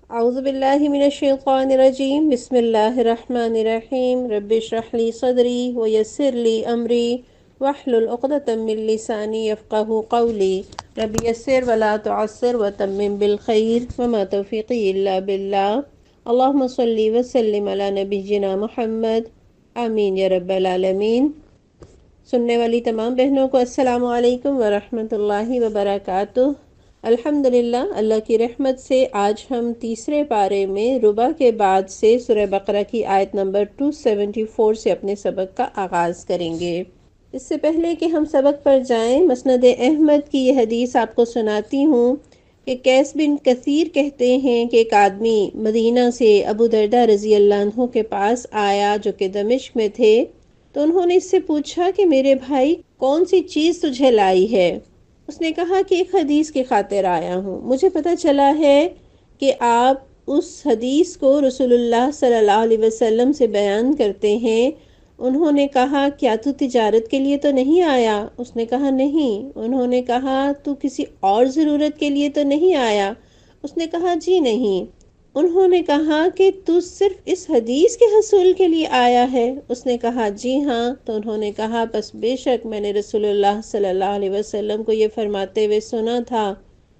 اعوذ باللہ من الشیطان الرجیم بسم اللہ الرحمن الرحیم رب اشرح لی صدری ویسر لی امری واحلل عقدۃ من لسانی یفقہوا قولی رب یسر ولا تعسر وتمم بالخیر وما توفیقی الا باللہ اللہم صلی وسلم علی نبینا محمد آمین یا رب العالمین۔ سننے والی تمام بہنوں کو السلام علیکم ورحمۃ اللہ وبرکاتہ۔ الحمدللہ، اللہ کی رحمت سے آج ہم تیسرے پارے میں ربع کے بعد سے سورہ بقرہ کی آیت نمبر 274 سے اپنے سبق کا آغاز کریں گے۔ اس سے پہلے کہ ہم سبق پر جائیں، مسند احمد کی یہ حدیث آپ کو سناتی ہوں کہ قیس بن کثیر کہتے ہیں کہ ایک آدمی مدینہ سے ابو درداء رضی اللہ عنہ کے پاس آیا جو کہ دمشق میں تھے، تو انہوں نے اس سے پوچھا کہ میرے بھائی کون سی چیز تجھے لائی ہے؟ اس نے کہا کہ ایک حدیث کی خاطر آیا ہوں، مجھے پتہ چلا ہے کہ آپ اس حدیث کو رسول اللہ صلی اللہ علیہ وسلم سے بیان کرتے ہیں۔ انہوں نے کہا کیا تو تجارت کے لیے تو نہیں آیا؟ اس نے کہا نہیں۔ انہوں نے کہا تو کسی اور ضرورت کے لیے تو نہیں آیا؟ اس نے کہا جی نہیں۔ انہوں نے کہا کہ تو صرف اس حدیث کے حصول کے لیے آیا ہے؟ اس نے کہا جی ہاں۔ تو انہوں نے کہا بس بے شک میں نے رسول اللہ صلی اللہ علیہ وسلم کو یہ فرماتے ہوئے سنا تھا،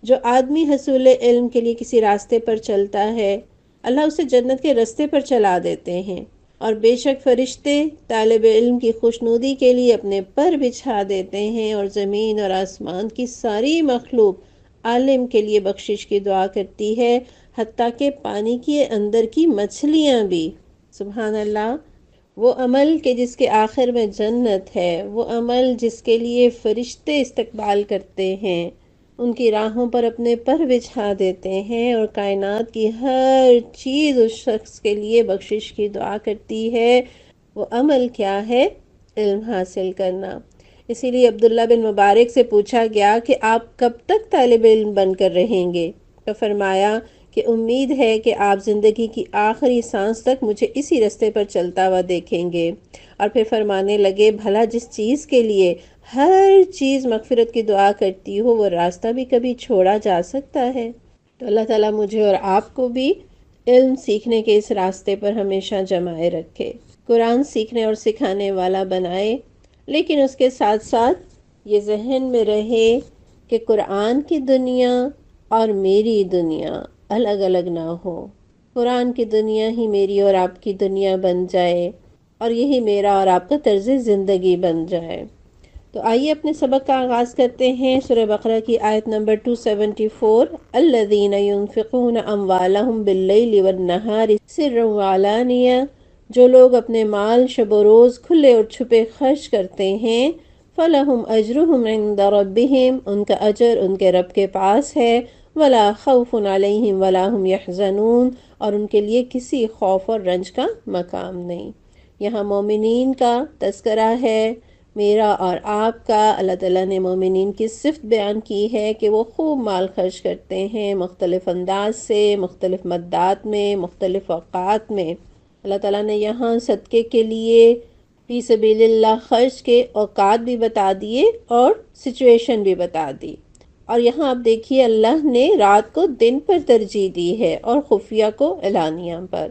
جو آدمی حصول علم کے لیے کسی راستے پر چلتا ہے اللہ اسے جنت کے راستے پر چلا دیتے ہیں، اور بے شک فرشتے طالب علم کی خوشنودی کے لیے اپنے پر بچھا دیتے ہیں، اور زمین اور آسمان کی ساری مخلوق عالم کے لیے بخشش کی دعا کرتی ہے، حتیٰ کہ پانی کے اندر کی مچھلیاں بھی۔ سبحان اللہ۔ وہ عمل کہ جس کے آخر میں جنت ہے، وہ عمل جس کے لیے فرشتے استقبال کرتے ہیں، ان کی راہوں پر اپنے پر بچھا دیتے ہیں، اور کائنات کی ہر چیز اس شخص کے لیے بخشش کی دعا کرتی ہے، وہ عمل کیا ہے؟ علم حاصل کرنا۔ اسی لیے عبداللہ بن مبارک سے پوچھا گیا کہ آپ کب تک طالب علم بن کر رہیں گے؟ تو فرمایا کہ امید ہے کہ آپ زندگی کی آخری سانس تک مجھے اسی راستے پر چلتا ہوا دیکھیں گے۔ اور پھر فرمانے لگے بھلا جس چیز کے لیے ہر چیز مغفرت کی دعا کرتی ہو، وہ راستہ بھی کبھی چھوڑا جا سکتا ہے؟ تو اللہ تعالیٰ مجھے اور آپ کو بھی علم سیکھنے کے اس راستے پر ہمیشہ جمائے رکھے، قرآن سیکھنے اور سکھانے والا بنائے، لیکن اس کے ساتھ ساتھ یہ ذہن میں رہے کہ قرآن کی دنیا اور میری دنیا الگ الگ نہ ہو۔ قرآن کی دنیا ہی میری اور آپ کی دنیا بن جائے، اور یہی میرا اور آپ کا طرز زندگی بن جائے۔ تو آئیے اپنے سبق کا آغاز کرتے ہیں۔ سورہ بقرہ کی آیت نمبر 274۔ الذین ينفقون اموالهم باللیل والنہار سرا وعلانیہ، جو لوگ اپنے مال شب و روز کھلے اور چھپے خرچ کرتے ہیں، فلہم اجرہم عند ربہم، ان کا اجر ان کے رب کے پاس ہے، ولا خوف علیہم ولا ہم یحزنون، اور ان کے لیے کسی خوف اور رنج کا مقام نہیں۔ یہاں مومنین کا تذکرہ ہے، میرا اور آپ کا۔ اللہ تعالیٰ نے مومنین کی صفت بیان کی ہے کہ وہ خوب مال خرچ کرتے ہیں، مختلف انداز سے، مختلف مدات میں، مختلف اوقات میں۔ اللہ تعالیٰ نے یہاں صدقے کے لیے فی سبیل اللہ خرچ کے اوقات بھی بتا دیے اور سچویشن بھی بتا دی۔ اور یہاں آپ دیکھیے اللہ نے رات کو دن پر ترجیح دی ہے اور خفیہ کو اعلانیہ پر۔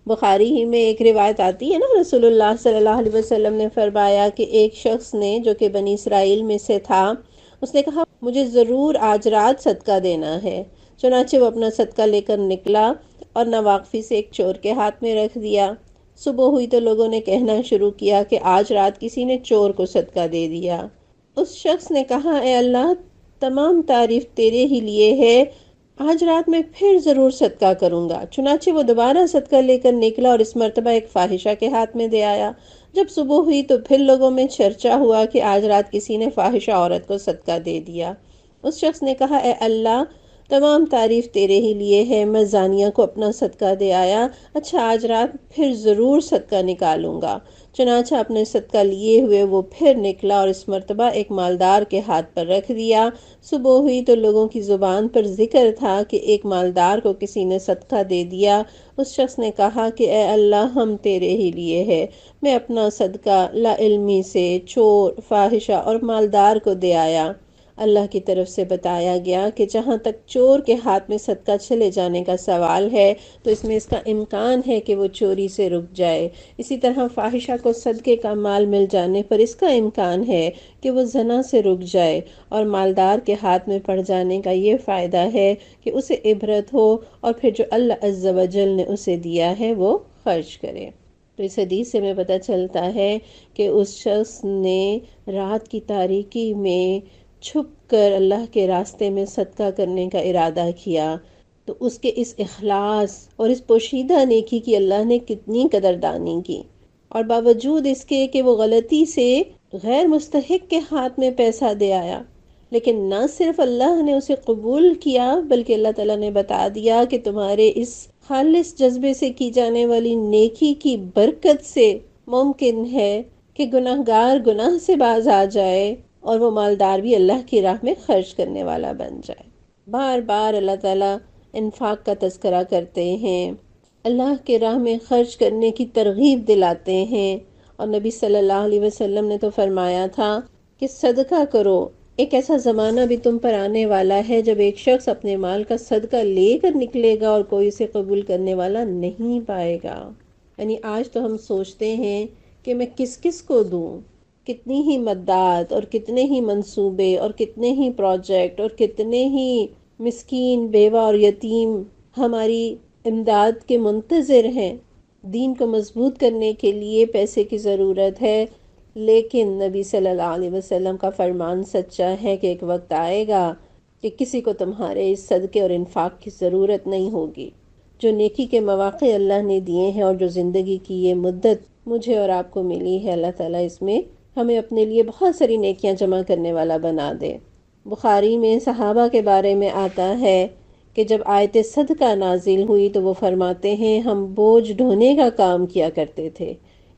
بخاری ہی میں ایک روایت آتی ہے نا، رسول اللہ صلی اللہ علیہ وسلم نے فرمایا کہ ایک شخص نے جو کہ بنی اسرائیل میں سے تھا، اس نے کہا مجھے ضرور آج رات صدقہ دینا ہے۔ چنانچہ وہ اپنا صدقہ لے کر نکلا اور ناواقفی سے ایک چور کے ہاتھ میں رکھ دیا۔ صبح ہوئی تو لوگوں نے کہنا شروع کیا کہ آج رات کسی نے چور کو صدقہ دے دیا۔ اس شخص نے کہا اے اللہ، تمام تعریف تیرے ہی لیے ہے، آج رات میں پھر ضرور صدقہ کروں گا۔ چنانچہ وہ دوبارہ صدقہ لے کر نکلا اور اس مرتبہ ایک فاحشہ کے ہاتھ میں دے آیا۔ جب صبح ہوئی تو پھر لوگوں میں چرچا ہوا کہ آج رات کسی نے فاحشہ عورت کو صدقہ دے دیا۔ اس شخص نے کہا اے اللہ، تمام تعریف تیرے ہی لیے ہے، میں زانیہ کو اپنا صدقہ دے آیا، اچھا آج رات پھر ضرور صدقہ نکالوں گا۔ چنانچہ اپنے صدقہ لیے ہوئے وہ پھر نکلا اور اس مرتبہ ایک مالدار کے ہاتھ پر رکھ دیا۔ صبح ہوئی تو لوگوں کی زبان پر ذکر تھا کہ ایک مالدار کو کسی نے صدقہ دے دیا۔ اس شخص نے کہا کہ اے اللہ، ہم تیرے ہی لیے ہے، میں اپنا صدقہ لا علمی سے چور، فاحشہ اور مالدار کو دے آیا۔ اللہ کی طرف سے بتایا گیا کہ جہاں تک چور کے ہاتھ میں صدقہ چلے جانے کا سوال ہے تو اس میں اس کا امکان ہے کہ وہ چوری سے رک جائے۔ اسی طرح فاحشہ کو صدقے کا مال مل جانے پر اس کا امکان ہے کہ وہ زنا سے رک جائے، اور مالدار کے ہاتھ میں پڑ جانے کا یہ فائدہ ہے کہ اسے عبرت ہو اور پھر جو اللہ عز و جل نے اسے دیا ہے وہ خرچ کرے۔ تو اس حدیث سے ہمیں پتہ چلتا ہے کہ اس شخص نے رات کی تاریکی میں چھپ کر اللہ کے راستے میں صدقہ کرنے کا ارادہ کیا، تو اس کے اس اخلاص اور اس پوشیدہ نیکی کی اللہ نے کتنی قدردانی کی، اور باوجود اس کے کہ وہ غلطی سے غیر مستحق کے ہاتھ میں پیسہ دے آیا، لیکن نہ صرف اللہ نے اسے قبول کیا بلکہ اللہ تعالیٰ نے بتا دیا کہ تمہارے اس خالص جذبے سے کی جانے والی نیکی کی برکت سے ممکن ہے کہ گناہ گار گناہ سے باز آ جائے اور وہ مالدار بھی اللہ کی راہ میں خرچ کرنے والا بن جائے۔ بار بار اللہ تعالیٰ انفاق کا تذکرہ کرتے ہیں، اللہ کے راہ میں خرچ کرنے کی ترغیب دلاتے ہیں، اور نبی صلی اللہ علیہ وسلم نے تو فرمایا تھا کہ صدقہ کرو۔ ایک ایسا زمانہ بھی تم پر آنے والا ہے جب ایک شخص اپنے مال کا صدقہ لے کر نکلے گا اور کوئی اسے قبول کرنے والا نہیں پائے گا۔ یعنی آج تو ہم سوچتے ہیں کہ میں کس کس کو دوں، کتنی ہی مدات اور کتنے ہی منصوبے اور کتنے ہی پروجیکٹ اور کتنے ہی مسکین بیوہ اور یتیم ہماری امداد کے منتظر ہیں۔ دین کو مضبوط کرنے کے لیے پیسے کی ضرورت ہے، لیکن نبی صلی اللہ علیہ وسلم کا فرمان سچا ہے کہ ایک وقت آئے گا کہ کسی کو تمہارے اس صدقے اور انفاق کی ضرورت نہیں ہوگی۔ جو نیکی کے مواقع اللہ نے دیے ہیں اور جو زندگی کی یہ مدت مجھے اور آپ کو ملی ہے، اللہ تعالیٰ اس میں ہمیں اپنے لیے بہت ساری نیکیاں جمع کرنے والا بنا دے۔ بخاری میں صحابہ کے بارے میں آتا ہے کہ جب آیت صدقہ نازل ہوئی تو وہ فرماتے ہیں ہم بوجھ ڈھونے کا کام کیا کرتے تھے۔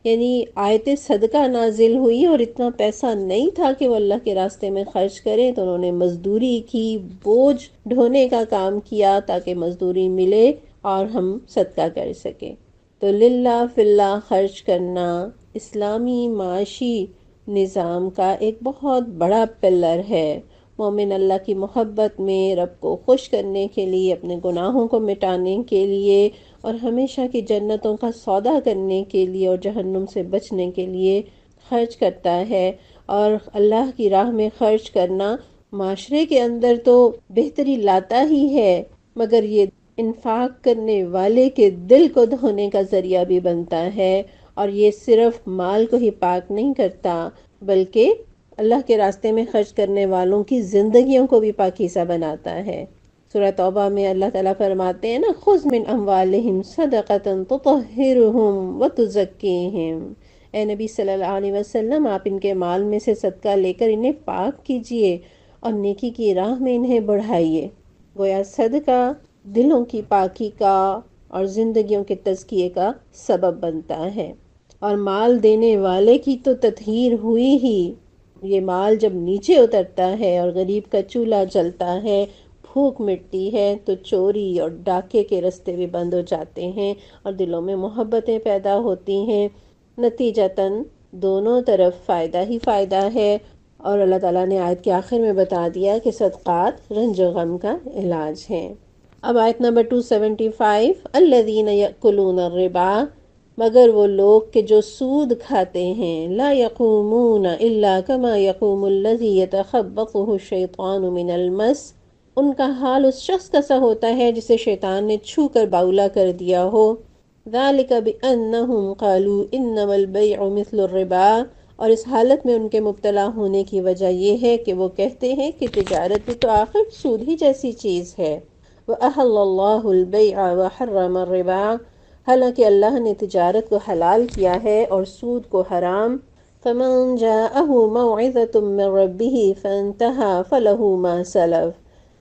یعنی آیت صدقہ نازل ہوئی اور اتنا پیسہ نہیں تھا کہ وہ اللہ کے راستے میں خرچ کریں، تو انہوں نے مزدوری کی، بوجھ ڈھونے کا کام کیا تاکہ مزدوری ملے اور ہم صدقہ کر سکیں۔ تو للہ فی اللہ خرچ کرنا اسلامی معاشی نظام کا ایک بہت بڑا پلر ہے۔ مومن اللہ کی محبت میں، رب کو خوش کرنے کے لیے، اپنے گناہوں کو مٹانے کے لیے اور ہمیشہ کی جنتوں کا سودا کرنے کے لیے اور جہنم سے بچنے کے لیے خرچ کرتا ہے۔ اور اللہ کی راہ میں خرچ کرنا معاشرے کے اندر تو بہتری لاتا ہی ہے، مگر یہ انفاق کرنے والے کے دل کو دھونے کا ذریعہ بھی بنتا ہے، اور یہ صرف مال کو ہی پاک نہیں کرتا بلکہ اللہ کے راستے میں خرچ کرنے والوں کی زندگیوں کو بھی پاکیزہ بناتا ہے۔ سورہ توبہ میں اللہ تعالیٰ فرماتے ہیں نا، خُذْ مِنْ أَمْوَالِهِمْ صَدَقَةً تُطَهِّرُهُمْ وَتُزَكِّيهِمْ۔ اے نبی صلی اللہ علیہ وسلم، آپ ان کے مال میں سے صدقہ لے کر انہیں پاک کیجئے اور نیکی کی راہ میں انہیں بڑھائیے۔ گویا صدقہ دلوں کی پاکی کا اور زندگیوں کے تزکیے کا سبب بنتا ہے، اور مال دینے والے کی تو تطہیر ہوئی ہی۔ یہ مال جب نیچے اترتا ہے اور غریب کا چولہا جلتا ہے، بھوک مٹتی ہے، تو چوری اور ڈاکے کے رستے بھی بند ہو جاتے ہیں اور دلوں میں محبتیں پیدا ہوتی ہیں۔ نتیجتاً دونوں طرف فائدہ ہی فائدہ ہے، اور اللہ تعالیٰ نے آیت کے آخر میں بتا دیا کہ صدقات رنج و غم کا علاج ہیں۔ اب آیت نمبر 275، الذین یأکلون الربا، مگر وہ لوگ کہ جو سود کھاتے ہیں، لا یقومون الا کما یقوم الذی یتخبطہ الشیطان من المس، ان کا حال اس شخص کا سا ہوتا ہے جسے شیطان نے چھو کر باولا کر دیا ہو۔ ذالک بأنہم قالوا انما البیع مثل الربا، اور اس حالت میں ان کے مبتلا ہونے کی وجہ یہ ہے کہ وہ کہتے ہیں کہ تجارت بھی تو آخر سود ہی جیسی چیز ہے۔ وَأَحَلَّ اللَّهُ الْبَيْعَ وَحَرَّمَ الرِّبَا، حالانکہ اللہ نے تجارت کو حلال کیا ہے اور سود کو حرام۔ فَمَنْ جَاءَهُ مَوْعِظَةٌ مِّن رَّبِّهِ فَانْتَهَى فَلَهُ مَا سَلَفَ،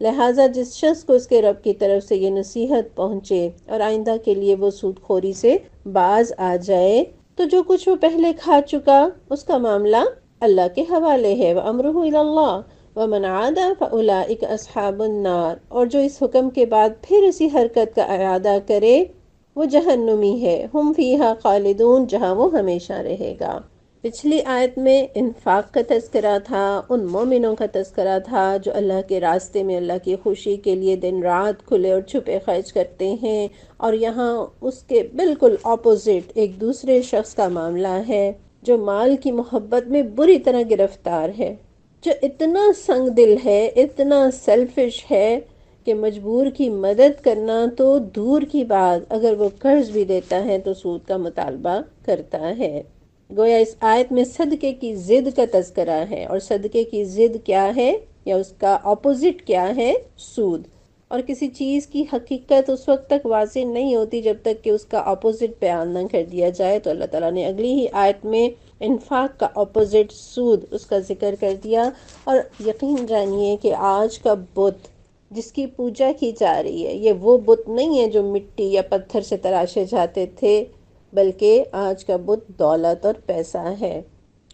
لہٰذا جس شخص کو اس کے رب کی طرف سے یہ نصیحت پہنچے اور آئندہ کے لیے وہ سود خوری سے باز آ جائے، تو جو کچھ وہ پہلے کھا چکا اس کا معاملہ اللہ کے حوالے ہے۔ وَأَمْرُهُ إِلَى اللَّهِ وَمَنْ عَادَ فَأُولَٰئِكَ أَصْحَابُ النَّارِ، اور جو اس حکم کے بعد پھر اسی حرکت کا اعادہ کرے وہ جہنمی ہے، ہم فیہا خالدون، جہاں وہ ہمیشہ رہے گا۔ پچھلی آیت میں انفاق کا تذکرہ تھا، ان مومنوں کا تذکرہ تھا جو اللہ کے راستے میں اللہ کی خوشی کے لیے دن رات کھلے اور چھپے خرچ کرتے ہیں، اور یہاں اس کے بالکل اپوزٹ ایک دوسرے شخص کا معاملہ ہے جو مال کی محبت میں بری طرح گرفتار ہے، جو اتنا سنگ دل ہے، اتنا سیلفش ہے کہ مجبور کی مدد کرنا تو دور کی بات، اگر وہ قرض بھی دیتا ہے تو سود کا مطالبہ کرتا ہے۔ گویا اس آیت میں صدقے کی ضد کا تذکرہ ہے، اور صدقے کی ضد کیا ہے یا اس کا اپوزٹ کیا ہے؟ سود۔ اور کسی چیز کی حقیقت اس وقت تک واضح نہیں ہوتی جب تک کہ اس کا اپوزٹ بیان نہ کر دیا جائے، تو اللہ تعالیٰ نے اگلی ہی آیت میں انفاق کا اپوزٹ سود اس کا ذکر کر دیا۔ اور یقین جانیے کہ آج کا بت جس کی پوجا کی جا رہی ہے، یہ وہ بت نہیں ہے جو مٹی یا پتھر سے تراشے جاتے تھے، بلکہ آج کا بت دولت اور پیسہ ہے۔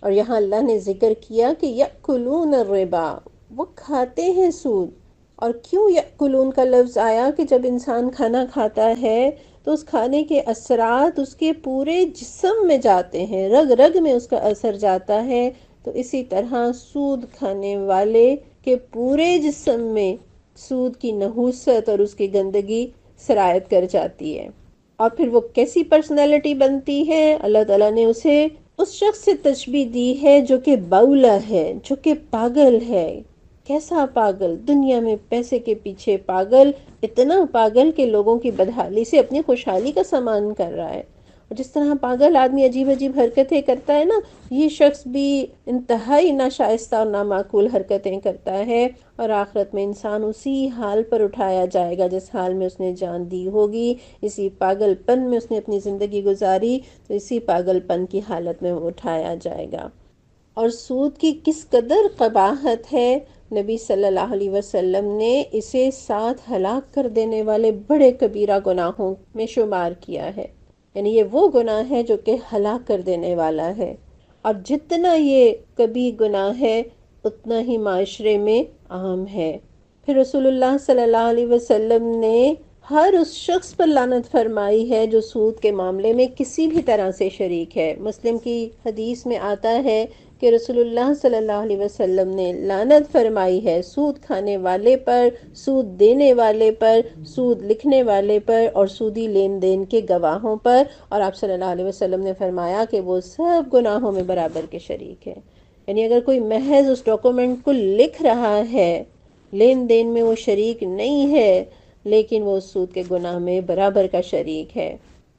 اور یہاں اللہ نے ذکر کیا کہ یأکلون الربا، وہ کھاتے ہیں سود۔ اور کیوں یأکلون کا لفظ آیا کہ جب انسان کھانا کھاتا ہے تو اس کھانے کے اثرات اس کے پورے جسم میں جاتے ہیں، رگ رگ میں اس کا اثر جاتا ہے، تو اسی طرح سود کھانے والے کے پورے جسم میں سود کی نحوست اور اس کی گندگی سرایت کر جاتی ہے۔ اور پھر وہ کیسی پرسنالٹی بنتی ہے؟ اللہ تعالیٰ نے اسے اس شخص سے تشبیہ دی ہے جو کہ باولا ہے، جو کہ پاگل ہے۔ کیسا پاگل؟ دنیا میں پیسے کے پیچھے پاگل، اتنا پاگل کہ لوگوں کی بدحالی سے اپنی خوشحالی کا سامان کر رہا ہے۔ اور جس طرح پاگل آدمی عجیب عجیب حرکتیں کرتا ہے نا، یہ شخص بھی انتہائی ناشائستہ اور نامعقول حرکتیں کرتا ہے، اور آخرت میں انسان اسی حال پر اٹھایا جائے گا جس حال میں اس نے جان دی ہوگی، اسی پاگل پن میں اس نے اپنی زندگی گزاری، تو اسی پاگل پن کی حالت میں وہ اٹھایا جائے گا۔ اور سود کی کس قدر قباحت ہے، نبی صلی اللہ علیہ وسلم نے اسے 7 ہلاک کر دینے والے بڑے کبیرہ گناہوں میں شمار کیا ہے۔ یعنی یہ وہ گناہ ہے جو کہ ہلاک کر دینے والا ہے، اور جتنا یہ کبھی گناہ ہے اتنا ہی معاشرے میں عام ہے۔ پھر رسول اللہ صلی اللہ علیہ وسلم نے ہر اس شخص پر لعنت فرمائی ہے جو سود کے معاملے میں کسی بھی طرح سے شریک ہے۔ مسلم کی حدیث میں آتا ہے کہ رسول اللہ صلی اللہ علیہ وسلم نے لعنت فرمائی ہے سود کھانے والے پر، سود دینے والے پر، سود لکھنے والے پر، اور سودی لین دین کے گواہوں پر، اور آپ صلی اللہ علیہ وسلم نے فرمایا کہ وہ سب گناہوں میں برابر کے شریک ہیں۔ یعنی اگر کوئی محض اس ڈاکومنٹ کو لکھ رہا ہے، لین دین میں وہ شریک نہیں ہے، لیکن وہ سود کے گناہ میں برابر کا شریک ہے۔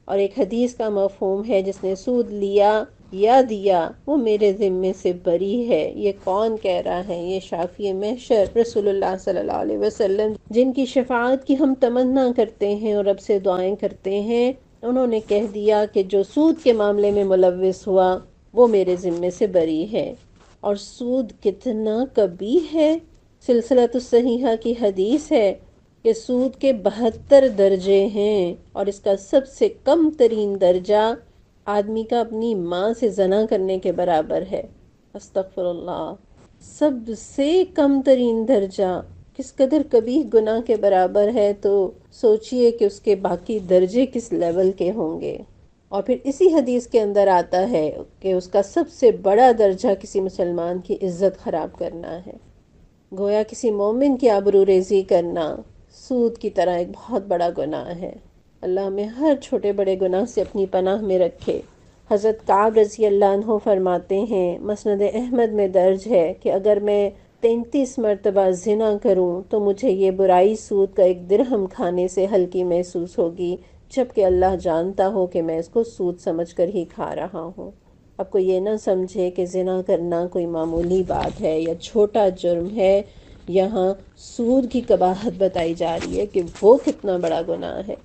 اور ایک حدیث کا مفہوم ہے، جس نے سود لیا یا دیا وہ میرے ذمے سے بری ہے۔ یہ کون کہہ رہا ہے؟ یہ شافی محشر رسول اللہ صلی اللہ علیہ وسلم، جن کی شفاعت کی ہم تمنا کرتے ہیں اور رب سے دعائیں کرتے ہیں، انہوں نے کہہ دیا کہ جو سود کے معاملے میں ملوث ہوا وہ میرے ذمے سے بری ہے۔ اور سود کتنا قبیح ہے، سلسلۃ الصحیحہ کی حدیث ہے کہ سود کے 72 درجے ہیں، اور اس کا سب سے کم ترین درجہ آدمی کا اپنی ماں سے زنا کرنے کے برابر ہے۔ استغفر اللہ، سب سے کم ترین درجہ کس قدر قبیح گناہ کے برابر ہے، تو سوچئے کہ اس کے باقی درجے کس لیول کے ہوں گے۔ اور پھر اسی حدیث کے اندر آتا ہے کہ اس کا سب سے بڑا درجہ کسی مسلمان کی عزت خراب کرنا ہے۔ گویا کسی مومن کی آبرو ریزی کرنا سود کی طرح ایک بہت بڑا گناہ ہے۔ اللہ ہمیں ہر چھوٹے بڑے گناہ سے اپنی پناہ میں رکھے۔ حضرت کعب رضی اللہ عنہ فرماتے ہیں، مسند احمد میں درج ہے کہ اگر میں 33 مرتبہ زنا کروں تو مجھے یہ برائی سود کا 1 درہم کھانے سے ہلکی محسوس ہوگی، جبکہ اللہ جانتا ہو کہ میں اس کو سود سمجھ کر ہی کھا رہا ہوں۔ اب کوئی یہ نہ سمجھے کہ زنا کرنا کوئی معمولی بات ہے یا چھوٹا جرم ہے، یہاں سود کی قباحت بتائی جا رہی ہے کہ وہ کتنا بڑا گناہ ہے۔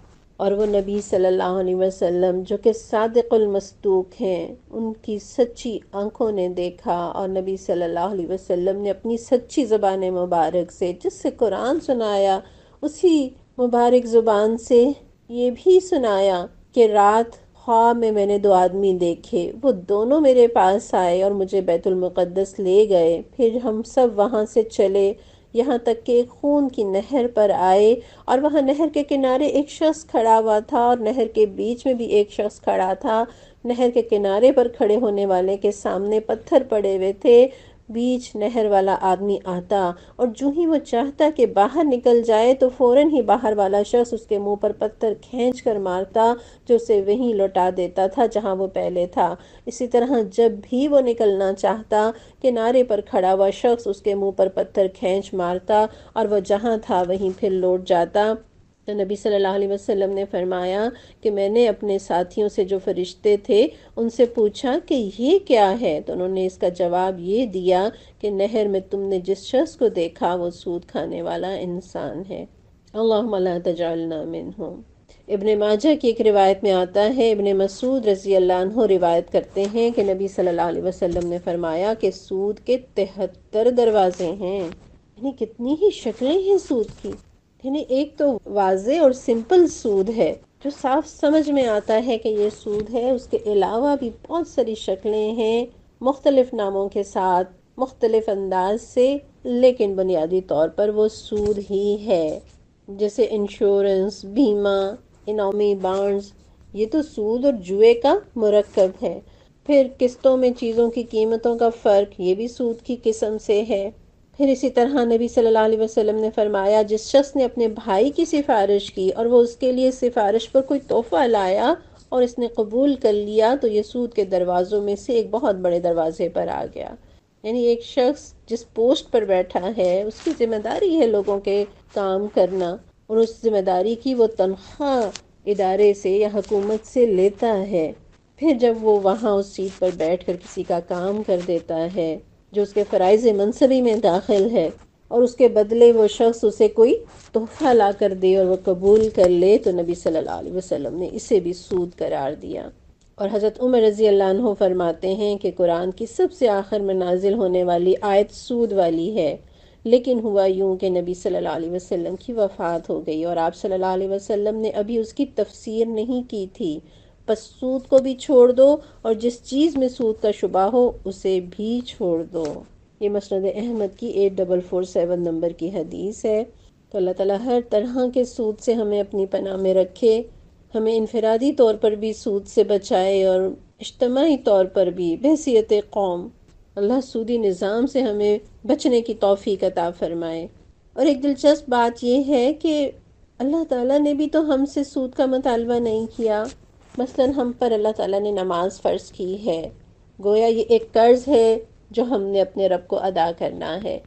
اور وہ نبی صلی اللہ علیہ وسلم جو کہ صادق المصدوق ہیں، ان کی سچی آنکھوں نے دیکھا، اور نبی صلی اللہ علیہ وسلم نے اپنی سچی زبان مبارک سے جس سے قرآن سنایا، اسی مبارک زبان سے یہ بھی سنایا کہ رات خواب میں نے 2 آدمی دیکھے، وہ دونوں میرے پاس آئے اور مجھے بیت المقدس لے گئے، پھر ہم سب وہاں سے چلے یہاں تک کہ ایک خون کی نہر پر آئے، اور وہاں نہر کے کنارے ایک شخص کھڑا ہوا تھا اور نہر کے بیچ میں بھی ایک شخص کھڑا تھا۔ نہر کے کنارے پر کھڑے ہونے والے کے سامنے پتھر پڑے ہوئے تھے۔ بیچ نہر والا آدمی آتا اور جو ہی وہ چاہتا کہ باہر نکل جائے تو فوراً ہی باہر والا شخص اس کے منہ پر پتھر کھینچ کر مارتا، جو اسے وہیں لوٹا دیتا تھا جہاں وہ پہلے تھا۔ اسی طرح جب بھی وہ نکلنا چاہتا، کنارے پر کھڑا ہوا شخص اس کے منہ پر پتھر کھینچ مارتا اور وہ جہاں تھا وہیں پھر لوٹ جاتا۔ تو نبی صلی اللہ علیہ وسلم نے فرمایا کہ میں نے اپنے ساتھیوں سے جو فرشتے تھے ان سے پوچھا کہ یہ کیا ہے، تو انہوں نے اس کا جواب یہ دیا کہ نہر میں تم نے جس شخص کو دیکھا وہ سود کھانے والا انسان ہے۔ اللہم لا تجعلنا منہم۔ ابن ماجہ کی ایک روایت میں آتا ہے، ابن مسعود رضی اللہ عنہ روایت کرتے ہیں کہ نبی صلی اللہ علیہ وسلم نے فرمایا کہ سود کے 73 دروازے ہیں۔ یعنی کتنی ہی شکلیں ہیں سود کی۔ یعنی ایک تو واضح اور سمپل سود ہے جو صاف سمجھ میں آتا ہے کہ یہ سود ہے، اس کے علاوہ بھی بہت ساری شکلیں ہیں مختلف ناموں کے ساتھ، مختلف انداز سے، لیکن بنیادی طور پر وہ سود ہی ہے۔ جیسے انشورنس، بیمہ، انعامی بانڈز، یہ تو سود اور جوئے کا مرکب ہے۔ پھر قسطوں میں چیزوں کی قیمتوں کا فرق، یہ بھی سود کی قسم سے ہے۔ پھر اسی طرح نبی صلی اللہ علیہ وسلم نے فرمایا جس شخص نے اپنے بھائی کی سفارش کی اور وہ اس کے لیے سفارش پر کوئی تحفہ لایا اور اس نے قبول کر لیا تو یہ سود کے دروازوں میں سے ایک بہت بڑے دروازے پر آ گیا۔ یعنی ایک شخص جس پوسٹ پر بیٹھا ہے اس کی ذمہ داری ہے لوگوں کے کام کرنا، اور اس ذمہ داری کی وہ تنخواہ ادارے سے یا حکومت سے لیتا ہے۔ پھر جب وہ وہاں اس سیٹ پر بیٹھ کر کسی کا کام کر دیتا ہے جو اس کے فرائض منصبی میں داخل ہے، اور اس کے بدلے وہ شخص اسے کوئی تحفہ لا کر دے اور وہ قبول کر لے، تو نبی صلی اللہ علیہ وسلم نے اسے بھی سود قرار دیا۔ اور حضرت عمر رضی اللہ عنہ فرماتے ہیں کہ قرآن کی سب سے آخر میں نازل ہونے والی آیت سود والی ہے، لیکن ہوا یوں کہ نبی صلی اللہ علیہ وسلم کی وفات ہو گئی اور آپ صلی اللہ علیہ وسلم نے ابھی اس کی تفسیر نہیں کی تھی، بس سود کو بھی چھوڑ دو اور جس چیز میں سود کا شبہ ہو اسے بھی چھوڑ دو۔ یہ مسند احمد کی 8447 نمبر کی حدیث ہے۔ تو اللہ تعالیٰ ہر طرح کے سود سے ہمیں اپنی پناہ میں رکھے، ہمیں انفرادی طور پر بھی سود سے بچائے اور اجتماعی طور پر بھی بحیثیت قوم اللہ سودی نظام سے ہمیں بچنے کی توفیق عطا فرمائے۔ اور ایک دلچسپ بات یہ ہے کہ اللہ تعالیٰ نے بھی تو ہم سے سود کا مطالبہ نہیں کیا۔ مثلاً ہم پر اللہ تعالیٰ نے نماز فرض کی ہے، گویا یہ ایک قرض ہے جو ہم نے اپنے رب کو ادا کرنا ہے،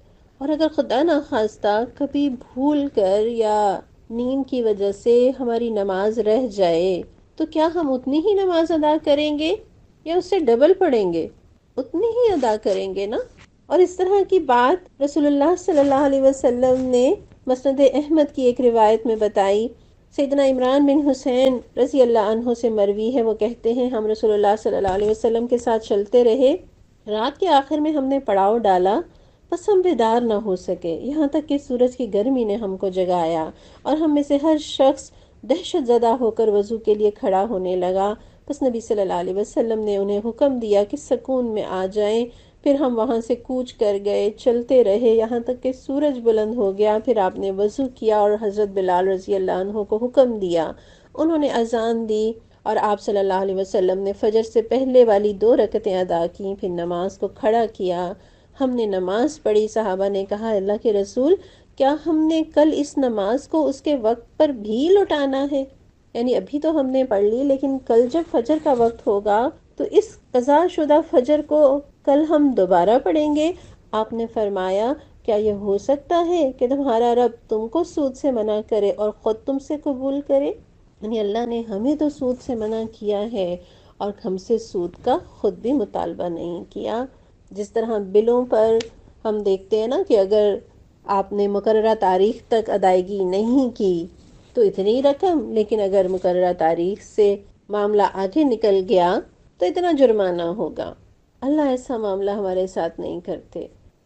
اور اگر خدا نخواستہ کبھی بھول کر یا نیند کی وجہ سے ہماری نماز رہ جائے تو کیا ہم اتنی ہی نماز ادا کریں گے یا اس سے ڈبل پڑھیں گے؟ اتنی ہی ادا کریں گے نا۔ اور اس طرح کی بات رسول اللہ صلی اللہ علیہ وسلم نے مسند احمد کی ایک روایت میں بتائی۔ سیدنا عمران بن حسین رضی اللہ عنہ سے مروی ہے، وہ کہتے ہیں ہم رسول اللہ صلی اللہ علیہ وسلم کے ساتھ چلتے رہے، رات کے آخر میں ہم نے پڑاؤ ڈالا، بس ہم بیدار نہ ہو سکے، یہاں تک کہ سورج کی گرمی نے ہم کو جگایا اور ہم میں سے ہر شخص دہشت زدہ ہو کر وضو کے لیے کھڑا ہونے لگا۔ بس نبی صلی اللہ علیہ وسلم نے انہیں حکم دیا کہ سکون میں آ جائیں، پھر ہم وہاں سے کوچ کر گئے، چلتے رہے یہاں تک کہ سورج بلند ہو گیا، پھر آپ نے وضو کیا اور حضرت بلال رضی اللہ عنہ کو حکم دیا، انہوں نے اذان دی اور آپ صلی اللہ علیہ وسلم نے فجر سے پہلے والی 2 رکعتیں ادا کیں، پھر نماز کو کھڑا کیا، ہم نے نماز پڑھی۔ صحابہ نے کہا اللہ کے رسول، کیا ہم نے کل اس نماز کو اس کے وقت پر بھی لوٹانا ہے؟ یعنی ابھی تو ہم نے پڑھ لی لیکن کل جب فجر کا وقت ہوگا تو اس قضا شدہ فجر کو کل ہم دوبارہ پڑھیں گے؟ آپ نے فرمایا کیا یہ ہو سکتا ہے کہ تمہارا رب تم کو سود سے منع کرے اور خود تم سے قبول کرے؟ یعنی اللہ نے ہمیں تو سود سے منع کیا ہے اور ہم سے سود کا خود بھی مطالبہ نہیں کیا۔ جس طرح بلوں پر ہم دیکھتے ہیں نا کہ اگر آپ نے مقررہ تاریخ تک ادائیگی نہیں کی تو اتنی رقم، لیکن اگر مقررہ تاریخ سے معاملہ آگے نکل گیا تو اتنا جرمانہ ہوگا۔ اللہ ایسا معاملہ ہمارے ساتھ نہیں کرتے۔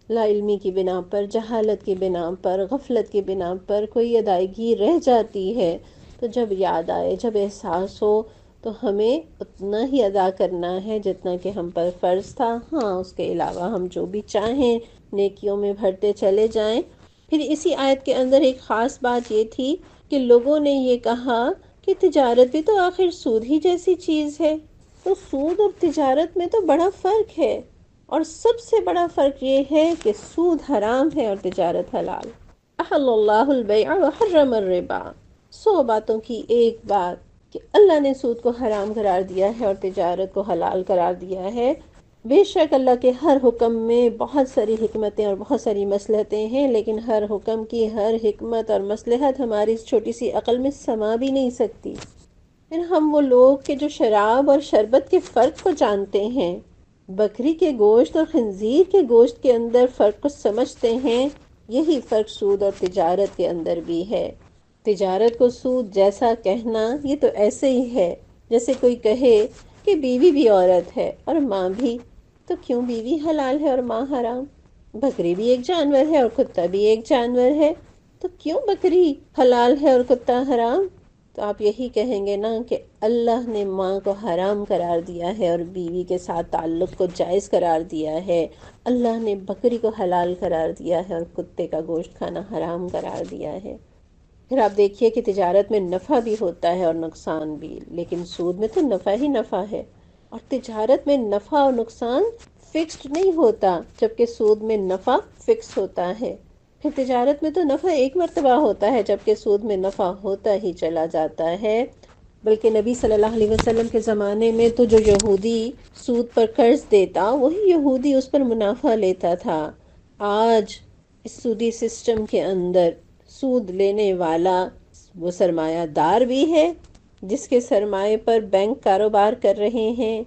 لا علمی کی بنا پر، جہالت کی بنا پر، غفلت کی بنا پر کوئی ادائیگی رہ جاتی ہے تو جب یاد آئے، جب احساس ہو تو ہمیں اتنا ہی ادا کرنا ہے جتنا کہ ہم پر فرض تھا۔ ہاں اس کے علاوہ ہم جو بھی چاہیں نیکیوں میں بھرتے چلے جائیں۔ پھر اسی آیت کے اندر ایک خاص بات یہ تھی کہ لوگوں نے یہ کہا کہ تجارت بھی تو آخر سود ہی جیسی چیز ہے، تو سود اور تجارت میں تو بڑا فرق ہے، اور سب سے بڑا فرق یہ ہے کہ سود حرام ہے اور تجارت حلال۔ احل اللہ البیع وحرم الربا، 100 باتوں کی ایک بات کہ اللہ نے سود کو حرام قرار دیا ہے اور تجارت کو حلال قرار دیا ہے۔ بے شک اللہ کے ہر حکم میں بہت ساری حکمتیں اور بہت ساری مصلحتیں ہیں، لیکن ہر حکم کی ہر حکمت اور مصلحت ہماری اس چھوٹی سی عقل میں سما بھی نہیں سکتی۔ پھر ہم وہ لوگ کہ جو شراب اور شربت کے فرق کو جانتے ہیں، بکری کے گوشت اور خنزیر کے گوشت کے اندر فرق کو سمجھتے ہیں، یہی فرق سود اور تجارت کے اندر بھی ہے۔ تجارت کو سود جیسا کہنا یہ تو ایسے ہی ہے جیسے کوئی کہے کہ بیوی بھی عورت ہے اور ماں بھی، تو کیوں بیوی حلال ہے اور ماں حرام؟ بکری بھی ایک جانور ہے اور کتا بھی ایک جانور ہے، تو کیوں بکری حلال ہے اور کتا حرام؟ تو آپ یہی کہیں گے نا کہ اللہ نے ماں کو حرام قرار دیا ہے اور بیوی کے ساتھ تعلق کو جائز قرار دیا ہے، اللہ نے بکری کو حلال قرار دیا ہے اور کتے کا گوشت کھانا حرام قرار دیا ہے۔ پھر آپ دیکھیے کہ تجارت میں نفع بھی ہوتا ہے اور نقصان بھی، لیکن سود میں تو نفع ہی نفع ہے، اور تجارت میں نفع اور نقصان فکسڈ نہیں ہوتا، جبکہ سود میں نفع فکس ہوتا ہے۔ پھر تجارت میں تو نفع ایک مرتبہ ہوتا ہے، جبکہ سود میں نفع ہوتا ہی چلا جاتا ہے۔ بلکہ نبی صلی اللہ علیہ وسلم کے زمانے میں تو جو یہودی سود پر قرض دیتا، وہی یہودی اس پر منافع لیتا تھا۔ آج اس سودی سسٹم کے اندر سود لینے والا وہ سرمایہ دار بھی ہے، جس کے سرمایے پر بینک کاروبار کر رہے ہیں،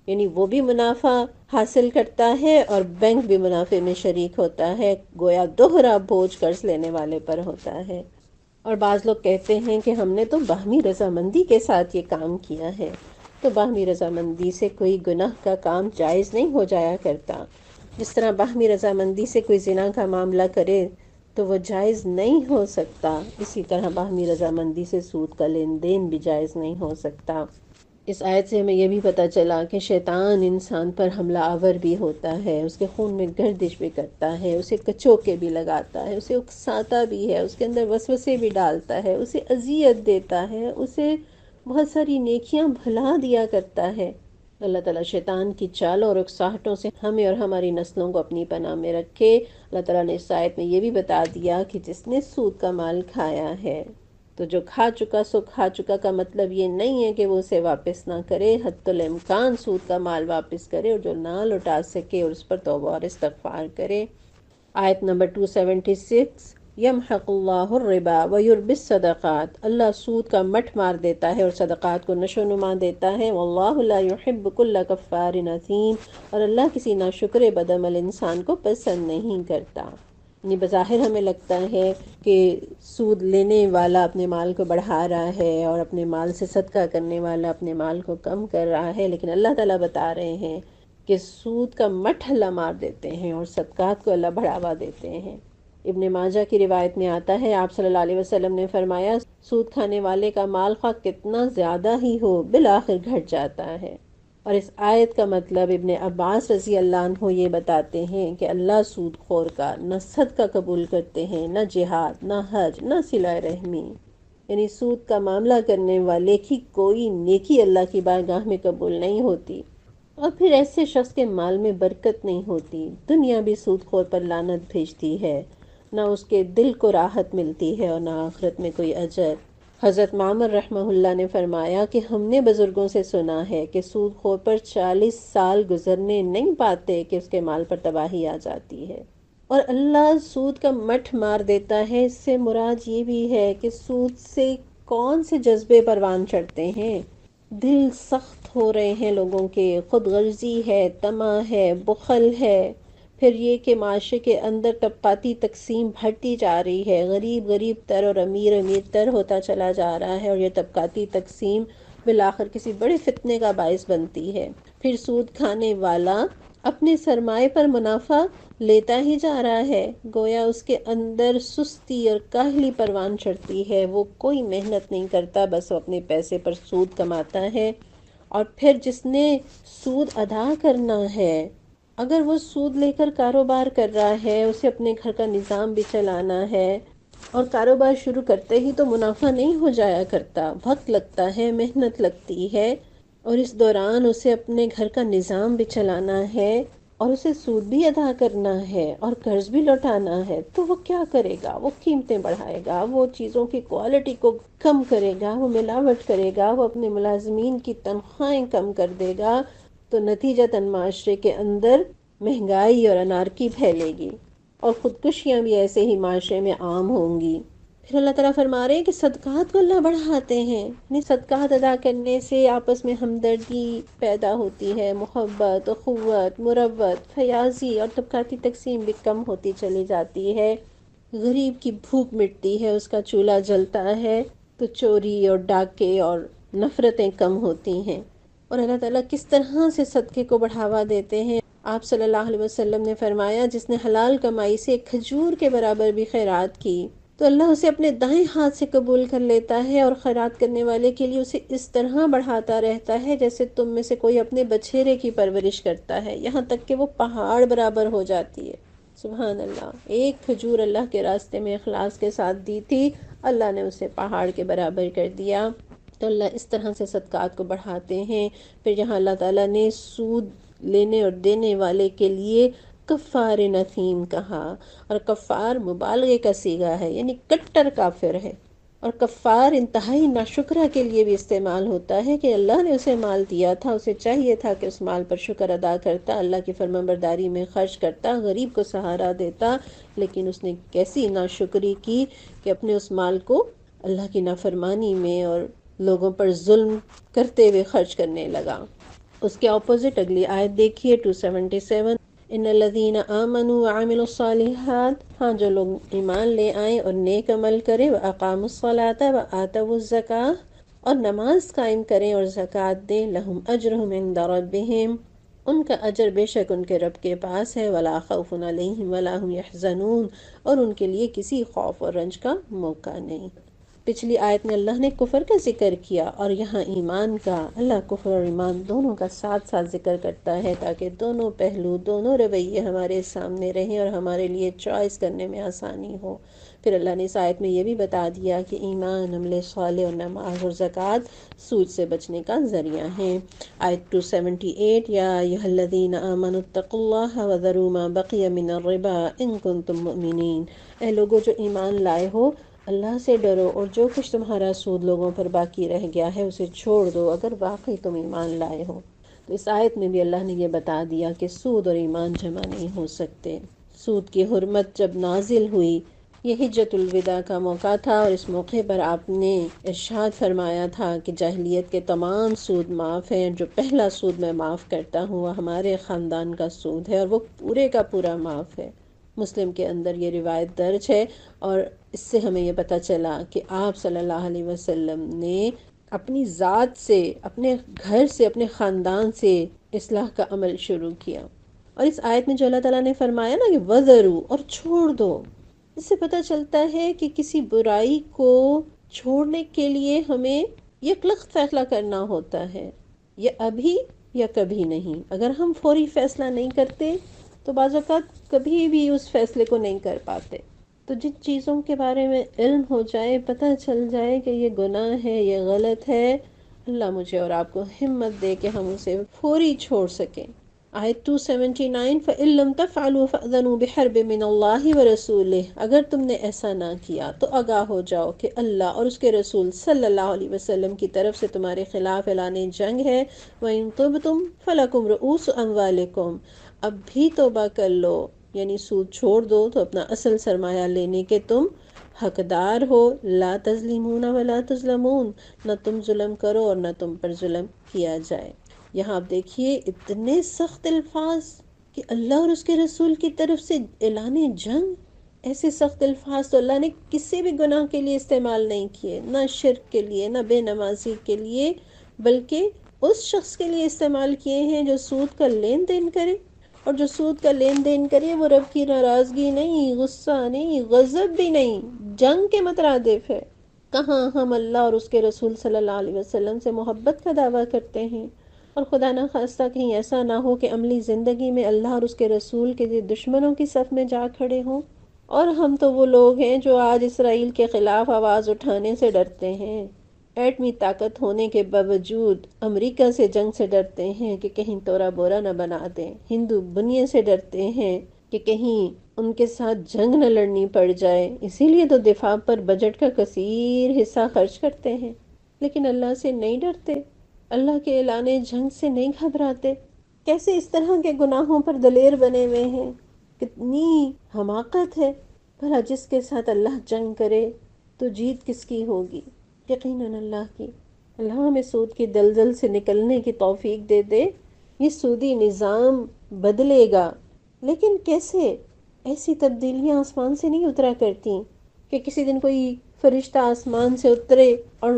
یعنی وہ بھی منافع حاصل کرتا ہے اور بینک بھی منافع میں شریک ہوتا ہے، گویا دوہرا بوجھ قرض لینے والے پر ہوتا ہے۔ اور بعض لوگ کہتے ہیں کہ ہم نے تو باہمی رضامندی کے ساتھ یہ کام کیا ہے، تو باہمی رضامندی سے کوئی گناہ کا کام جائز نہیں ہو جایا کرتا۔ جس طرح باہمی رضامندی سے کوئی زنا کا معاملہ کرے تو وہ جائز نہیں ہو سکتا، اسی طرح باہمی رضامندی سے سود کا لین دین بھی جائز نہیں ہو سکتا۔ اس آیت سے ہمیں یہ بھی پتہ چلا کہ شیطان انسان پر حملہ آور بھی ہوتا ہے، اس کے خون میں گردش بھی کرتا ہے، اسے کچوکے بھی لگاتا ہے، اسے اکساتا بھی ہے، اس کے اندر وسوسے بھی ڈالتا ہے، اسے اذیت دیتا ہے، اسے بہت ساری نیکیاں بھلا دیا کرتا ہے۔ اللہ تعالیٰ شیطان کی چالوں اور اکساہٹوں سے ہمیں اور ہماری نسلوں کو اپنی پناہ میں رکھے۔ اللہ تعالیٰ نے اس آیت میں یہ بھی بتا دیا کہ جس نے سود کا مال کھایا ہے تو جو کھا چکا سو کھا چکا کا مطلب یہ نہیں ہے کہ وہ اسے واپس نہ کرے، حتی الامکان سود کا مال واپس کرے، اور جو نہ لوٹا سکے اور اس پر توبہ اور استغفار کرے۔ آیت نمبر 276، یمحق اللہ الربا ویربی الصدقات، اللہ سود کا مٹھ مار دیتا ہے اور صدقات کو نشو و نما دیتا ہے۔ واللہ لا یحب کل کفار اثیم، اور اللہ کسی ناشکر بدعمل انسان کو پسند نہیں کرتا۔ یعنی بظاہر ہمیں لگتا ہے کہ سود لینے والا اپنے مال کو بڑھا رہا ہے اور اپنے مال سے صدقہ کرنے والا اپنے مال کو کم کر رہا ہے، لیکن اللہ تعالیٰ بتا رہے ہیں کہ سود کا مٹھ اللہ مار دیتے ہیں اور صدقات کو اللہ بڑھاوا دیتے ہیں۔ ابن ماجہ کی روایت میں آتا ہے، آپ صلی اللہ علیہ وسلم نے فرمایا، سود کھانے والے کا مال خواہ کتنا زیادہ ہی ہو بالآخر گھٹ جاتا ہے۔ اور اس آیت کا مطلب ابن عباس رضی اللہ عنہ یہ بتاتے ہیں کہ اللہ سود خور کا نہ صدقہ قبول کرتے ہیں، نہ جہاد، نہ حج، نہ صلہ رحمی، یعنی سود کا معاملہ کرنے والے کی کوئی نیکی اللہ کی بارگاہ میں قبول نہیں ہوتی، اور پھر ایسے شخص کے مال میں برکت نہیں ہوتی۔ دنیا بھی سود خور پر لعنت بھیجتی ہے، نہ اس کے دل کو راحت ملتی ہے اور نہ آخرت میں کوئی اجر۔ حضرت معمر رحمہ اللہ نے فرمایا کہ ہم نے بزرگوں سے سنا ہے کہ سود خور پر 40 سال گزرنے نہیں پاتے کہ اس کے مال پر تباہی آ جاتی ہے، اور اللہ سود کا مٹھ مار دیتا ہے۔ اس سے مراد یہ بھی ہے کہ سود سے کون سے جذبے پروان چڑھتے ہیں، دل سخت ہو رہے ہیں لوگوں کے، خود غرضی ہے، طمع ہے، بخل ہے، پھر یہ کہ معاشرے کے اندر طبقاتی تقسیم بڑھتی جا رہی ہے، غریب غریب تر اور امیر امیر تر ہوتا چلا جا رہا ہے، اور یہ طبقاتی تقسیم بالآخر کسی بڑے فتنے کا باعث بنتی ہے۔ پھر سود کھانے والا اپنے سرمایے پر منافع لیتا ہی جا رہا ہے، گویا اس کے اندر سستی اور کاہلی پروان چڑھتی ہے، وہ کوئی محنت نہیں کرتا، بس وہ اپنے پیسے پر سود کماتا ہے۔ اور پھر جس نے سود ادا کرنا ہے، اگر وہ سود لے کر کاروبار کر رہا ہے، اسے اپنے گھر کا نظام بھی چلانا ہے، اور کاروبار شروع کرتے ہی تو منافع نہیں ہو جایا کرتا، وقت لگتا ہے، محنت لگتی ہے، اور اس دوران اسے اپنے گھر کا نظام بھی چلانا ہے، اور اسے سود بھی ادا کرنا ہے، اور قرض بھی لوٹانا ہے، تو وہ کیا کرے گا؟ وہ قیمتیں بڑھائے گا، وہ چیزوں کی کوالٹی کو کم کرے گا، وہ ملاوٹ کرے گا، وہ اپنے ملازمین کی تنخواہیں کم کر دے گا، تو نتیجتاً معاشرے کے اندر مہنگائی اور انارکی پھیلے گی، اور خودکشیاں بھی ایسے ہی معاشرے میں عام ہوں گی۔ پھر اللہ تعالیٰ فرما رہے ہیں کہ صدقات کو اللہ بڑھاتے ہیں، یعنی صدقات ادا کرنے سے آپس میں ہمدردی پیدا ہوتی ہے، محبت، اخوت، مروت، فیاضی، اور طبقاتی تقسیم بھی کم ہوتی چلی جاتی ہے۔ غریب کی بھوک مٹتی ہے، اس کا چولہا جلتا ہے، تو چوری اور ڈاکے اور نفرتیں کم ہوتی ہیں۔ اور اللہ تعالیٰ کس طرح سے صدقے کو بڑھاوا دیتے ہیں؟ آپ صلی اللہ علیہ وسلم نے فرمایا، جس نے حلال کمائی سے ایک کھجور کے برابر بھی خیرات کی تو اللہ اسے اپنے دائیں ہاتھ سے قبول کر لیتا ہے، اور خیرات کرنے والے کے لیے اسے اس طرح بڑھاتا رہتا ہے جیسے تم میں سے کوئی اپنے بچھیرے کی پرورش کرتا ہے، یہاں تک کہ وہ پہاڑ برابر ہو جاتی ہے۔ سبحان اللہ! ایک کھجور اللہ کے راستے میں اخلاص کے ساتھ دی تھی، اللہ نے اسے پہاڑ کے برابر کر دیا۔ تو اللہ اس طرح سے صدقات کو بڑھاتے ہیں۔ پھر یہاں اللہ تعالیٰ نے سود لینے اور دینے والے کے لیے کفار نثیم کہا، اور کفار مبالغے کا صیغہ ہے، یعنی کٹر کافر ہے، اور کفار انتہائی ناشکرہ کے لیے بھی استعمال ہوتا ہے کہ اللہ نے اسے مال دیا تھا، اسے چاہیے تھا کہ اس مال پر شکر ادا کرتا، اللہ کی فرمانبرداری میں خرچ کرتا، غریب کو سہارا دیتا، لیکن اس نے کیسی ناشکری کی کہ اپنے اس مال کو اللہ کی نافرمانی میں اور لوگوں پر ظلم کرتے ہوئے خرچ کرنے لگا۔ اس کے اپوزٹ اگلی آیت دیکھیے 277، ان الذین آمنوا وعملوا الصالحات، ہاں جو لوگ ایمان لے آئیں اور نیک عمل کریں، واقاموا الصلاۃ وآتوا الزکاۃ، اور نماز قائم کریں اور زکوٰۃ دیں، لہم اجرہم عند ربہم، ان کا اجر بے شک ان کے رب کے پاس ہے، ولا خوف علیہم ولا هم یحزنون، اور ان کے لیے کسی خوف اور رنج کا موقع نہیں۔ پچھلی آیت میں اللہ نے کفر کا ذکر کیا، اور یہاں ایمان کا۔ اللہ کفر اور ایمان دونوں کا ساتھ ساتھ ذکر کرتا ہے تاکہ دونوں پہلو، دونوں رویے ہمارے سامنے رہیں اور ہمارے لیے چوائس کرنے میں آسانی ہو۔ پھر اللہ نے اس آیت میں یہ بھی بتا دیا کہ ایمان، عمل صالح اور نماز اور زکوٰۃ سود سے بچنے کا ذریعہ ہیں۔ آیت 278، یا ایھا الذین آمنوا اتقوا اللہ وذروا ما بقی من الربا ان کنتم مؤمنین، اے لوگو جو ایمان لائے ہو، اللہ سے ڈرو، اور جو کچھ تمہارا سود لوگوں پر باقی رہ گیا ہے اسے چھوڑ دو اگر واقعی تم ایمان لائے ہو۔ تو اس آیت میں بھی اللہ نے یہ بتا دیا کہ سود اور ایمان جمع نہیں ہو سکتے۔ سود کی حرمت جب نازل ہوئی، یہ حجۃ الوداع کا موقع تھا، اور اس موقع پر آپ نے ارشاد فرمایا تھا کہ جاہلیت کے تمام سود معاف ہیں، جو پہلا سود میں معاف کرتا ہوں وہ ہمارے خاندان کا سود ہے، اور وہ پورے کا پورا معاف ہے۔ مسلم کے اندر یہ روایت درج ہے، اور اس سے ہمیں یہ پتہ چلا کہ آپ صلی اللہ علیہ وسلم نے اپنی ذات سے، اپنے گھر سے، اپنے خاندان سے اصلاح کا عمل شروع کیا۔ اور اس آیت میں جو اللہ تعالیٰ نے فرمایا نا کہ وَذَرُوا، اور چھوڑ دو، اس سے پتہ چلتا ہے کہ کسی برائی کو چھوڑنے کے لیے ہمیں یکلخت فیصلہ کرنا ہوتا ہے، یہ ابھی یا کبھی نہیں۔ اگر ہم فوری فیصلہ نہیں کرتے تو بعض اوقات کبھی بھی اس فیصلے کو نہیں کر پاتے۔ تو جن چیزوں کے بارے میں علم ہو جائے، پتہ چل جائے کہ یہ گناہ ہے، یہ غلط ہے، اللہ مجھے اور آپ کو ہمت دے کہ ہم اسے فوری چھوڑ سکیں۔ آیت 279، فَإِن لَّمْ تَفْعَلُوا فَأْذَنُوا بِحَرْبٍ مِّنَ اللَّهِ وَرَسُولِهِ، اگر تم نے ایسا نہ کیا تو آگاہ ہو جاؤ کہ اللہ اور اس کے رسول صلی اللہ علیہ وسلم کی طرف سے تمہارے خلاف اعلان جنگ ہے۔ وَإِن تُبْتُمْ فَلَكُمْ رُءُوسُ أَمْوَالِكُمْ، اب بھی توبہ کر لو، یعنی سود چھوڑ دو تو اپنا اصل سرمایہ لینے کے تم حقدار ہو۔ لا تظلمون ولا تظلمون، نہ تم ظلم کرو اور نہ تم پر ظلم کیا جائے۔ یہاں آپ دیکھیے اتنے سخت الفاظ کہ اللہ اور اس کے رسول کی طرف سے اعلان جنگ، ایسے سخت الفاظ تو اللہ نے کسی بھی گناہ کے لیے استعمال نہیں کیے، نہ شرک کے لیے، نہ بے نمازی کے لیے، بلکہ اس شخص کے لیے استعمال کیے ہیں جو سود کا لین دین کرے، اور جو سود کا لین دین کرے وہ رب کی ناراضگی نہیں، غصہ نہیں، غضب بھی نہیں، جنگ کے مترادف ہے۔ کہاں ہم اللہ اور اس کے رسول صلی اللہ علیہ وسلم سے محبت کا دعویٰ کرتے ہیں، اور خدا نہ خواستہ کہیں ایسا نہ ہو کہ عملی زندگی میں اللہ اور اس کے رسول کے دشمنوں کی صف میں جا کھڑے ہوں۔ اور ہم تو وہ لوگ ہیں جو آج اسرائیل کے خلاف آواز اٹھانے سے ڈرتے ہیں، ایٹمی طاقت ہونے کے باوجود امریکہ سے جنگ سے ڈرتے ہیں کہ کہیں تورا بورا نہ بنا دیں، ہندو بنیے سے ڈرتے ہیں کہ کہیں ان کے ساتھ جنگ نہ لڑنی پڑ جائے، اسی لیے تو دفاع پر بجٹ کا کثیر حصہ خرچ کرتے ہیں، لیکن اللہ سے نہیں ڈرتے، اللہ کے اعلان جنگ سے نہیں گھبراتے۔ کیسے اس طرح کے گناہوں پر دلیر بنے ہوئے ہیں، کتنی حماقت ہے۔ بھلا جس کے ساتھ اللہ جنگ کرے تو جیت کس کی ہوگی؟ یقیناً اللہ کی۔ اللہ ہمیں سود کی دلدل سے نکلنے کی توفیق دے دے۔ یہ سودی نظام بدلے گا، لیکن کیسے؟ ایسی تبدیلیاں آسمان سے نہیں اترا کرتی کہ کسی دن کوئی فرشتہ آسمان سے اترے اور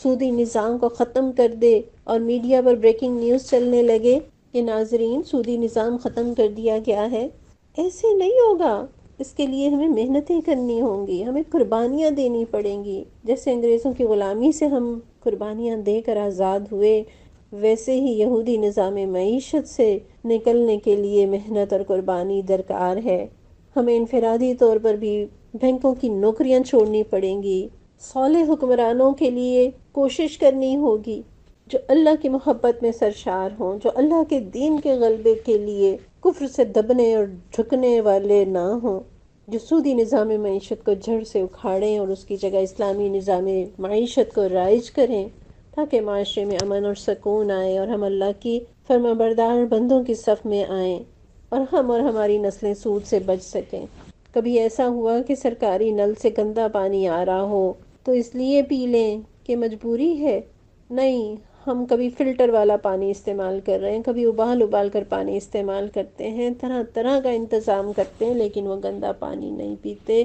سودی نظام کو ختم کر دے اور میڈیا پر بریکنگ نیوز چلنے لگے کہ ناظرین سودی نظام ختم کر دیا گیا ہے۔ ایسے نہیں ہوگا، اس کے لیے ہمیں محنتیں کرنی ہوں گی، ہمیں قربانیاں دینی پڑیں گی۔ جیسے انگریزوں کی غلامی سے ہم قربانیاں دے کر آزاد ہوئے، ویسے ہی یہودی نظام معیشت سے نکلنے کے لیے محنت اور قربانی درکار ہے۔ ہمیں انفرادی طور پر بھی بینکوں کی نوکریاں چھوڑنی پڑیں گی، صالح حکمرانوں کے لیے کوشش کرنی ہوگی جو اللہ کی محبت میں سرشار ہوں، جو اللہ کے دین کے غلبے کے لیے کفر سے دبنے اور جھکنے والے نہ ہوں، جو سودی نظام معیشت کو جڑ سے اکھاڑیں اور اس کی جگہ اسلامی نظام معیشت کو رائج کریں، تاکہ معاشرے میں امن اور سکون آئے اور ہم اللہ کی فرما بردار بندوں کی صف میں آئیں اور ہم اور ہماری نسلیں سود سے بچ سکیں۔ کبھی ایسا ہوا کہ سرکاری نل سے گندا پانی آ رہا ہو تو اس لیے پی لیں کہ مجبوری ہے؟ نہیں، ہم کبھی فلٹر والا پانی استعمال کر رہے ہیں، کبھی ابال ابال کر پانی استعمال کرتے ہیں، طرح طرح کا انتظام کرتے ہیں، لیکن وہ گندا پانی نہیں پیتے۔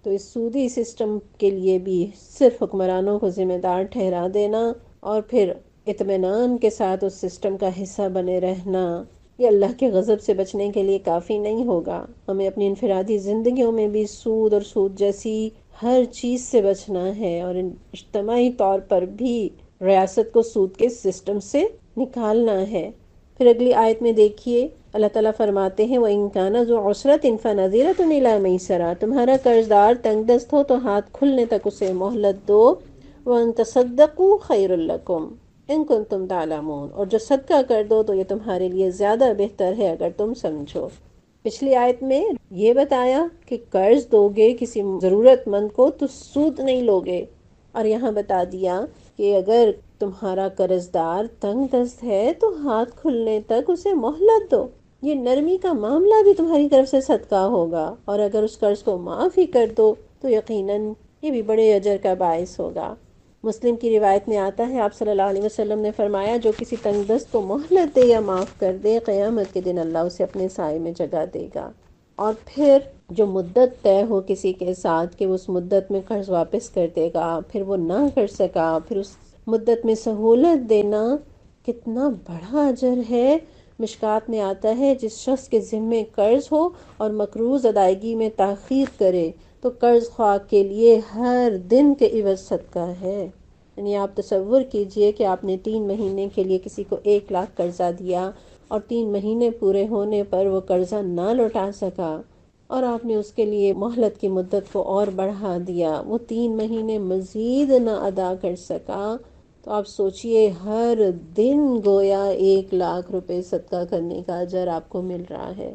تو اس سودی سسٹم کے لیے بھی صرف حکمرانوں کو ذمہ دار ٹھہرا دینا اور پھر اطمینان کے ساتھ اس سسٹم کا حصہ بنے رہنا، یہ اللہ کے غضب سے بچنے کے لیے کافی نہیں ہوگا۔ ہمیں اپنی انفرادی زندگیوں میں بھی سود اور سود جیسی ہر چیز سے بچنا ہے، اور اجتماعی طور پر بھی ریاست کو سود کے سسٹم سے نکالنا ہے۔ پھر اگلی آیت میں دیکھیے اللہ تعالیٰ فرماتے ہیں وَإِن كَانَ ذُو عُسْرَةٍ فَنَظِرَةٌ إِلَىٰ مَيْسَرَةٍ، تمہارا قرض دار تنگ دست ہو تو ہاتھ کھلنے تک اسے مہلت دو۔ وَأَن تَصَدَّقُوا خَيْرٌ لَكُمْ إِن كُنتُمْ تَعْلَمُونَ، اور جو صدقہ کر دو تو یہ تمہارے لیے زیادہ بہتر ہے اگر تم سمجھو۔ پچھلی آیت میں یہ بتایا کہ قرض دو گے کسی ضرورت مند کو تو سود نہیں لوگے، اور یہاں بتا دیا کہ اگر تمہارا قرض دار تنگ دست ہے تو ہاتھ کھلنے تک اسے مہلت دو۔ یہ نرمی کا معاملہ بھی تمہاری طرف سے صدقہ ہوگا، اور اگر اس قرض کو معاف ہی کر دو تو یقیناً یہ بھی بڑے اجر کا باعث ہوگا۔ مسلم کی روایت میں آتا ہے آپ صلی اللہ علیہ وسلم نے فرمایا جو کسی تنگ دست کو مہلت دے یا معاف کر دے قیامت کے دن اللہ اسے اپنے سائے میں جگہ دے گا۔ اور پھر جو مدت طے ہو کسی کے ساتھ کہ اس مدت میں قرض واپس کر دے گا، پھر وہ نہ کر سکا، پھر اس مدت میں سہولت دینا کتنا بڑا اجر ہے۔ مشکات میں آتا ہے جس شخص کے ذمے قرض ہو اور مقروض ادائیگی میں تاخیر کرے تو قرض خواہ کے لیے ہر دن کے عوض صدقہ ہے۔ یعنی آپ تصور کیجئے کہ آپ نے 3 مہینے کے لیے کسی کو 1 لاکھ قرضہ دیا اور 3 مہینے پورے ہونے پر وہ قرضہ نہ لوٹا سکا، اور آپ نے اس کے لیے مہلت کی مدت کو اور بڑھا دیا، وہ 3 مہینے مزید نہ ادا کر سکا، تو آپ سوچئے ہر دن گویا 1 لاکھ روپے صدقہ کرنے کا اجر آپ کو مل رہا ہے۔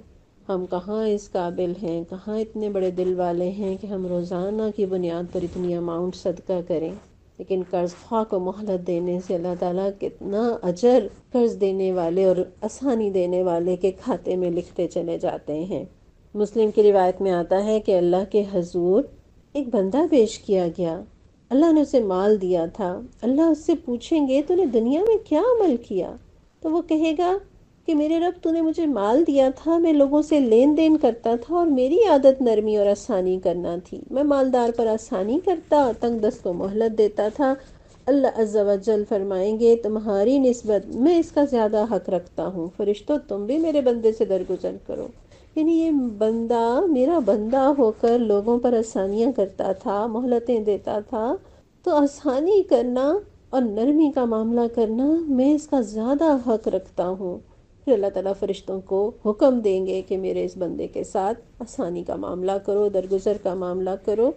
ہم کہاں اس قابل ہیں، کہاں اتنے بڑے دل والے ہیں کہ ہم روزانہ کی بنیاد پر اتنی اماؤنٹ صدقہ کریں، لیکن قرض خواہ کو مہلت دینے سے اللہ تعالیٰ کتنا اجر قرض دینے والے اور آسانی دینے والے کے کھاتے میں لکھتے چلے جاتے ہیں۔ مسلم کی روایت میں آتا ہے کہ اللہ کے حضور ایک بندہ پیش کیا گیا، اللہ نے اسے مال دیا تھا، اللہ اس سے پوچھیں گے تو نے دنیا میں کیا عمل کیا؟ تو وہ کہے گا کہ میرے رب تو نے مجھے مال دیا تھا، میں لوگوں سے لین دین کرتا تھا اور میری عادت نرمی اور آسانی کرنا تھی، میں مالدار پر آسانی کرتا، تنگ دست کو مہلت دیتا تھا۔ اللہ عز و جل فرمائیں گے تمہاری نسبت میں اس کا زیادہ حق رکھتا ہوں، فرشتوں تم بھی میرے بندے سے درگزر کرو۔ یعنی یہ بندہ میرا بندہ ہو کر لوگوں پر آسانیاں کرتا تھا، مہلتیں دیتا تھا، تو آسانی کرنا اور نرمی کا معاملہ کرنا میں اس کا زیادہ حق رکھتا ہوں۔ پھر اللہ تعالیٰ فرشتوں کو حکم دیں گے کہ میرے اس بندے کے ساتھ آسانی کا معاملہ کرو، درگزر کا معاملہ کرو۔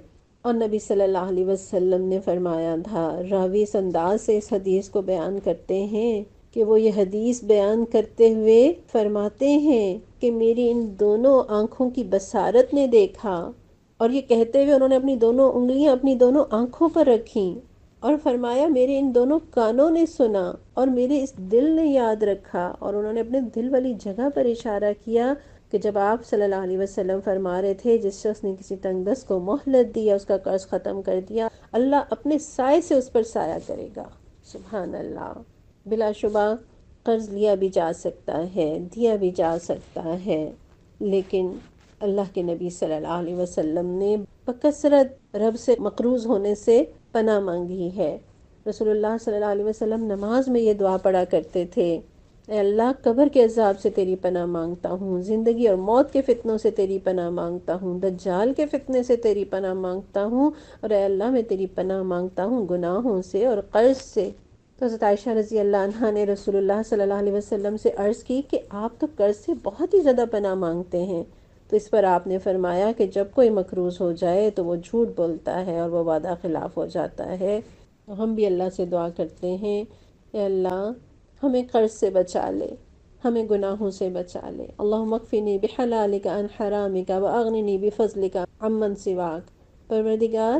اور نبی صلی اللہ علیہ وسلم نے فرمایا تھا، راوی اس انداز سے اس حدیث کو بیان کرتے ہیں کہ وہ یہ حدیث بیان کرتے ہوئے فرماتے ہیں کہ میری ان دونوں آنکھوں کی بصارت نے دیکھا، اور یہ کہتے ہوئے انہوں نے اپنی دونوں انگلیاں اپنی دونوں آنکھوں پر رکھیں اور فرمایا میرے ان دونوں کانوں نے سنا اور میرے اس دل نے یاد رکھا، اور انہوں نے اپنے دل والی جگہ پر اشارہ کیا کہ جب آپ صلی اللہ علیہ وسلم فرما رہے تھے جس شخص نے کسی تنگ دست کو مہلت دی یا اس کا قرض ختم کر دیا، اللہ اپنے سائے سے اس پر سایہ کرے گا۔ سبحان اللہ۔ بلا شبہ قرض لیا بھی جا سکتا ہے، دیا بھی جا سکتا ہے، لیکن اللہ کے نبی صلی اللہ علیہ وسلم نے بکثرت رب سے مقروض ہونے سے پناہ مانگی ہے۔ رسول اللہ صلی اللہ علیہ وسلم نماز میں یہ دعا پڑھا کرتے تھے، اے اللہ قبر کے عذاب سے تیری پناہ مانگتا ہوں، زندگی اور موت کے فتنوں سے تیری پناہ مانگتا ہوں، دجال کے فتنے سے تیری پناہ مانگتا ہوں، اور اے اللہ میں تیری پناہ مانگتا ہوں گناہوں سے اور قرض سے۔ تو حضرت عائشہ رضی اللہ عنہا نے رسول اللہ صلی اللہ علیہ وسلم سے عرض کی کہ آپ تو قرض سے بہت ہی زیادہ پناہ مانگتے ہیں، تو اس پر آپ نے فرمایا کہ جب کوئی مقروض ہو جائے تو وہ جھوٹ بولتا ہے اور وہ وعدہ خلاف ہو جاتا ہے۔ تو ہم بھی اللہ سے دعا کرتے ہیں، اے اللہ ہمیں قرض سے بچا لے، ہمیں گناہوں سے بچا لے۔ اللہم اکفنی بحلالک عن حرامک واغننی بفضلک عمن سواک۔ پروردگار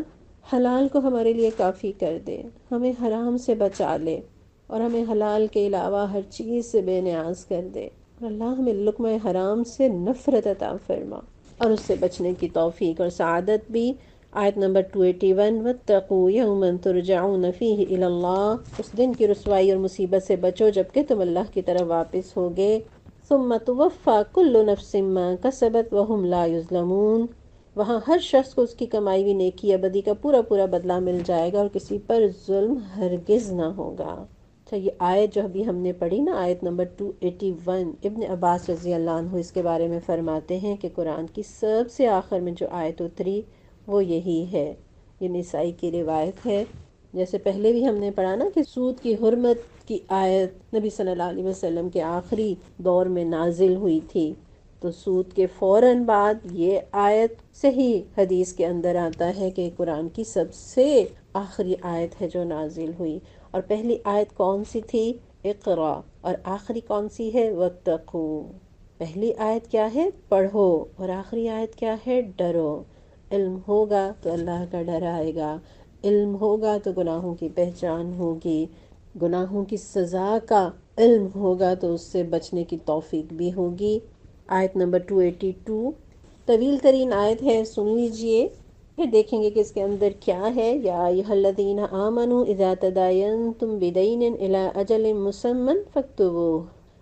حلال کو ہمارے لیے کافی کر دے، ہمیں حرام سے بچا لے، اور ہمیں حلال کے علاوہ ہر چیز سے بے نیاز کر دے، اور اللہ ہمیں لقمہ حرام سے نفرت عطا فرما اور اس سے بچنے کی توفیق اور سعادت بھی۔ آیت نمبر 281، وَاتَّقُوا يَوْمًا تُرْجَعُونَ فِيهِ إِلَى اللَّهِ، اس دن کی رسوائی اور مصیبت سے بچو جبکہ تم اللہ کی طرف واپس ہوگے۔ ثُمَّ تُوَفَّى كُلُّ نَفْسٍ مَّا كَسَبَتْ وَهُمْ لَا يُظْلَمُونَ، وہاں ہر شخص کو اس کی کمائی ہوئی نیکی یا بدی کا پورا پورا بدلہ مل جائے گا اور کسی پر ظلم ہرگز نہ ہوگا۔ اچھا، یہ آیت جو ابھی ہم نے پڑھی نا، آیت نمبر 281، ابن عباس رضی اللہ عنہ اس کے بارے میں فرماتے ہیں کہ قرآن کی سب سے آخر میں جو آیت اتری وہ یہی ہے۔ یہ نسائی کی روایت ہے۔ جیسے پہلے بھی ہم نے پڑھا نا کہ سود کی حرمت کی آیت نبی صلی اللہ علیہ وسلم کے آخری دور میں نازل ہوئی تھی، تو سود کے فوراً بعد یہ آیت صحیح حدیث کے اندر آتا ہے کہ قرآن کی سب سے آخری آیت ہے جو نازل ہوئی۔ اور پہلی آیت کون سی تھی؟ اقرا، اور آخری کون سی ہے؟ واتقوا۔ پہلی آیت کیا ہے؟ پڑھو، اور آخری آیت کیا ہے؟ ڈرو۔ علم ہوگا تو اللہ کا ڈر آئے گا، علم ہوگا تو گناہوں کی پہچان ہوگی، گناہوں کی سزا کا علم ہوگا تو اس سے بچنے کی توفیق بھی ہوگی۔ آیت نمبر 282 طویل ترین آیت ہے، سن لیجئے، پھر دیکھیں گے کہ اس کے اندر کیا ہے۔ یا ایھا الذین آمنوا اذا تداینتم بدین الی اجل مسمی فاکتبوہ،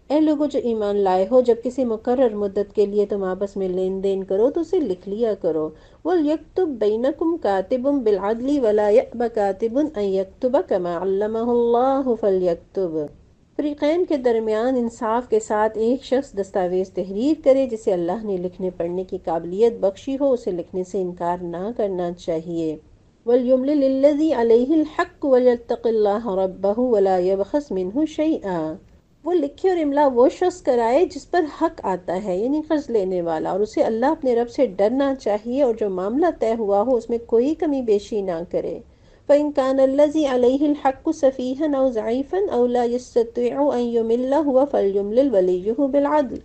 اے لوگوں جو ایمان لائے ہو، جب کسی مقرر مدت کے لیے تم آپس میں لین دین کرو تو اسے لکھ لیا کرو۔ وَلْيَكْتُبْ بَيْنَكُمْ كَاتِبٌ بِالْعَدْلِ وَلَا يَأْبَ كَاتِبٌ أَن يَكْتُبَ كَمَا عَلَّمَهُ اللَّهُ فَلْيَكْتُبْ، فریقین کے درمیان انصاف کے ساتھ ایک شخص دستاویز تحریر کرے جسے اللہ نے لکھنے پڑھنے کی قابلیت بخشی ہو، اسے لکھنے سے انکار نہ کرنا چاہیے۔ وَلْيُمْلِلِ الَّذِي عَلَيْهِ الْحَقُّ وَلْيَتَّقِ اللَّهَ رَبَّهُ وَلَا يَبْخَسْ مِنْهُ شَيْئًا، وہ لکھے اور املا وہ شخص کرائے جس پر حق آتا ہے، یعنی قرض لینے والا، اور اسے اللہ اپنے رب سے ڈرنا چاہیے، اور جو معاملہ طے ہوا ہو اس میں کوئی کمی بیشی نہ کرے۔ فَإِن كَانَ الَّذِي عَلَيْهِ الْحَقُّ سَفِيهًا أَوْ ضَعِيفًا أَوْ لَا يَسْتَطِيعُ أَن يُمِلَّ هُوَ فَلْيُمْلِلْ وَلِيُّهُ بِالْعَدْلِ،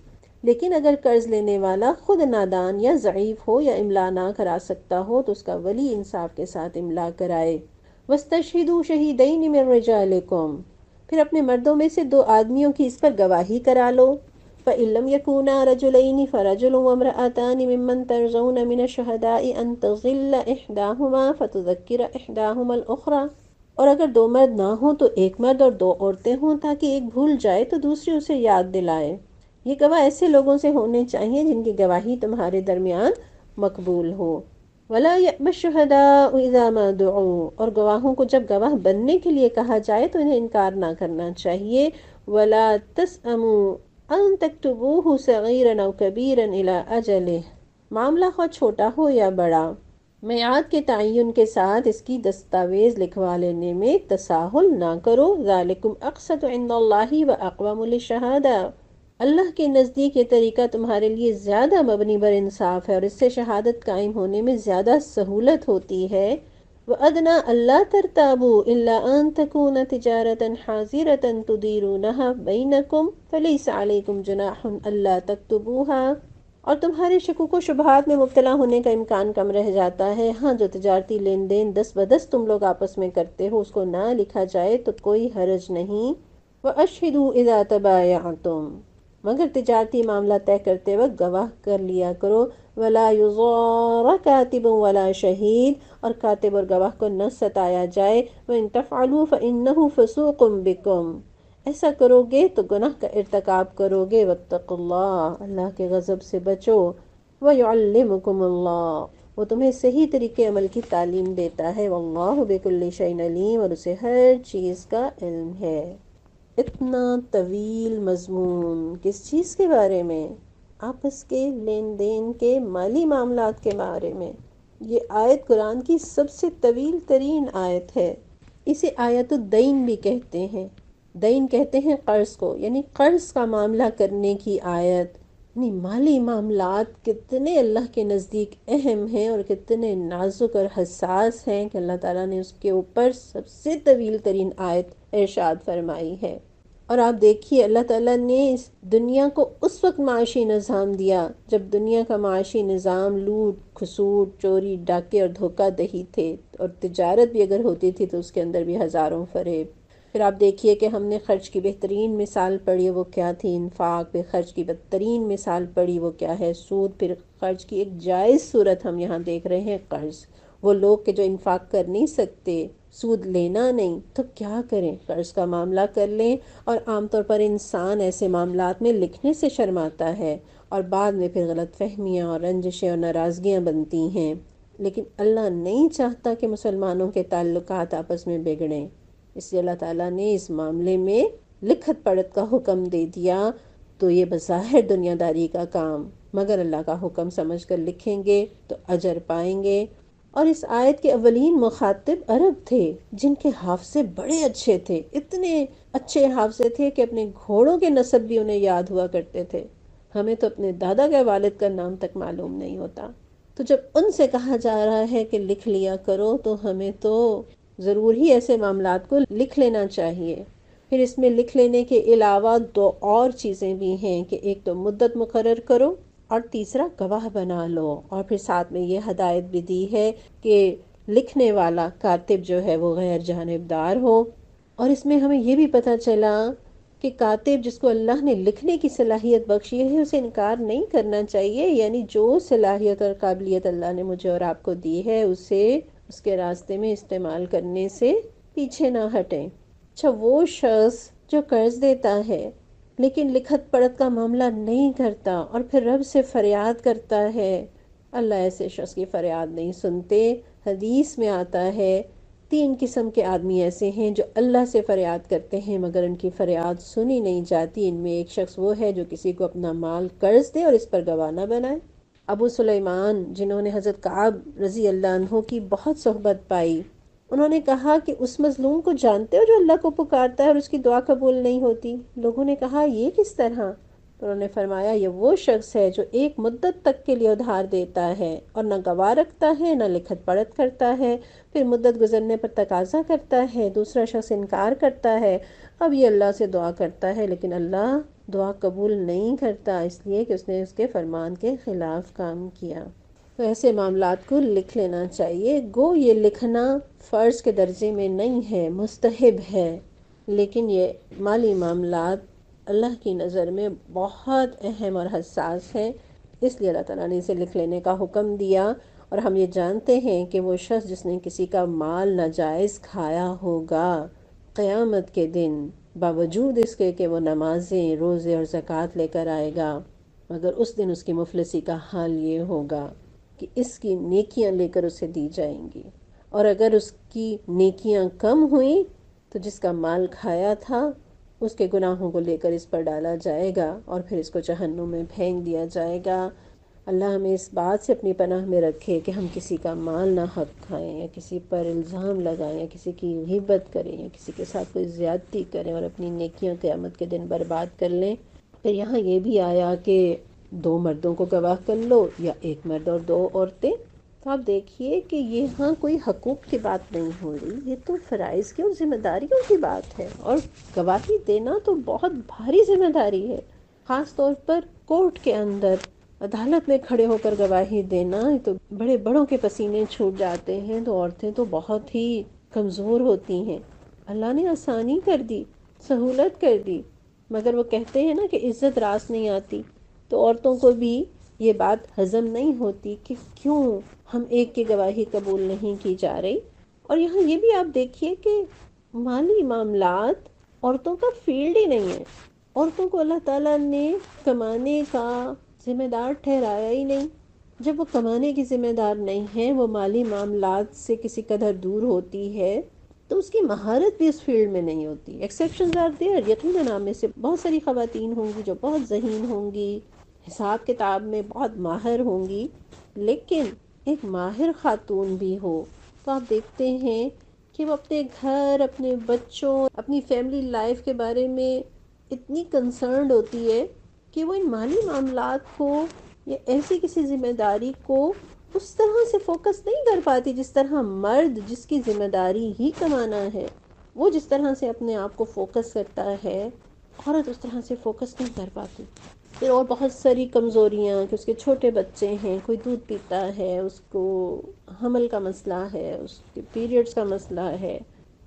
لیکن اگر قرض لینے والا خود نادان یا ضعیف ہو یا املا نہ کرا سکتا ہو تو اس کا ولی انصاف کے ساتھ املا کرائے۔ وَاسْتَشْهِدُوا شَهِيدَيْنِ مِن رِجَالِكُمْ، پھر اپنے مردوں میں سے دو آدمیوں کی اس پر گواہی کرا لو۔ فَإِن لَّمْ يَكُونَا رَجُلَيْنِ فَرَجُلٌ وَامْرَأَتَانِ مِمَّن تَرْضَوْنَ مِنَ الشُّهَدَاءِ أَن تَضِلَّ إِحْدَاهُمَا فَتُذَكِّرَ إِحْدَاهُمَا الْأُخْرَىٰ، اور اگر دو مرد نہ ہوں تو ایک مرد اور دو عورتیں ہوں تاکہ ایک بھول جائے تو دوسری اسے یاد دلائے۔ یہ گواہ ایسے لوگوں سے ہونے چاہیے جن کی گواہی تمہارے درمیان مقبول ہو۔ وَلَا يَأْبَ الشُّهَدَاءُ إِذَا مَا دُعُوا، اور گواہوں کو جب گواہ بننے کے لیے کہا جائے تو انہیں انکار نہ کرنا چاہیے۔ وَلَا تَسْأَمُوا أَن تَكْتُبُوهُ صَغِيرًا أَوْ كَبِيرًا إِلَىٰ أَجَلِهِ، معاملہ خواہ چھوٹا ہو یا بڑا، میعاد کے تعین کے ساتھ اس کی دستاویز لکھوا لینے میں تساہل نہ کرو۔ ذَلِكُمْ أَقْسَطُ عِندَ اللَّهِ وَأَقْوَمُ لِلشَّهَادَةِ، اللہ کے نزدیک یہ طریقہ تمہارے لیے زیادہ مبنی بر انصاف ہے اور اس سے شہادت قائم ہونے میں زیادہ سہولت ہوتی ہے۔ وَأَدْنَىٰ أَلَّا تَرْتَابُوا إِلَّا أَن تَكُونَ تِجَارَةً حَاضِرَةً تُدِيرُونَهَا بَيْنَكُمْ فَلَيْسَ عَلَيْكُمْ جُنَاحٌ أَلَّا تَكْتُبُوهَا۔ اور تمہارے شکوک و شبہات میں مبتلا ہونے کا امکان کم رہ جاتا ہے۔ ہاں، جو تجارتی لین دین دست بدست تم لوگ آپس میں کرتے ہو اس کو نہ لکھا جائے تو کوئی حرج نہیں۔ وَأَشْهِدُوا إِذَا تَبَايَعْتُمْ، مگر تجارتی معاملہ طے کرتے وقت گواہ کر لیا کرو۔ وَلَا يُضَارَ كَاتِبٌ وَلَا شَهِيدٌ، اور کاتب اور گواہ کو نہ ستایا جائے۔ وَإِن تَفْعَلُوا فَإِنَّهُ فُسُوقٌ بِكُمْ، ایسا کرو گے تو گناہ کا ارتکاب کرو گے۔ واتقوا اللہ، اللہ کے غضب سے بچو۔ وَيُعَلِّمُكُمُ اللہ، وہ تمہیں صحیح طریقے عمل کی تعلیم دیتا ہے۔ واللہ بکل شیء علیم، اور اسے ہر چیز کا علم ہے۔ اتنا طویل مضمون کس چیز کے بارے میں؟ آپس کے لین دین کے مالی معاملات کے بارے میں۔ یہ آیت قرآن کی سب سے طویل ترین آیت ہے۔ اسے آیت الدین بھی کہتے ہیں۔ دین کہتے ہیں قرض کو، یعنی قرض کا معاملہ کرنے کی آیت۔ یعنی مالی معاملات کتنے اللہ کے نزدیک اہم ہیں اور کتنے نازک اور حساس ہیں کہ اللہ تعالیٰ نے اس کے اوپر سب سے طویل ترین آیت ارشاد فرمائی ہے۔ اور آپ دیکھیے اللہ تعالیٰ نے اس دنیا کو اس وقت معاشی نظام دیا جب دنیا کا معاشی نظام لوٹ کھسوٹ، چوری ڈاکے اور دھوکہ دہی تھے، اور تجارت بھی اگر ہوتی تھی تو اس کے اندر بھی ہزاروں فریب۔ پھر آپ دیکھیے کہ ہم نے خرچ کی بہترین مثال پڑھی وہ کیا تھی؟ انفاق۔ پھر خرچ کی بدترین مثال پڑھی وہ کیا ہے؟ سود۔ پھر خرچ کی ایک جائز صورت ہم یہاں دیکھ رہے ہیں قرض۔ وہ لوگ کہ جو انفاق کر نہیں سکتے، سود لینا نہیں، تو کیا کریں؟ قرض کا معاملہ کر لیں۔ اور عام طور پر انسان ایسے معاملات میں لکھنے سے شرماتا ہے اور بعد میں پھر غلط فہمیاں اور رنجشیں اور ناراضگیاں بنتی ہیں۔ لیکن اللہ نہیں چاہتا کہ مسلمانوں کے تعلقات آپس میں بگڑیں، اس لیے اللہ تعالیٰ نے اس معاملے میں لکھت پڑھت کا حکم دے دیا۔ تو یہ بظاہر دنیا داری کا کام، مگر اللہ کا حکم سمجھ کر لکھیں گے تو اجر پائیں گے۔ اور اس آیت کے اولین مخاطب عرب تھے جن کے حافظے بڑے اچھے تھے، اتنے اچھے حافظے تھے کہ اپنے گھوڑوں کے نسب بھی انہیں یاد ہوا کرتے تھے۔ ہمیں تو اپنے دادا کے والد کا نام تک معلوم نہیں ہوتا۔ تو جب ان سے کہا جا رہا ہے کہ لکھ لیا کرو تو ہمیں تو ضرور ہی ایسے معاملات کو لکھ لینا چاہیے۔ پھر اس میں لکھ لینے کے علاوہ دو اور چیزیں بھی ہیں کہ ایک تو مدت مقرر کرو اور تیسرا گواہ بنا لو۔ اور پھر ساتھ میں یہ ہدایت بھی دی ہے کہ لکھنے والا کاتب جو ہے وہ غیر جانبدار ہو۔ اور اس میں ہمیں یہ بھی پتہ چلا کہ کاتب جس کو اللہ نے لکھنے کی صلاحیت بخشی ہے اسے انکار نہیں کرنا چاہیے، یعنی جو صلاحیت اور قابلیت اللہ نے مجھے اور آپ کو دی ہے اسے اس کے راستے میں استعمال کرنے سے پیچھے نہ ہٹیں۔ اچھا، وہ شخص جو قرض دیتا ہے لیکن لکھت پڑھت کا معاملہ نہیں کرتا اور پھر رب سے فریاد کرتا ہے، اللہ ایسے شخص کی فریاد نہیں سنتے۔ حدیث میں آتا ہے 3 قسم کے آدمی ایسے ہیں جو اللہ سے فریاد کرتے ہیں مگر ان کی فریاد سنی نہیں جاتی۔ ان میں ایک شخص وہ ہے جو کسی کو اپنا مال قرض دے اور اس پر گواہ نہ بنائے۔ ابو سلیمان جنہوں نے حضرت کعب رضی اللہ عنہ کی بہت صحبت پائی، انہوں نے کہا کہ اس مظلوم کو جانتے ہو جو اللہ کو پکارتا ہے اور اس کی دعا قبول نہیں ہوتی؟ لوگوں نے کہا یہ کس طرح؟ تو انہوں نے فرمایا یہ وہ شخص ہے جو ایک مدت تک کے لیے ادھار دیتا ہے اور نہ گواہ رکھتا ہے نہ لکھت پڑھت کرتا ہے، پھر مدت گزرنے پر تقاضا کرتا ہے، دوسرا شخص انکار کرتا ہے، اب یہ اللہ سے دعا کرتا ہے لیکن اللہ دعا قبول نہیں کرتا اس لیے کہ اس نے اس کے فرمان کے خلاف کام کیا۔ تو ایسے معاملات کو لکھ لینا چاہیے۔ گو یہ لکھنا فرض کے درجے میں نہیں ہے، مستحب ہے، لیکن یہ مالی معاملات اللہ کی نظر میں بہت اہم اور حساس ہیں، اس لیے اللہ تعالیٰ نے اسے لکھ لینے کا حکم دیا۔ اور ہم یہ جانتے ہیں کہ وہ شخص جس نے کسی کا مال ناجائز کھایا ہوگا قیامت کے دن باوجود اس کے کہ وہ نمازیں روزے اور زکوٰۃ لے کر آئے گا، مگر اس دن اس کی مفلسی کا حال یہ ہوگا کہ اس کی نیکیاں لے کر اسے دی جائیں گی، اور اگر اس کی نیکیاں کم ہوئیں تو جس کا مال کھایا تھا اس کے گناہوں کو لے کر اس پر ڈالا جائے گا اور پھر اس کو جہنم میں پھینک دیا جائے گا۔ اللہ ہمیں اس بات سے اپنی پناہ میں رکھے کہ ہم کسی کا مال نہ حق کھائیں یا کسی پر الزام لگائیں یا کسی کی غیبت کریں یا کسی کے ساتھ کوئی زیادتی کریں اور اپنی نیکیاں قیامت کے دن برباد کر لیں۔ پھر یہاں یہ بھی آیا کہ 2 مردوں کو گواہ کر لو یا 1 مرد اور 2 عورتیں. تو آپ دیکھیے کہ یہاں کوئی حقوق کی بات نہیں ہو رہی، یہ تو فرائض کی اور ذمہ داریوں کی بات ہے. اور گواہی دینا تو بہت بھاری ذمہ داری ہے، خاص طور پر کورٹ کے اندر عدالت میں کھڑے ہو کر گواہی دینا. تو بڑے بڑوں کے پسینے چھوٹ جاتے ہیں، تو عورتیں تو بہت ہی کمزور ہوتی ہیں. اللہ نے آسانی کر دی، سہولت کر دی، مگر وہ کہتے ہیں نا کہ عزت راس نہیں آتی. تو عورتوں کو بھی یہ بات ہضم نہیں ہوتی کہ کیوں ہم ایک کی گواہی قبول نہیں کی جا رہی. اور یہاں یہ بھی آپ دیکھیے کہ مالی معاملات عورتوں کا فیلڈ ہی نہیں ہے. عورتوں کو اللہ تعالیٰ نے کمانے کا ذمہ دار ٹھہرایا ہی نہیں. جب وہ کمانے کی ذمہ دار نہیں ہے، وہ مالی معاملات سے کسی قدر دور ہوتی ہے، تو اس کی مہارت بھی اس فیلڈ میں نہیں ہوتی. ایکسیپشنز آر دیئر، یقیناً نام میں سے بہت ساری خواتین ہوں گی جو بہت ذہین ہوں گی، حساب کتاب میں بہت ماہر ہوں گی، لیکن ایک ماہر خاتون بھی ہو تو آپ دیکھتے ہیں کہ وہ اپنے گھر، اپنے بچوں، اپنی فیملی لائف کے بارے میں اتنی کنسرنڈ ہوتی ہے کہ وہ ان مالی معاملات کو یا ایسی کسی ذمہ داری کو اس طرح سے فوکس نہیں کر پاتی جس طرح مرد، جس کی ذمہ داری ہی کمانا ہے، وہ جس طرح سے اپنے آپ کو فوکس کرتا ہے، عورت اس طرح سے فوکس نہیں کر پاتی. پھر اور بہت ساری کمزوریاں کہ اس کے چھوٹے بچے ہیں، کوئی دودھ پیتا ہے، اس کو حمل کا مسئلہ ہے، اس کے پیریڈز کا مسئلہ ہے،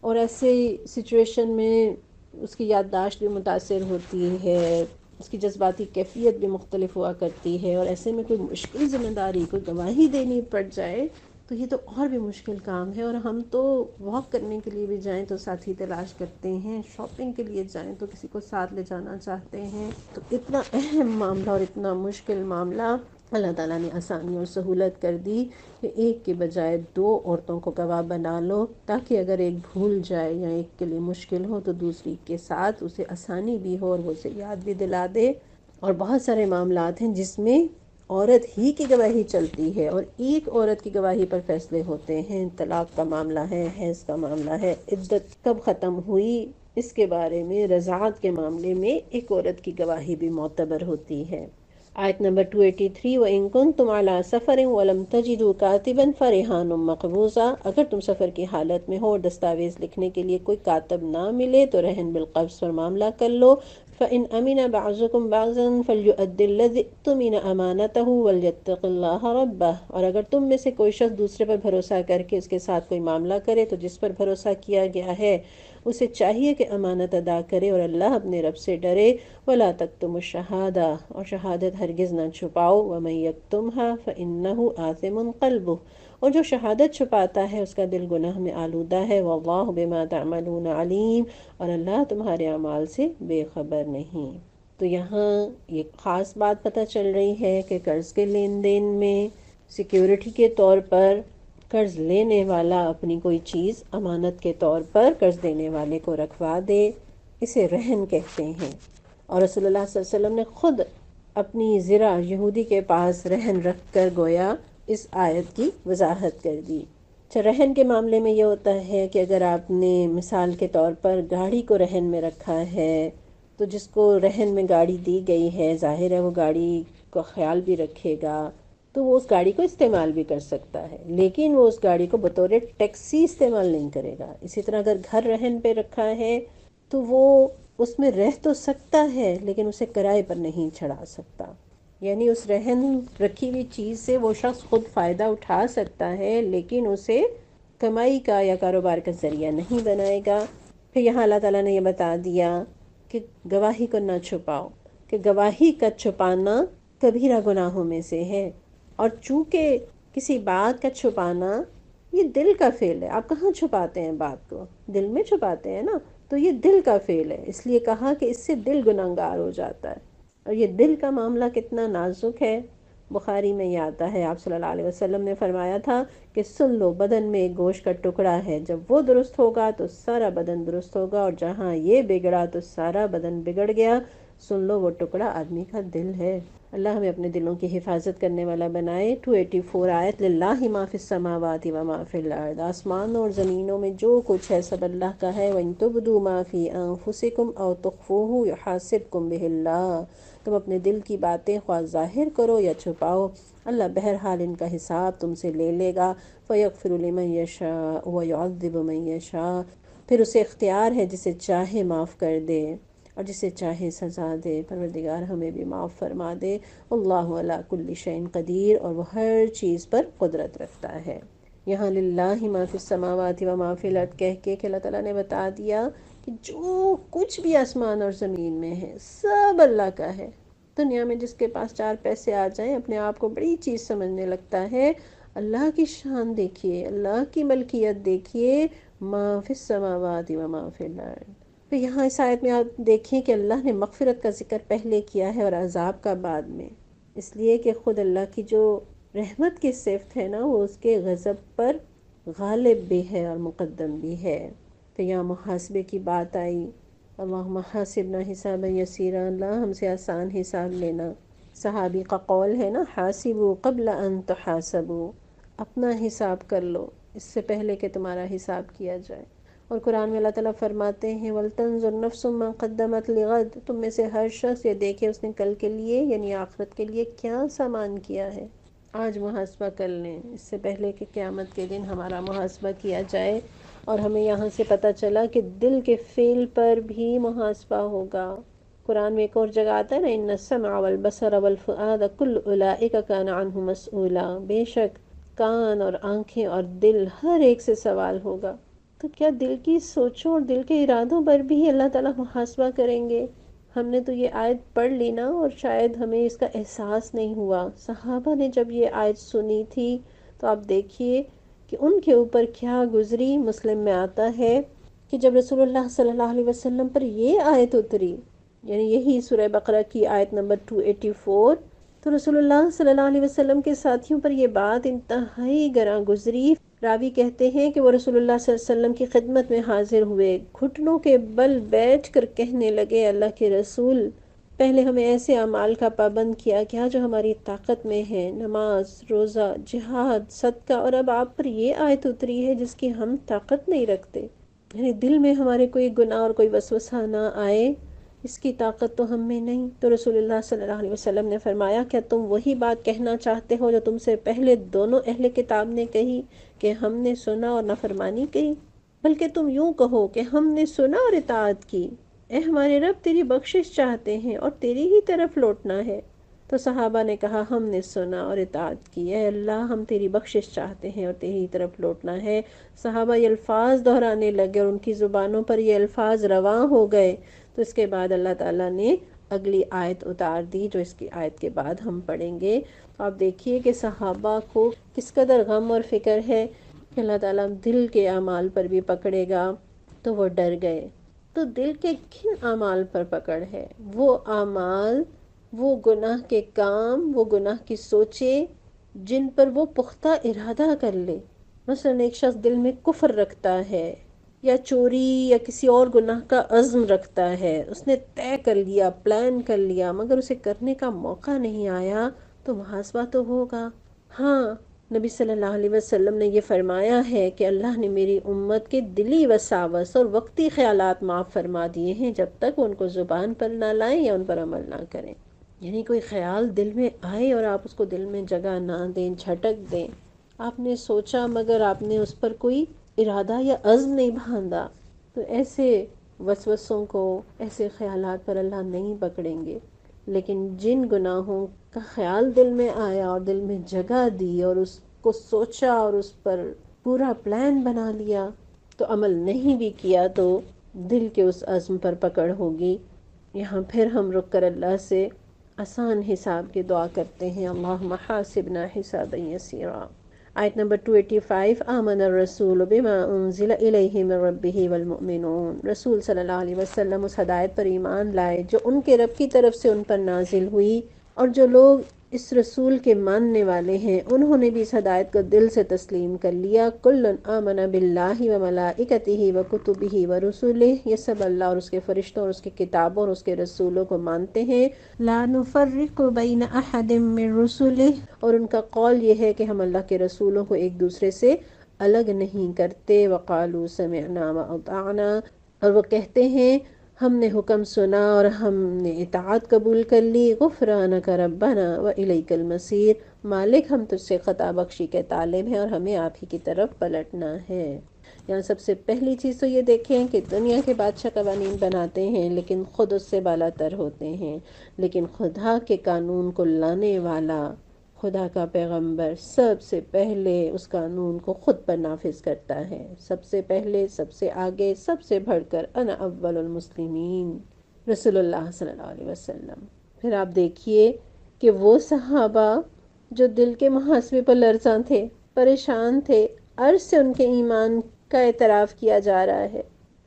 اور ایسے سچویشن میں اس کی یادداشت بھی متاثر ہوتی ہے، اس کی جذباتی کیفیت بھی مختلف ہوا کرتی ہے. اور ایسے میں کوئی مشکل ذمہ داری، کوئی گواہی دینی پڑ جائے تو یہ تو اور بھی مشکل کام ہے. اور ہم تو واک کرنے کے لیے بھی جائیں تو ساتھی تلاش کرتے ہیں، شاپنگ کے لیے جائیں تو کسی کو ساتھ لے جانا چاہتے ہیں. تو اتنا اہم معاملہ اور اتنا مشکل معاملہ اللہ تعالیٰ نے آسانی اور سہولت کر دی کہ ایک کے بجائے 2 عورتوں کو گواہ بنا لو، تاکہ اگر ایک بھول جائے یا ایک کے لیے مشکل ہو تو دوسری کے ساتھ اسے آسانی بھی ہو اور وہ اسے یاد بھی دلا دے. اور بہت سارے معاملات ہیں جس میں عورت ہی کی گواہی چلتی ہے اور ایک عورت کی گواہی پر فیصلے ہوتے ہیں. طلاق کا معاملہ ہے، حیض کا معاملہ ہے، عدت کب ختم ہوئی اس کے بارے میں، رضاعت کے معاملے میں ایک عورت کی گواہی بھی معتبر ہوتی ہے. آیت نمبر 283، وَإِن كُنتُمْ عَلَىٰ سَفَرٍ وَلَمْ تَجِدُوا كَاتِبًا فَرِهَانٌ مَّقْبُوضَةٌ، اگر تم سفر کی حالت میں ہو اور دستاویز لکھنے کے لیے کوئی کاتب نہ ملے تو رہن بالقبض پر معاملہ کر لو. فَإِنْ أَمِنَ بَعْضُكُمْ بَعْضًا فَلْيُؤَدِّ الَّذِي اؤْتُمِنَ أَمَانَتَهُ وَلْيَتَّقِ اللَّهَ رَبَّهُ، اور اگر تم میں سے کوئی شخص دوسرے پر بھروسہ کر کے اس کے ساتھ کوئی معاملہ کرے تو جس پر بھروسہ کیا گیا ہے اسے چاہیے کہ امانت ادا کرے اور اللہ اپنے رب سے ڈرے. وَلَا تَكْتُمُوا الشَّهَادَةَ، اور شہادت ہرگز نہ چھپاؤ. وَمَن يَكْتُمْهَا فَإِنَّهُ آثِمٌ قَلْبُهُ، اور جو شہادت چھپاتا ہے اس کا دل گناہ میں آلودہ ہے. وَاللَّهُ بِمَا تَعْمَلُونَ عَلِيمٌ، اور اللہ تمہارے اعمال سے بے خبر نہیں. تو یہاں یہ خاص بات پتہ چل رہی ہے کہ قرض کے لین دین میں سیکیورٹی کے طور پر قرض لینے والا اپنی کوئی چیز امانت کے طور پر قرض دینے والے کو رکھوا دے، اسے رہن کہتے ہیں. اور رسول اللہ صلی اللہ علیہ وسلم نے خود اپنی زرع یہودی کے پاس رہن رکھ کر گویا اس آیت کی وضاحت کر دی. رہن کے معاملے میں یہ ہوتا ہے کہ اگر آپ نے مثال کے طور پر گاڑی کو رہن میں رکھا ہے تو جس کو رہن میں گاڑی دی گئی ہے ظاہر ہے وہ گاڑی کا خیال بھی رکھے گا، تو وہ اس گاڑی کو استعمال بھی کر سکتا ہے، لیکن وہ اس گاڑی کو بطور ٹیکسی استعمال نہیں کرے گا. اسی طرح اگر گھر رہن پہ رکھا ہے تو وہ اس میں رہ تو سکتا ہے لیکن اسے کرائے پر نہیں چڑھا سکتا. یعنی اس رہن رکھی ہوئی چیز سے وہ شخص خود فائدہ اٹھا سکتا ہے لیکن اسے کمائی کا یا کاروبار کا ذریعہ نہیں بنائے گا. پھر یہاں اللہ تعالیٰ نے یہ بتا دیا کہ گواہی کو نہ چھپاؤ، کہ گواہی کا چھپانا کبیرہ گناہوں میں سے ہے. اور چونکہ کسی بات کا چھپانا یہ دل کا فعل ہے، آپ کہاں چھپاتے ہیں بات کو؟ دل میں چھپاتے ہیں نا، تو یہ دل کا فعل ہے، اس لیے کہا کہ اس سے دل گنہگار ہو جاتا ہے. اور یہ دل کا معاملہ کتنا نازک ہے. بخاری میں یہ آتا ہے، آپ صلی اللہ علیہ وسلم نے فرمایا تھا کہ سن لو، بدن میں ایک گوشت کا ٹکڑا ہے، جب وہ درست ہوگا تو سارا بدن درست ہوگا، اور جہاں یہ بگڑا تو سارا بدن بگڑ گیا. سن لو وہ ٹکڑا آدمی کا دل ہے۔ اللہ ہمیں اپنے دلوں کی حفاظت کرنے والا بنائے۔ 284 آیت، للہ ما فی السماوات و ما فی الارض، آسمانوں اور زمینوں میں جو کچھ ہے سب اللہ کا ہے۔ وَإِن تُبْدُوا مَا فِي أَنفُسِكُمْ أَوْ تُخْفُوهُ يُحَاسِبْكُم بِهِ اللَّهُ، تم اپنے دل کی باتیں خواہ ظاہر کرو یا چھپاؤ، اللہ بہرحال ان کا حساب تم سے لے لے گا۔ فَيَغْفِرُ لِمَن يَشَاءُ وَيُعَذِّبُ مَن يَشَاءُ، پھر اسے اختیار ہے جسے چاہے معاف کر دے اور جسے چاہے سزا دے۔ پروردگار ہمیں بھی معاف فرما دے۔ اللہ علی کل شیء قدیر، اور وہ ہر چیز پر قدرت رکھتا ہے۔ یہاں للہ ما فی السماوات و ما فی الارض کہہ کے کہ اللہ تعالیٰ نے بتا دیا کہ جو کچھ بھی آسمان اور زمین میں ہے سب اللہ کا ہے۔ دنیا میں جس کے پاس 4 پیسے آ جائیں اپنے آپ کو بڑی چیز سمجھنے لگتا ہے، اللہ کی شان دیکھیے، اللہ کی ملکیت دیکھیے، ما فی السماوات و ما فی الارض۔ تو یہاں اس آیت میں آپ دیکھیں کہ اللہ نے مغفرت کا ذکر پہلے کیا ہے اور عذاب کا بعد میں، اس لیے کہ خود اللہ کی جو رحمت کی صفت ہے نا وہ اس کے غضب پر غالب بھی ہے اور مقدم بھی ہے۔ تو یہاں محاسبے کی بات آئی، اللہم حاسبنا حسابا یسیرا، اللہ ہم سے آسان حساب لینا۔ صحابی کا قول ہے نا، حاسبوا قبل ان تحاسبوا، اپنا حساب کر لو اس سے پہلے کہ تمہارا حساب کیا جائے۔ اور قرآن میں اللہ تعالیٰ فرماتے ہیں وَلْتَنظُرْ نَفْسٌ مَّا قَدَّمَتْ لِغَدٍ، تم میں سے ہر شخص یہ دیکھے اس نے کل کے لیے یعنی آخرت کے لیے کیا سامان کیا ہے۔ آج محاسبہ کر لیں اس سے پہلے کہ قیامت کے دن ہمارا محاسبہ کیا جائے۔ اور ہمیں یہاں سے پتہ چلا کہ دل کے فعل پر بھی محاسبہ ہوگا۔ قرآن میں ایک اور جگہ آتا ہے نا، ان السمع والبصر والفؤاد کل اولئک کان عنہ مسئولا، بے شک کان اور آنکھیں اور دل ہر ایک سے سوال ہوگا۔ تو کیا دل کی سوچوں اور دل کے ارادوں پر بھی اللہ تعالیٰ محاسبہ کریں گے؟ ہم نے تو یہ آیت پڑھ لی نا اور شاید ہمیں اس کا احساس نہیں ہوا۔ صحابہ نے جب یہ آیت سنی تھی تو آپ دیکھیے کہ ان کے اوپر کیا گزری۔ مسلم میں آتا ہے کہ جب رسول اللہ صلی اللہ علیہ وسلم پر یہ آیت اتری، یعنی یہی سورہ بقرہ کی آیت نمبر 284، تو رسول اللہ صلی اللہ علیہ وسلم کے ساتھیوں پر یہ بات انتہائی گراں گزری۔ راوی کہتے ہیں کہ وہ رسول اللہ صلی اللہ علیہ وسلم کی خدمت میں حاضر ہوئے، گھٹنوں کے بل بیٹھ کر کہنے لگے، اللہ کے رسول، پہلے ہمیں ایسے اعمال کا پابند کیا کیا جو ہماری طاقت میں ہے، نماز، روزہ، جہاد، صدقہ، اور اب آپ پر یہ آیت اتری ہے جس کی ہم طاقت نہیں رکھتے، یعنی دل میں ہمارے کوئی گناہ اور کوئی وسوسہ نہ آئے، اس کی طاقت تو ہم میں نہیں۔ تو رسول اللہ صلی اللہ علیہ وسلم نے فرمایا کیا تم وہی بات کہنا چاہتے ہو جو تم سے پہلے دونوں اہل کتاب نے کہی کہ ہم نے سنا اور نافرمانی کی؟ بلکہ تم یوں کہو کہ ہم نے سنا اور اطاعت کی، اے ہمارے رب تیری بخشش چاہتے ہیں اور تیری ہی طرف لوٹنا ہے۔ تو صحابہ نے کہا ہم نے سنا اور اطاعت کی، اے اللہ ہم تیری بخشش چاہتے ہیں اور تیری ہی طرف لوٹنا ہے۔ صحابہ یہ الفاظ دہرانے لگے اور ان کی زبانوں پر یہ الفاظ رواں ہو گئے۔ تو اس کے بعد اللہ تعالیٰ نے اگلی آیت اتار دی جو اس کی آیت کے بعد ہم پڑھیں گے۔ تو آپ دیکھیے کہ صحابہ کو کس قدر غم اور فکر ہے کہ اللہ تعالیٰ دل کے اعمال پر بھی پکڑے گا، تو وہ ڈر گئے۔ تو دل کے کن اعمال پر پکڑ ہے؟ وہ اعمال، وہ گناہ کے کام، وہ گناہ کی سوچیں جن پر وہ پختہ ارادہ کر لے۔ مثلا ایک شخص دل میں کفر رکھتا ہے یا چوری یا کسی اور گناہ کا عزم رکھتا ہے، اس نے طے کر لیا، پلان کر لیا، مگر اسے کرنے کا موقع نہیں آیا، تو محاسبہ تو ہوگا۔ ہاں، نبی صلی اللہ علیہ وسلم نے یہ فرمایا ہے کہ اللہ نے میری امت کے دلی وساوس اور وقتی خیالات معاف فرما دیے ہیں جب تک وہ ان کو زبان پر نہ لائیں یا ان پر عمل نہ کریں۔ یعنی کوئی خیال دل میں آئے اور آپ اس کو دل میں جگہ نہ دیں، جھٹک دیں۔ آپ نے سوچا مگر آپ نے اس پر کوئی ارادہ یا عزم نہیں باندھا، تو ایسے وسوسوں کو، ایسے خیالات پر اللہ نہیں پکڑیں گے۔ لیکن جن گناہوں کا خیال دل میں آیا اور دل میں جگہ دی اور اس کو سوچا اور اس پر پورا پلان بنا لیا تو عمل نہیں بھی کیا، تو دل کے اس عزم پر پکڑ ہوگی۔ یہاں پھر ہم رک کر اللہ سے آسان حساب کی دعا کرتے ہیں، اللہم حاسبنا حسابا یسیرا۔ آیت نمبر 285، آمن الرسول بما انزل الیہ من ربہ والمؤمنون، رسول صلی اللہ علیہ وسلم اس ہدایت پر ایمان لائے جو ان کے رب کی طرف سے ان پر نازل ہوئی، اور جو لوگ اس رسول کے ماننے والے ہیں، انہوں نے بھی اس ہدایت کو دل سے تسلیم کر لیا۔ کل آمن باللہ و ملائکتہ و کتبہ و رسلہ، یہ سب اللہ اور اس کے فرشتوں اور اس کی کتابوں اور اس کے رسولوں کو مانتے ہیں۔ لا نفرق بین احد من رسلہ، اور ان کا قول یہ ہے کہ ہم اللہ کے رسولوں کو ایک دوسرے سے الگ نہیں کرتے۔ وقالوا سمعنا واطعنا، اور وہ کہتے ہیں ہم نے حکم سنا اور ہم نے اطاعت قبول کر لی۔ غفرانک ربنا والیک المصیر، مالک ہم تجھ سے خطا بخشی کے طالب ہیں اور ہمیں آپ ہی کی طرف پلٹنا ہے۔ یہاں سب سے پہلی چیز تو یہ دیکھیں کہ دنیا کے بادشاہ قوانین بناتے ہیں لیکن خود اس سے بالا تر ہوتے ہیں، لیکن خدا کے قانون کو لانے والا خدا کا پیغمبر سب سے پہلے اس قانون کو خود پر نافذ کرتا ہے، سب سے پہلے، سب سے آگے، سب سے بڑھ کر انا اول المسلمین، رسول اللہ صلی اللہ علیہ وسلم۔ پھر آپ دیکھیے کہ وہ صحابہ جو دل کے محاسبے پر لرزاں تھے، پریشان تھے، عرض سے ان کے ایمان کا اعتراف کیا جا رہا ہے۔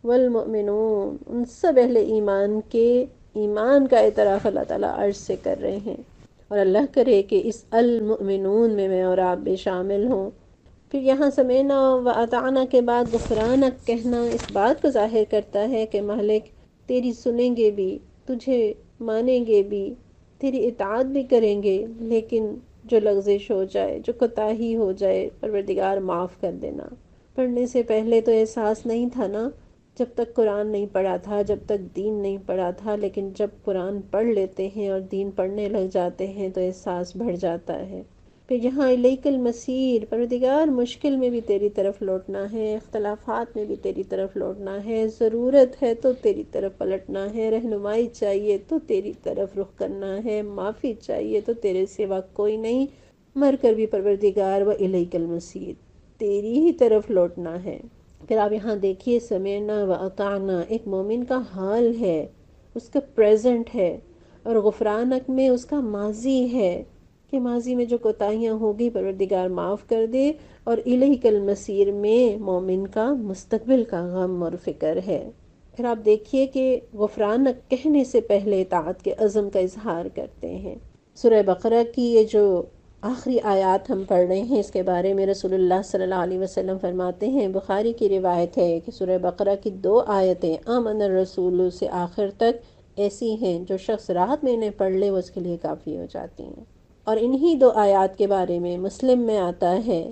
والمؤمنون، ان سب اہل ایمان کے ایمان کا اعتراف اللہ تعالیٰ عرض سے کر رہے ہیں، اور اللہ کرے کہ اس المؤمنون میں اور آپ بھی شامل ہوں۔ پھر یہاں سمعنا و اطعنا کے بعد غفرانک کہنا اس بات کو ظاہر کرتا ہے کہ مالک تیری سنیں گے بھی، تجھے مانیں گے بھی، تیری اطاعت بھی کریں گے، لیکن جو لغزش ہو جائے، جو کوتاہی ہو جائے، پروردگار معاف کر دینا۔ پڑھنے سے پہلے تو احساس نہیں تھا نا، جب تک قرآن نہیں پڑھا تھا، جب تک دین نہیں پڑھا تھا، لیکن جب قرآن پڑھ لیتے ہیں اور دین پڑھنے لگ جاتے ہیں تو احساس بڑھ جاتا ہے۔ پھر یہاں الیک المصیر، پروردگار مشکل میں بھی تیری طرف لوٹنا ہے، اختلافات میں بھی تیری طرف لوٹنا ہے، ضرورت ہے تو تیری طرف پلٹنا ہے، رہنمائی چاہیے تو تیری طرف رخ کرنا ہے، معافی چاہیے تو تیرے سوا کوئی نہیں، مر کر بھی پروردگار و الیک المصیر، تیری ہی طرف لوٹنا ہے۔ پھر آپ یہاں دیکھیے سمعنا و اطعنا ایک مومن کا حال ہے، اس کا پریزنٹ ہے، اور غفرانک میں اس کا ماضی ہے کہ ماضی میں جو کوتاہیاں ہوگی پروردگار معاف کر دے، اور الیک المصیر میں مومن کا مستقبل کا غم اور فکر ہے۔ پھر آپ دیکھیے کہ غفرانک کہنے سے پہلے اطاعت کے عزم کا اظہار کرتے ہیں۔ سورہ بقرہ کی یہ جو آخری آیات ہم پڑھ رہے ہیں، اس کے بارے میں رسول اللہ صلی اللہ علیہ وسلم فرماتے ہیں، بخاری کی روایت ہے کہ سورہ بقرہ کی 2 آیتیں آمن الرسول سے آخر تک ایسی ہیں جو شخص رات میں انہیں پڑھ لے وہ اس کے لیے کافی ہو جاتی ہیں۔ اور انہی 2 آیات کے بارے میں مسلم میں آتا ہے،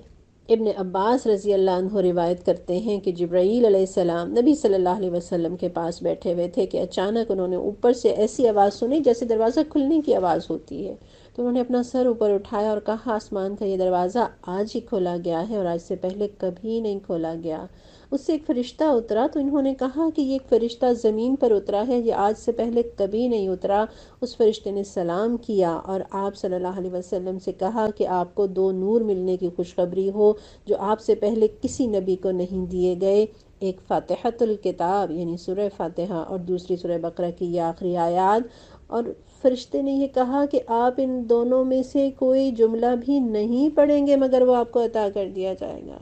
ابن عباس رضی اللہ عنہ روایت کرتے ہیں کہ جبرائیل علیہ السلام نبی صلی اللہ علیہ وسلم کے پاس بیٹھے ہوئے تھے کہ اچانک انہوں نے اوپر سے ایسی آواز سنی جیسے دروازہ کھلنے کی آواز ہوتی ہے، تو انہوں نے اپنا سر اوپر اٹھایا اور کہا آسمان کا یہ دروازہ آج ہی کھولا گیا ہے اور آج سے پہلے کبھی نہیں کھولا گیا۔ اس سے ایک فرشتہ اترا تو انہوں نے کہا کہ یہ ایک فرشتہ زمین پر اترا ہے، یہ آج سے پہلے کبھی نہیں اترا۔ اس فرشتے نے سلام کیا اور آپ صلی اللہ علیہ وسلم سے کہا کہ آپ کو 2 نور ملنے کی خوشخبری ہو جو آپ سے پہلے کسی نبی کو نہیں دیے گئے، ایک فاتحۃ الکتاب یعنی سورہ فاتحہ اور دوسری سورہ بقرہ کی یہ آخری آیات۔ اور فرشتے نے یہ کہا کہ آپ ان دونوں میں سے کوئی جملہ بھی نہیں پڑھیں گے مگر وہ آپ کو عطا کر دیا جائے گا،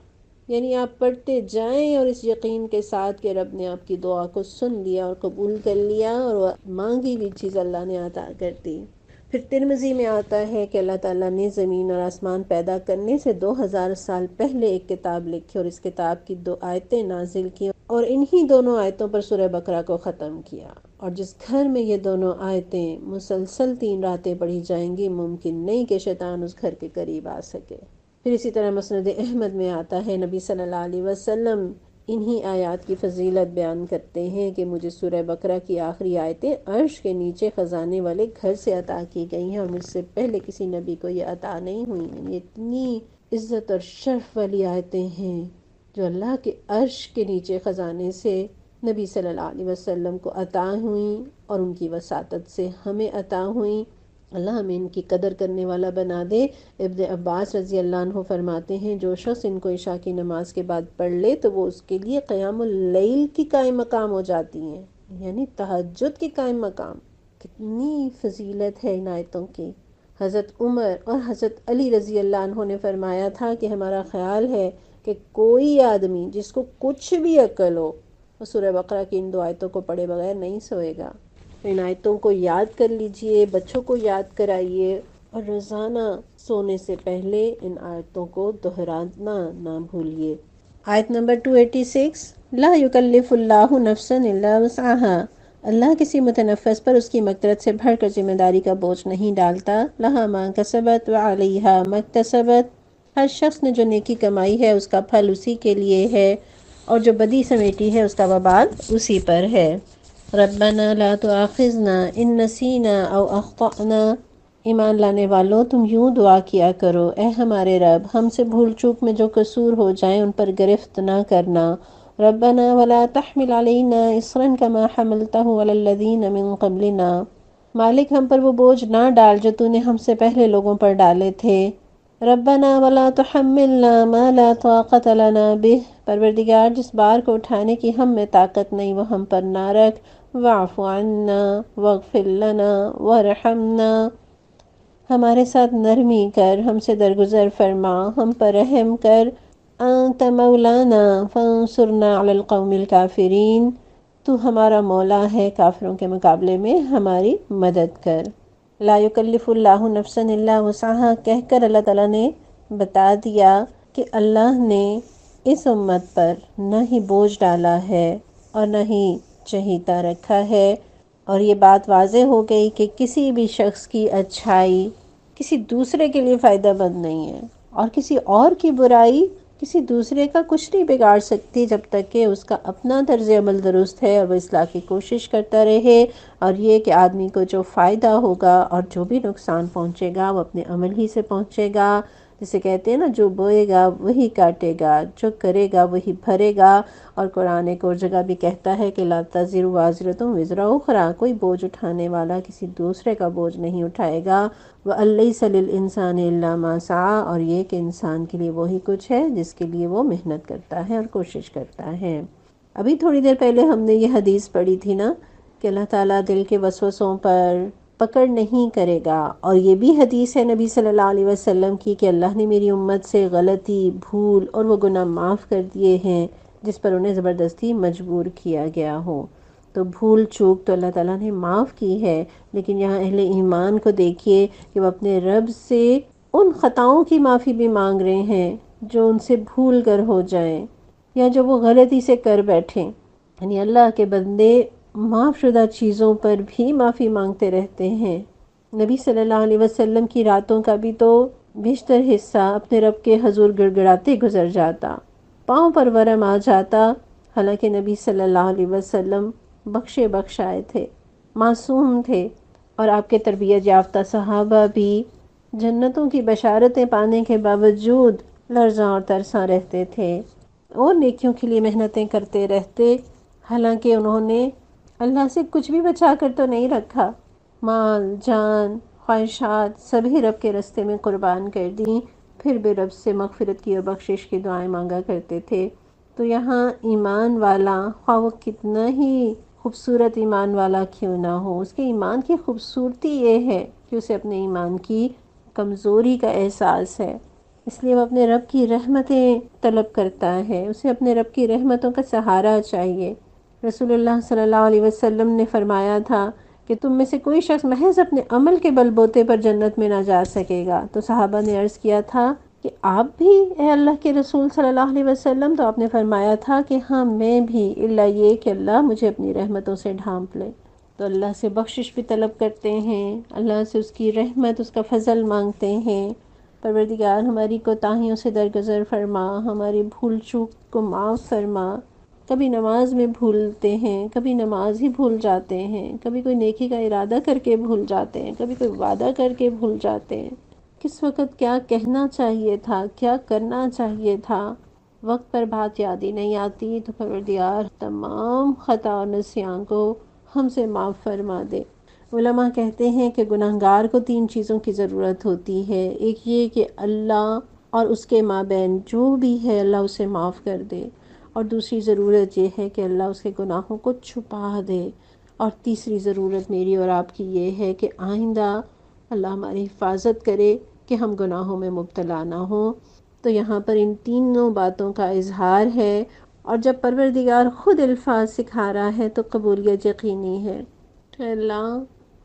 یعنی آپ پڑھتے جائیں اور اس یقین کے ساتھ کہ رب نے آپ کی دعا کو سن لیا اور قبول کر لیا اور وہ مانگی ہوئی چیز اللہ نے عطا کر دی۔ پھر ترمذی میں آتا ہے کہ اللہ تعالیٰ نے زمین اور آسمان پیدا کرنے سے 2000 سال پہلے ایک کتاب لکھی اور اس کتاب کی 2 آیتیں نازل کی اور انہی دونوں آیتوں پر سورہ بقرہ کو ختم کیا، اور جس گھر میں یہ دونوں آیتیں مسلسل 3 راتیں پڑھی جائیں گی ممکن نہیں کہ شیطان اس گھر کے قریب آ سکے۔ پھر اسی طرح مسند احمد میں آتا ہے نبی صلی اللہ علیہ وسلم انہی آیات کی فضیلت بیان کرتے ہیں کہ مجھے سورہ بقرہ کی آخری آیتیں عرش کے نیچے خزانے والے گھر سے عطا کی گئی ہیں اور مجھ سے پہلے کسی نبی کو یہ عطا نہیں ہوئی ہیں۔ یہ اتنی عزت اور شرف والی آیتیں ہیں جو اللہ کے عرش کے نیچے خزانے سے نبی صلی اللہ علیہ وسلم کو عطا ہوئیں اور ان کی وساطت سے ہمیں عطا ہوئیں۔ اللہ ہمیں ان کی قدر کرنے والا بنا دے۔ ابن عباس رضی اللہ عنہ فرماتے ہیں جو شخص ان کو عشاء کی نماز کے بعد پڑھ لے تو وہ اس کے لیے قیام اللیل کی قائم مقام ہو جاتی ہیں، یعنی تہجد کی قائم مقام۔ کتنی فضیلت ہے ان آیتوں کی۔ حضرت عمر اور حضرت علی رضی اللہ عنہ نے فرمایا تھا کہ ہمارا خیال ہے کہ کوئی آدمی جس کو کچھ بھی عقل ہو وہ سورہ بقرہ کی ان 2 آیتوں کو پڑھے بغیر نہیں سوئے گا۔ ان آیتوں کو یاد کر لیجئے، بچوں کو یاد کرائیے، اور روزانہ سونے سے پہلے ان آیتوں کو دہرانا نہ بھولیے۔ آیت نمبر 286، لا یکلف اللہ نفسا الا وسعها۔ اللہ کسی متنفس پر اس کی مقدرت سے بڑھ کر ذمہ داری کا بوجھ نہیں ڈالتا۔ لہا ما کسبت وعلیہا ما اکتسبت۔ ہر شخص نے جو نیکی کمائی ہے اس کا پھل اسی کے لیے ہے، اور جو بدی سمیٹی ہے اس کا وبال اسی پر ہے۔ ربنا لا تؤاخذنا ان نسینا او اخطأنا۔ ایمان لانے والوں تم یوں دعا کیا کرو، اے ہمارے رب ہم سے بھول چوک میں جو قصور ہو جائیں ان پر گرفت نہ کرنا۔ ربنا ولا تحمل علینا اصرا کما حملته علی الذین من قبلنا۔ مالک ہم پر وہ بوجھ نہ ڈال جو تو نے ہم سے پہلے لوگوں پر ڈالے تھے۔ ربنا ولا تحملنا ما لا طاقت لنا به۔ پروردگار جس بار کو اٹھانے کی ہم میں طاقت نہیں وہ ہم پر نہ رکھ۔ واعف عنا واغفر لنا وارحمنا۔ ہمارے ساتھ نرمی کر، ہم سے درگزر فرما، ہم پر رحم کر۔ انت مولانا فانصرنا علی القوم الکافرین۔ تو ہمارا مولا ہے، کافروں کے مقابلے میں ہماری مدد کر۔ لا یکلف اللہ نفسا الا وسعها کہہ کر اللہ تعالیٰ نے بتا دیا کہ اللہ نے اس امت پر نہ ہی بوجھ ڈالا ہے اور نہ ہی چہیتا رکھا ہے، اور یہ بات واضح ہو گئی کہ کسی بھی شخص کی اچھائی کسی دوسرے کے لیے فائدہ مند نہیں ہے، اور کسی اور کی برائی کسی دوسرے کا کچھ نہیں بگاڑ سکتی جب تک کہ اس کا اپنا طرز عمل درست ہے اور وہ اصلاح کی کوشش کرتا رہے۔ اور یہ کہ آدمی کو جو فائدہ ہوگا اور جو بھی نقصان پہنچے گا وہ اپنے عمل ہی سے پہنچے گا۔ جسے کہتے ہیں نا، جو بوئے گا وہی کاٹے گا، جو کرے گا وہی بھرے گا۔ اور قرآن ایک اور جگہ بھی کہتا ہے کہ لا تزر وازرۃ وزر اخری، کوئی بوجھ اٹھانے والا کسی دوسرے کا بوجھ نہیں اٹھائے گا۔ وَأَن لَيْسَ لِلْإِنسَانِ إِلَّا مَا سَعَىٰ، اور یہ کہ انسان کے لیے وہی کچھ ہے جس کے لیے وہ محنت کرتا ہے اور کوشش کرتا ہے۔ ابھی تھوڑی دیر پہلے ہم نے یہ حدیث پڑھی تھی نا کہ اللہ تعالیٰ دل کے وسوسوں پر پکڑ نہیں کرے گا، اور یہ بھی حدیث ہے نبی صلی اللہ علیہ وسلم کی کہ اللہ نے میری امت سے غلطی، بھول اور وہ گناہ معاف کر دیے ہیں جس پر انہیں زبردستی مجبور کیا گیا ہو۔ تو بھول چوک تو اللہ تعالیٰ نے معاف کی ہے، لیکن یہاں اہل ایمان کو دیکھیے کہ وہ اپنے رب سے ان خطاؤں کی معافی بھی مانگ رہے ہیں جو ان سے بھول کر ہو جائیں یا جو وہ غلطی سے کر بیٹھیں۔ یعنی اللہ کے بندے معاف شدہ چیزوں پر بھی معافی مانگتے رہتے ہیں۔ نبی صلی اللہ علیہ وسلم کی راتوں کا بھی تو بیشتر حصہ اپنے رب کے حضور گڑ گڑاتے گزر جاتا، پاؤں پر ورم آ جاتا، حالانکہ نبی صلی اللہ علیہ وسلم بخشے بخشائے تھے، معصوم تھے، اور آپ کے تربیت یافتہ صحابہ بھی جنتوں کی بشارتیں پانے کے باوجود لرزاں اور ترساں رہتے تھے اور نیکیوں کے لیے محنتیں کرتے رہتے، حالانکہ انہوں نے اللہ سے کچھ بھی بچا کر تو نہیں رکھا، مال، جان، خواہشات سبھی رب کے رستے میں قربان کر دیں، پھر بھی رب سے مغفرت کی اور بخشش کی دعائیں مانگا کرتے تھے۔ تو یہاں ایمان والا، خواہ وہ کتنا ہی خوبصورت ایمان والا کیوں نہ ہو، اس کے ایمان کی خوبصورتی یہ ہے کہ اسے اپنے ایمان کی کمزوری کا احساس ہے، اس لیے وہ اپنے رب کی رحمتیں طلب کرتا ہے، اسے اپنے رب کی رحمتوں کا سہارا چاہیے۔ رسول اللہ صلی اللہ علیہ وسلم نے فرمایا تھا کہ تم میں سے کوئی شخص محض اپنے عمل کے بل بوتے پر جنت میں نہ جا سکے گا۔ تو صحابہ نے عرض کیا تھا کہ آپ بھی اے اللہ کے رسول صلی اللہ علیہ وسلم؟ تو آپ نے فرمایا تھا کہ ہاں میں بھی، الا یہ کہ اللہ مجھے اپنی رحمتوں سے ڈھانپ لے۔ تو اللہ سے بخشش بھی طلب کرتے ہیں، اللہ سے اس کی رحمت، اس کا فضل مانگتے ہیں۔ پروردگار ہماری کوتاہیوں سے درگزر فرما، ہماری بھول چوک کو معاف فرما۔ کبھی نماز میں بھولتے ہیں، کبھی نماز ہی بھول جاتے ہیں، کبھی کوئی نیکی کا ارادہ کر کے بھول جاتے ہیں، کبھی کوئی وعدہ کر کے بھول جاتے ہیں، کس وقت کیا کہنا چاہیے تھا، کیا کرنا چاہیے تھا، وقت پر بات یاد ہی نہیں آتی۔ تو پروردگار تمام خطا اور نسیان کو ہم سے معاف فرما دے۔ علماء کہتے ہیں کہ گناہگار کو 3 چیزوں کی ضرورت ہوتی ہے، ایک یہ کہ اللہ اور اس کے مابین جو بھی ہے اللہ اسے معاف کر دے، اور دوسری ضرورت یہ ہے کہ اللہ اس کے گناہوں کو چھپا دے، اور تیسری ضرورت میری اور آپ کی یہ ہے کہ آئندہ اللہ ہماری حفاظت کرے کہ ہم گناہوں میں مبتلا نہ ہوں۔ تو یہاں پر ان تینوں باتوں کا اظہار ہے، اور جب پروردگار خود الفاظ سکھا رہا ہے تو قبولیت یقینی ہے۔ تو اللہ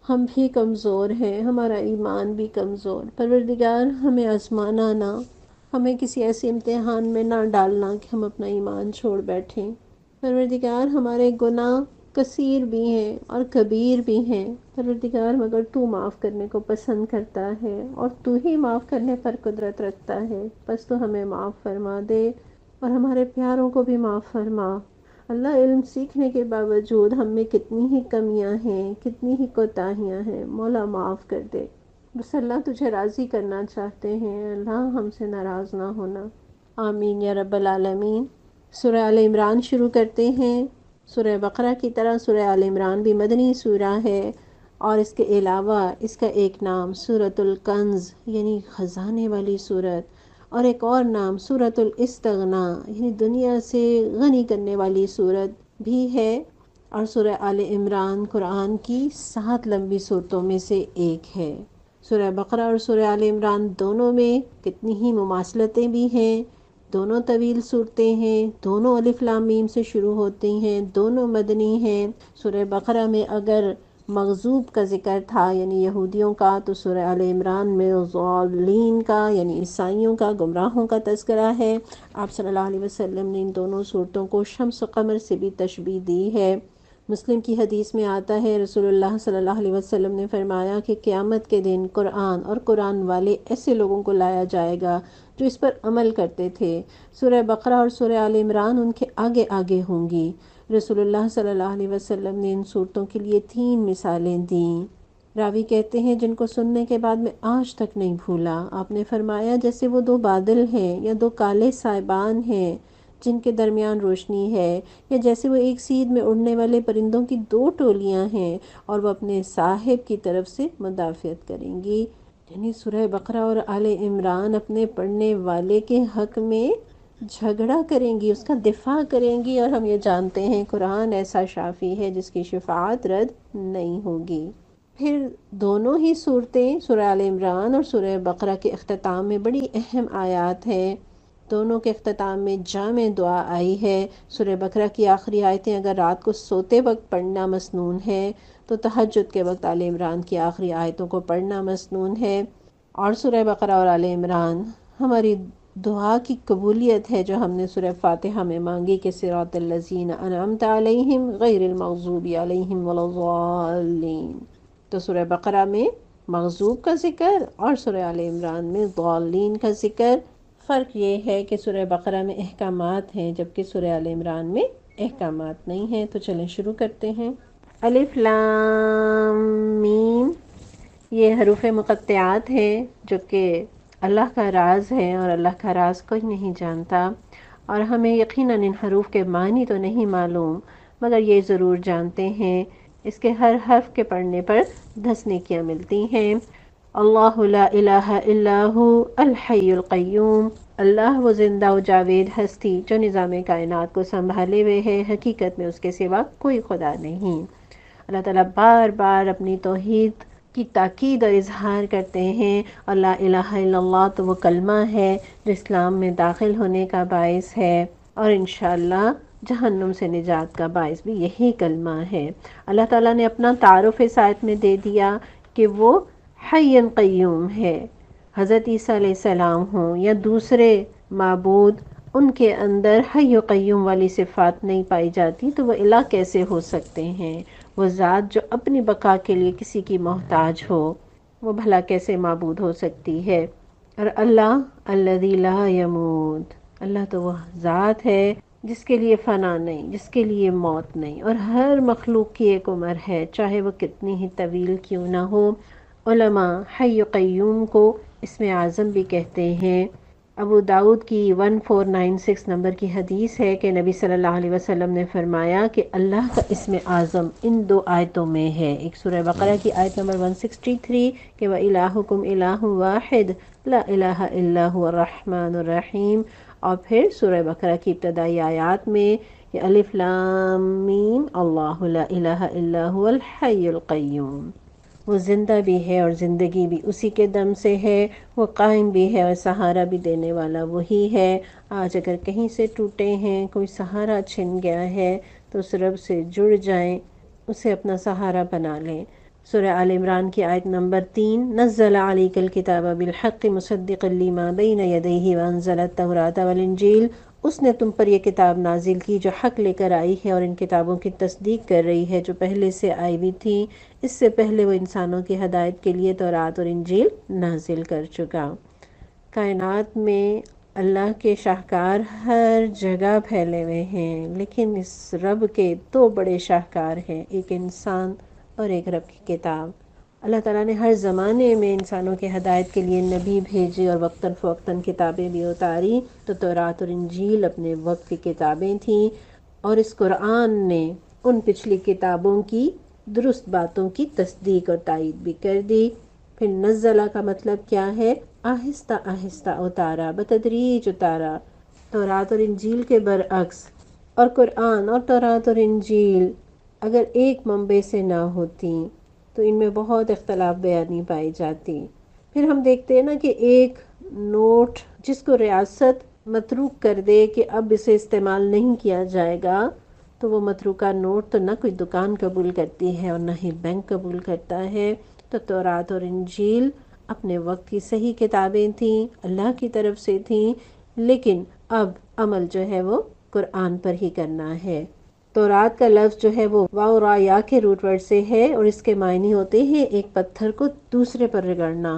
ہم بھی کمزور ہیں، ہمارا ایمان بھی کمزور۔ پروردگار ہمیں آزمانا نہ، ہمیں کسی ایسے امتحان میں نہ ڈالنا کہ ہم اپنا ایمان چھوڑ بیٹھیں۔ پروردگار ہمارے گناہ کثیر بھی ہیں اور کبیر بھی ہیں۔ پروردگار مگر تو معاف کرنے کو پسند کرتا ہے اور تو ہی معاف کرنے پر قدرت رکھتا ہے، بس تو ہمیں معاف فرما دے اور ہمارے پیاروں کو بھی معاف فرما۔ اللہ، علم سیکھنے کے باوجود ہم میں کتنی ہی کمیاں ہیں، کتنی ہی کوتاہیاں ہیں، مولا معاف کر دے۔ بس اللہ تجھے راضی کرنا چاہتے ہیں، اللہ ہم سے ناراض نہ ہونا۔ آمین یا رب العالمین۔ سورہ آل عمران شروع کرتے ہیں۔ سورہ بقرہ کی طرح سورہ آل عمران بھی مدنی سورہ ہے، اور اس کے علاوہ اس کا ایک نام سورۃ الکنز یعنی خزانے والی سورت، اور ایک اور نام سورۃ الاستغنا یعنی دنیا سے غنی کرنے والی سورت بھی ہے۔ اور سورہ آل عمران قرآن کی 7 لمبی صورتوں میں سے ایک ہے۔ سورہ بقرہ اور سورہ آل عمران دونوں میں کتنی ہی مماثلتیں بھی ہیں، دونوں طویل صورتیں ہیں، دونوں الف لام میم سے شروع ہوتی ہیں، دونوں مدنی ہیں۔ سورہ بقرہ میں اگر مغضوب کا ذکر تھا یعنی یہودیوں کا، تو سورہ آل عمران میں ضالین کا یعنی عیسائیوں کا، گمراہوں کا تذکرہ ہے۔ آپ صلی اللہ علیہ وسلم نے ان دونوں صورتوں کو شمس و قمر سے بھی تشبیہ دی ہے۔ مسلم کی حدیث میں آتا ہے، رسول اللہ صلی اللہ علیہ وسلم نے فرمایا کہ قیامت کے دن قرآن اور قرآن والے ایسے لوگوں کو لایا جائے گا جو اس پر عمل کرتے تھے۔ سورہ بقرہ اور سورہ آل عمران ان کے آگے آگے ہوں گی۔ رسول اللہ صلی اللہ علیہ وسلم نے ان صورتوں کے لیے 3 مثالیں دیں۔ راوی کہتے ہیں جن کو سننے کے بعد میں آج تک نہیں بھولا۔ آپ نے فرمایا جیسے وہ 2 بادل ہیں یا 2 کالے سائبان ہیں جن کے درمیان روشنی ہے، یا جیسے وہ ایک سید میں اڑنے والے پرندوں کی 2 ٹولیاں ہیں اور وہ اپنے صاحب کی طرف سے مدافعت کریں گی۔ یعنی سورہ بقرہ اور آل عمران اپنے پڑھنے والے کے حق میں جھگڑا کریں گی، اس کا دفاع کریں گی، اور ہم یہ جانتے ہیں قرآن ایسا شافی ہے جس کی شفاعت رد نہیں ہوگی۔ پھر دونوں ہی صورتیں سورہ آل عمران اور سورہ بقرہ کے اختتام میں بڑی اہم آیات ہیں۔ دونوں کے اختتام میں جامع دعا آئی ہے۔ سورہ بقرہ کی آخری آیتیں اگر رات کو سوتے وقت پڑھنا مسنون ہے تو تہجد کے وقت آل عمران کی آخری آیتوں کو پڑھنا مسنون ہے۔ اور سورہ بقرہ اور آل عمران ہماری دعا کی قبولیت ہے جو ہم نے سورہ فاتحہ میں مانگی کہ صراط الذین انعمت علیہم غیر المغضوب علیہم ولا الضالین۔ تو سورہ بقرہ میں مغضوب کا ذکر اور سورہ آل عمران میں ضالین کا ذکر۔ فرق یہ ہے کہ سورہ بقرہ میں احکامات ہیں جبکہ سورہ آل عمران میں احکامات نہیں ہیں۔ تو چلیں شروع کرتے ہیں۔ الف لام میم، یہ حروف مقطعات ہیں جو کہ اللہ کا راز ہے اور اللہ کا راز کوئی نہیں جانتا، اور ہمیں یقیناً ان حروف کے معنی تو نہیں معلوم، مگر یہ ضرور جانتے ہیں اس کے ہر حرف کے پڑھنے پر 10 نیکیاں ملتی ہیں۔ اللہ لا الہ الا ہو الحی القیوم، اللہ وہ زندہ و جاوید ہستی جو نظام کائنات کو سنبھالے ہوئے ہے، حقیقت میں اس کے سوا کوئی خدا نہیں۔ اللہ تعالیٰ بار بار اپنی توحید کی تاکید اور اظہار کرتے ہیں، اور لا الہ الا اللہ تو وہ کلمہ ہے جو اسلام میں داخل ہونے کا باعث ہے، اور انشاءاللہ جہنم سے نجات کا باعث بھی یہی کلمہ ہے۔ اللہ تعالیٰ نے اپنا تعارف اس آیت میں دے دیا کہ وہ حی قیوم ہے۔ حضرت عیسیٰ علیہ السلام ہوں یا دوسرے معبود، ان کے اندر حی و قیوم والی صفات نہیں پائی جاتی، تو وہ الہ کیسے ہو سکتے ہیں؟ وہ ذات جو اپنی بقا کے لیے کسی کی محتاج ہو، وہ بھلا کیسے معبود ہو سکتی ہے؟ اور اللہ الذی لا یموت، اللہ تو وہ ذات ہے جس کے لیے فنا نہیں، جس کے لیے موت نہیں، اور ہر مخلوق کی ایک عمر ہے چاہے وہ کتنی ہی طویل کیوں نہ ہو۔ علماء حی قیوم کو اسم اعظم بھی کہتے ہیں۔ ابو داؤد کی 1496 نمبر کی حدیث ہے کہ نبی صلی اللہ علیہ وسلم نے فرمایا کہ اللہ کا اسم اعظم ان 2 آیتوں میں ہے، ایک سورہ بقرہ کی آیت نمبر 163 کہ وَإِلَٰهُكُمْ إِلَٰهٌ وَاحِدٌ لَا إِلَٰهَ إِلَّا هُوَ الرَّحْمَٰنُ الرَّحِيمُ، اور پھر سورہ بقرہ کی ابتدائی آیات میں کہ الف لام میم اللہ لا الہ الا هو الحی القیوم، وہ زندہ بھی ہے اور زندگی بھی اسی کے دم سے ہے، وہ قائم بھی ہے اور سہارا بھی دینے والا وہی ہے۔ آج اگر کہیں سے ٹوٹے ہیں، کوئی سہارا چھن گیا ہے، تو اس رب سے جڑ جائیں، اسے اپنا سہارا بنا لیں۔ سورہ آل عمران کی آیت نمبر 3، نزل علیک الکتاب بالحق مصدقا لما بین یدیہ وانزل التوراۃ والانجیل، اس نے تم پر یہ کتاب نازل کی جو حق لے کر آئی ہے اور ان کتابوں کی تصدیق کر رہی ہے جو پہلے سے آئی ہوئی تھیں۔ اس سے پہلے وہ انسانوں کی ہدایت کے لیے تورات اور انجیل نازل کر چکا۔ کائنات میں اللہ کے شاہکار ہر جگہ پھیلے ہوئے ہیں، لیکن اس رب کے دو بڑے شاہکار ہیں، ایک انسان اور ایک رب کی کتاب۔ اللہ تعالیٰ نے ہر زمانے میں انسانوں کے ہدایت کے لیے نبی بھیجے اور وقتاً فوقتاً کتابیں بھی اتاری، تو تورات اور انجیل اپنے وقت کی کتابیں تھیں، اور اس قرآن نے ان پچھلی کتابوں کی درست باتوں کی تصدیق اور تائید بھی کر دی۔ پھر نزلہ کا مطلب کیا ہے؟ آہستہ آہستہ اتارا، بتدریج اتارا۔ تورات اور انجیل کے برعکس، اور قرآن اور تورات اور انجیل اگر ایک منبع سے نہ ہوتی تو ان میں بہت اختلاف بیانی پائی جاتی۔ پھر ہم دیکھتے ہیں نا کہ ایک نوٹ جس کو ریاست متروک کر دے کہ اب اسے استعمال نہیں کیا جائے گا، تو وہ متروکہ نوٹ تو نہ کوئی دکان قبول کرتی ہے اور نہ ہی بینک قبول کرتا ہے۔ تو تورات اور انجیل اپنے وقت کی صحیح کتابیں تھیں، اللہ کی طرف سے تھیں، لیکن اب عمل جو ہے وہ قرآن پر ہی کرنا ہے۔ تورات کا لفظ جو ہے وہ واو را یا کے روٹ ورڈ سے ہے، اور اس کے معنی ہوتے ہیں ایک پتھر کو دوسرے پر رگڑنا،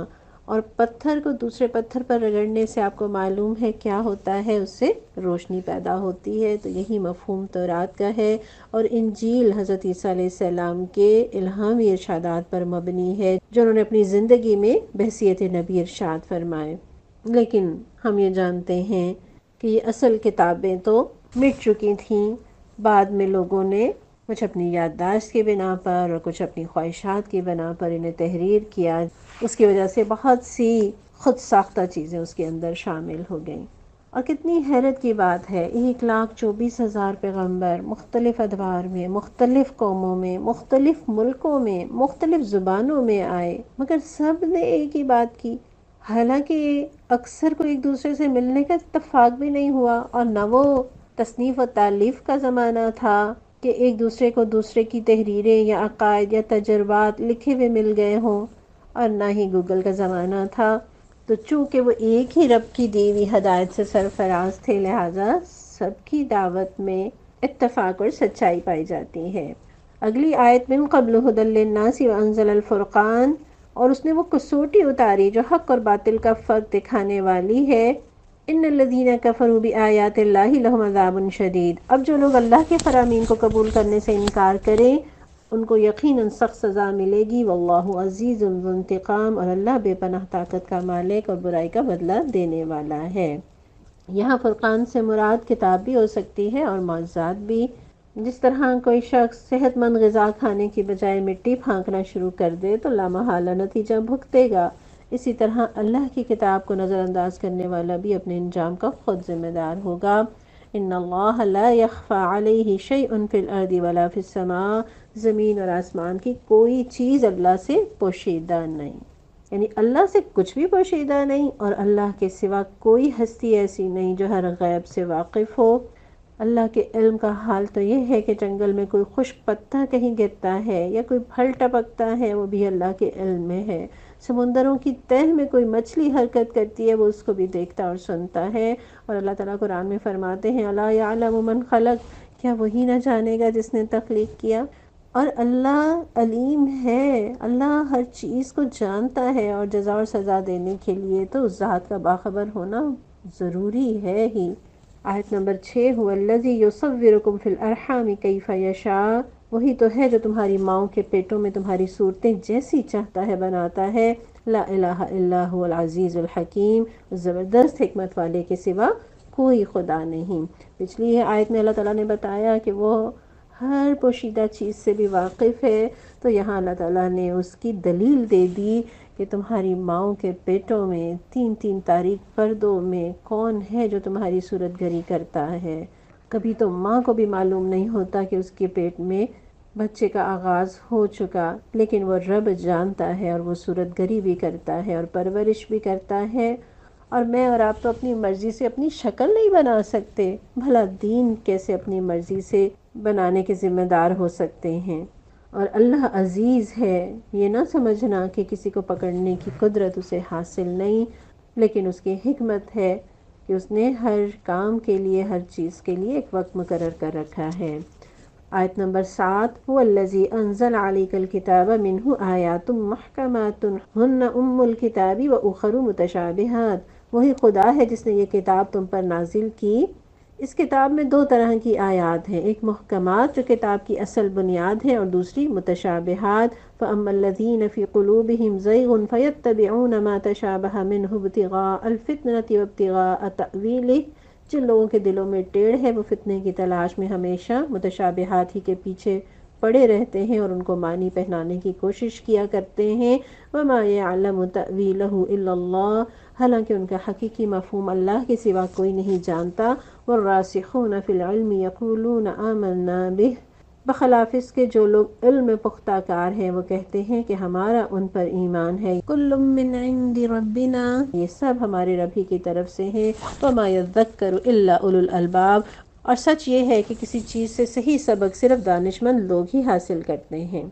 اور پتھر کو دوسرے پتھر پر رگڑنے سے آپ کو معلوم ہے کیا ہوتا ہے، اس سے روشنی پیدا ہوتی ہے۔ تو یہی مفہوم تورات کا ہے، اور انجیل حضرت عیسیٰ علیہ السلام کے الہامی ارشادات پر مبنی ہے جو انہوں نے اپنی زندگی میں بحیثیت نبی ارشاد فرمائے۔ لیکن ہم یہ جانتے ہیں کہ یہ اصل کتابیں تو مٹ چکی تھیں، بعد میں لوگوں نے کچھ اپنی یادداشت کی بنا پر اور کچھ اپنی خواہشات کی بنا پر انہیں تحریر کیا، اس کی وجہ سے بہت سی خود ساختہ چیزیں اس کے اندر شامل ہو گئیں۔ اور کتنی حیرت کی بات ہے، 1,24,000 پیغمبر مختلف ادوار میں، مختلف قوموں میں، مختلف ملکوں میں، مختلف زبانوں میں آئے، مگر سب نے ایک ہی بات کی۔ حالانکہ اکثر کو ایک دوسرے سے ملنے کا اتفاق بھی نہیں ہوا، اور نہ وہ تصنیف و تالیف کا زمانہ تھا کہ ایک دوسرے کو دوسرے کی تحریریں یا عقائد یا تجربات لکھے ہوئے مل گئے ہوں، اور نہ ہی گوگل کا زمانہ تھا۔ تو چونکہ وہ ایک ہی رب کی دی ہوئی ہدایت سے سرفراز تھے، لہٰذا سب کی دعوت میں اتفاق اور سچائی پائی جاتی ہے۔ اگلی آیت من قبل ھدی للناس وانزل الفرقان، اور اس نے وہ کسوٹی اتاری جو حق اور باطل کا فرق دکھانے والی ہے۔ ان الذین کفروا بآیات اللہ لہم عذاب شدید، اب جو لوگ اللہ کے فرامین کو قبول کرنے سے انکار کریں ان کو یقیناً سخت سزا ملے گی۔ واللہ عزیز ذو انتقام، اور اللہ بے پناہ طاقت کا مالک اور برائی کا بدلہ دینے والا ہے۔ یہاں فرقان سے مراد کتاب بھی ہو سکتی ہے اور معجزات بھی۔ جس طرح کوئی شخص صحت مند غذا کھانے کی بجائے مٹی پھانکنا شروع کر دے تو لامحالہ نتیجہ بھگتے گا، اسی طرح اللہ کی کتاب کو نظر انداز کرنے والا بھی اپنے انجام کا خود ذمہ دار ہوگا۔ ان اللہ لا يخفى علیہ شیء فی الارض ولا فی السماء، زمین اور آسمان کی کوئی چیز اللہ سے پوشیدہ نہیں، یعنی اللہ سے کچھ بھی پوشیدہ نہیں، اور اللہ کے سوا کوئی ہستی ایسی نہیں جو ہر غیب سے واقف ہو۔ اللہ کے علم کا حال تو یہ ہے کہ جنگل میں کوئی خشک پتا کہیں گرتا ہے یا کوئی پھل ٹپکتا ہے، وہ بھی اللہ کے علم میں ہے۔ سمندروں کی تہ میں کوئی مچھلی حرکت کرتی ہے، وہ اس کو بھی دیکھتا اور سنتا ہے۔ اور اللہ تعالیٰ قرآن میں فرماتے ہیں الا یعلم من خلق، کیا وہی نہ جانے گا جس نے تخلیق کیا؟ اور اللہ علیم ہے، اللہ ہر چیز کو جانتا ہے، اور جزا اور سزا دینے کے لیے تو اس ذات کا باخبر ہونا ضروری ہے ہی۔ آیت نمبر 6، هو الذی یصورکم فی الارحام کیف یشاء، وہی تو ہے جو تمہاری ماؤں کے پیٹوں میں تمہاری صورتیں جیسی چاہتا ہے بناتا ہے۔ لا الہ الا هو العزیز الحکیم، زبردست حکمت والے کے سوا کوئی خدا نہیں۔ پچھلی آیت میں اللہ تعالیٰ نے بتایا کہ وہ ہر پوشیدہ چیز سے بھی واقف ہے، تو یہاں اللہ تعالیٰ نے اس کی دلیل دے دی کہ تمہاری ماؤں کے پیٹوں میں 3 تاریک پردوں میں کون ہے جو تمہاری صورت گری کرتا ہے۔ کبھی تو ماں کو بھی معلوم نہیں ہوتا کہ اس کے پیٹ میں بچے کا آغاز ہو چکا، لیکن وہ رب جانتا ہے، اور وہ صورت گری بھی کرتا ہے اور پرورش بھی کرتا ہے۔ اور میں اور آپ تو اپنی مرضی سے اپنی شکل نہیں بنا سکتے، بھلا دین کیسے اپنی مرضی سے بنانے کے ذمہ دار ہو سکتے ہیں؟ اور اللہ عزیز ہے، یہ نہ سمجھنا کہ کسی کو پکڑنے کی قدرت اسے حاصل نہیں، لیکن اس کی حکمت ہے کہ اس نے ہر کام کے لیے، ہر چیز کے لیے ایک وقت مقرر کر رکھا ہے۔ آیت نمبر 7، هو الذی انزل علیک الکتاب منہ آیات محکمات ہن ام الکتاب واخر متشابہات، وہی خدا ہے جس نے یہ کتاب تم پر نازل کی۔ اس کتاب میں دو طرح کی آیات ہیں، ایک محکمات جو کتاب کی اصل بنیاد ہے، اور دوسری متشابہات۔ فَأَمَّا الَّذِينَ فِي قُلُوبِهِمْ زَيْغٌ فَيَتَّبِعُونَ مَا تَشَابَهَ مِنْهُ ابْتِغَاءَ الْفِتْنَةِ وَابْتِغَاءَ تَأْوِيلِهِ، جن لوگوں کے دلوں میں ٹیڑھ ہے وہ فتنے کی تلاش میں ہمیشہ متشابہات ہی کے پیچھے پڑے رہتے ہیں اور ان کو معنی پہنانے کی کوشش کیا کرتے ہیں۔ وَمَا يَعْلَمُ تَأْوِيلَهُ إِلَّا اللَّهُ، حالانکہ ان کا حقیقی مفہوم اللہ کے سوا کوئی نہیں جانتا۔ وَالرَّاسِخُونَ فِي الْعِلْمِ يَقُولُونَ آمَنَّا بِهِ، بخلاف اس کے جو لوگ علم میں پختہ کار ہیں وہ کہتے ہیں کہ ہمارا ان پر ایمان ہے۔ کل من عند ربنا، یہ سب ہمارے رب ہی کی طرف سے ہے۔ وما یذکر الا اولو الالباب، اور سچ یہ ہے کہ کسی چیز سے صحیح سبق صرف دانش مند لوگ ہی حاصل کرتے ہیں۔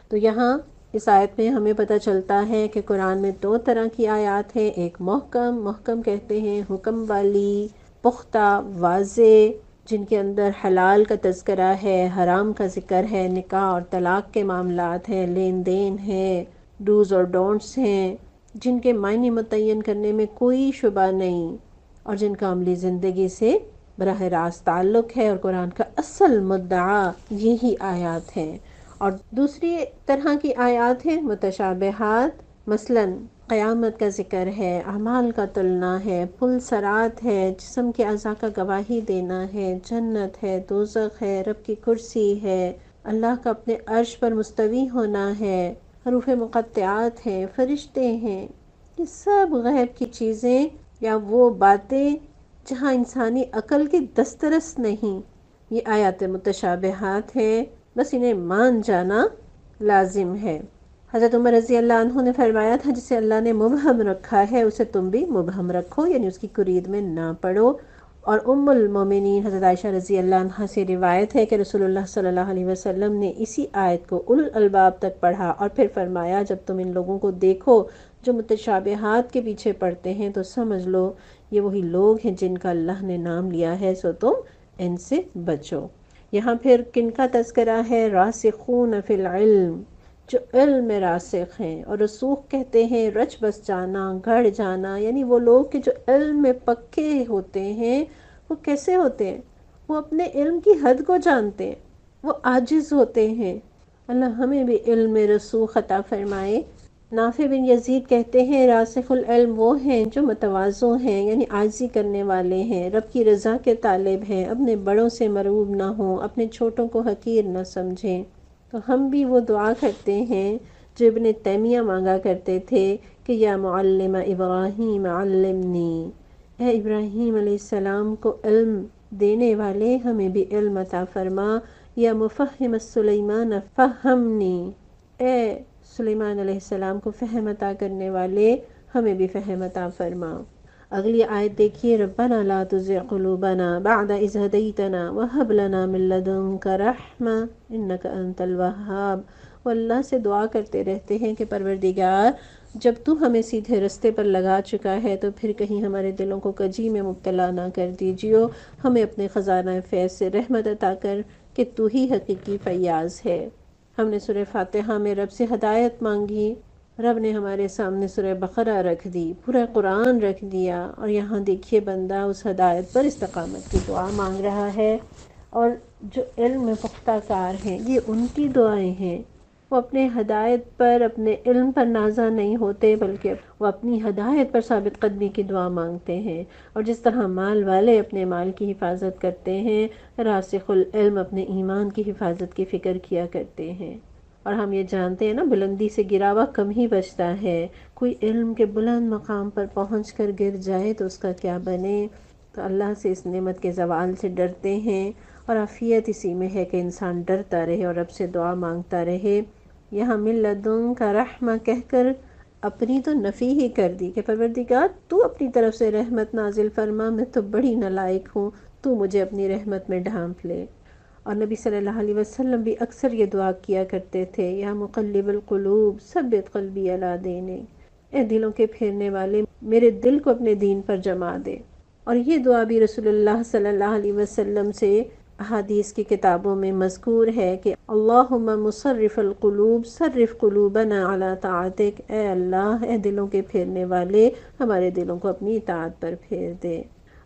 تو یہاں اس آیت میں ہمیں پتہ چلتا ہے کہ قرآن میں دو طرح کی آیات ہیں، ایک محکم کہتے ہیں حکم والی، پختہ، واضح، جن کے اندر حلال کا تذکرہ ہے، حرام کا ذکر ہے، نکاح اور طلاق کے معاملات ہیں، لین دین ہے، ڈوز اور ڈونٹس ہیں، جن کے معنی متعین کرنے میں کوئی شبہ نہیں اور جن کا عملی زندگی سے براہ راست تعلق ہے، اور قرآن کا اصل مدعا یہی آیات ہیں۔ اور دوسری طرح کی آیات ہیں متشابہات، مثلاً قیامت کا ذکر ہے، اعمال کا تلنا ہے، پل صراط ہے، جسم کے اعضاء کا گواہی دینا ہے، جنت ہے، دوزخ ہے، رب کی کرسی ہے، اللہ کا اپنے عرش پر مستوی ہونا ہے، حروف مقطعات ہیں، فرشتے ہیں، یہ سب غیب کی چیزیں یا وہ باتیں جہاں انسانی عقل کی دسترس نہیں، یہ آیات متشابہات ہیں، بس انہیں مان جانا لازم ہے۔ حضرت عمر رضی اللہ عنہ نے فرمایا تھا جسے اللہ نے مبہم رکھا ہے اسے تم بھی مبہم رکھو، یعنی اس کی قرید میں نہ پڑو۔ اور ام المومنین حضرت عائشہ رضی اللہ عنہ سے روایت ہے کہ رسول اللہ صلی اللہ علیہ وسلم نے اسی آیت کو اولو الالباب تک پڑھا اور پھر فرمایا جب تم ان لوگوں کو دیکھو جو متشابہات کے پیچھے پڑتے ہیں تو سمجھ لو یہ وہی لوگ ہیں جن کا اللہ نے نام لیا ہے، سو تم ان سے بچو۔ یہاں پھر کن کا تذکرہ ہے؟ راسخون فی العلم، جو علم میں راسخ ہیں، اور رسوخ کہتے ہیں رچ بس جانا، گھڑ جانا، یعنی وہ لوگ کہ جو علم میں پکے ہوتے ہیں۔ وہ کیسے ہوتے ہیں؟ وہ اپنے علم کی حد کو جانتے ہیں، وہ عاجز ہوتے ہیں۔ اللہ ہمیں بھی علم میں رسوخ عطا فرمائے۔ نافع بن یزید کہتے ہیں راسخ العلم وہ ہیں جو متواضع ہیں، یعنی عاجزی کرنے والے ہیں، رب کی رضا کے طالب ہیں، اپنے بڑوں سے مرعوب نہ ہوں، اپنے چھوٹوں کو حقیر نہ سمجھیں۔ تو ہم بھی وہ دعا کرتے ہیں جو ابن تیمیہ مانگا کرتے تھے کہ یا معلم ابراہیم علمنی، اے ابراہیم علیہ السلام کو علم دینے والے ہمیں بھی علم عطا فرما، یا مفہم سلیمان فہمنی، اے سلیمان علیہ السلام کو فہم عطا کرنے والے ہمیں بھی فہم عطا فرما۔ اگلی آیت دیکھیے، ربنا لا تزغ قلوبنا بعد اذ ہدیتنا وہب لنا من لدنک رحمہ انک انت الوہاب۔ وہ اللہ سے دعا کرتے رہتے ہیں کہ پروردگار جب تو ہمیں سیدھے رستے پر لگا چکا ہے تو پھر کہیں ہمارے دلوں کو کجی میں مبتلا نہ کر دیجیو، ہمیں اپنے خزانہ فیض سے رحمت عطا کر کہ تو ہی حقیقی فیاض ہے۔ ہم نے سورہ فاتحہ میں رب سے ہدایت مانگی، رب نے ہمارے سامنے سورہ بقرہ رکھ دی، پورا قرآن رکھ دیا، اور یہاں دیکھیے بندہ اس ہدایت پر استقامت کی دعا مانگ رہا ہے۔ اور جو علم میں پختہ کار ہیں یہ ان کی دعائیں ہیں، وہ اپنے ہدایت پر، اپنے علم پر نازا نہیں ہوتے بلکہ وہ اپنی ہدایت پر ثابت قدمی کی دعا مانگتے ہیں۔ اور جس طرح مال والے اپنے مال کی حفاظت کرتے ہیں، راسخ العلم اپنے ایمان کی حفاظت کی فکر کیا کرتے ہیں۔ اور ہم یہ جانتے ہیں نا بلندی سے گرا ہوا کم ہی بچتا ہے، کوئی علم کے بلند مقام پر پہنچ کر گر جائے تو اس کا کیا بنے۔ تو اللہ سے اس نعمت کے زوال سے ڈرتے ہیں، اور عافیت اسی میں ہے کہ انسان ڈرتا رہے اور رب سے دعا مانگتا رہے۔ یہاں من لدنک رحمہ کہہ کر اپنی تو نفی ہی کر دی کہ پروردگار تو اپنی طرف سے رحمت نازل فرما، میں تو بڑی نالائق ہوں، تو مجھے اپنی رحمت میں ڈھانپ لے۔ اور نبی صلی اللہ علیہ وسلم بھی اکثر یہ دعا کیا کرتے تھے، یا مقلب القلوب ثبت قلبی علی دینک، اے دلوں کے پھیرنے والے میرے دل کو اپنے دین پر جما دے۔ اور یہ دعا بھی رسول اللہ صلی اللہ علیہ وسلم سے احادیث کی کتابوں میں مذکور ہے کہ اللہم مصرف القلوب صرف قلوبنا علی طاعتک، اے اللہ، اے دلوں کے پھیرنے والے ہمارے دلوں کو اپنی اطاعت پر پھیر دے۔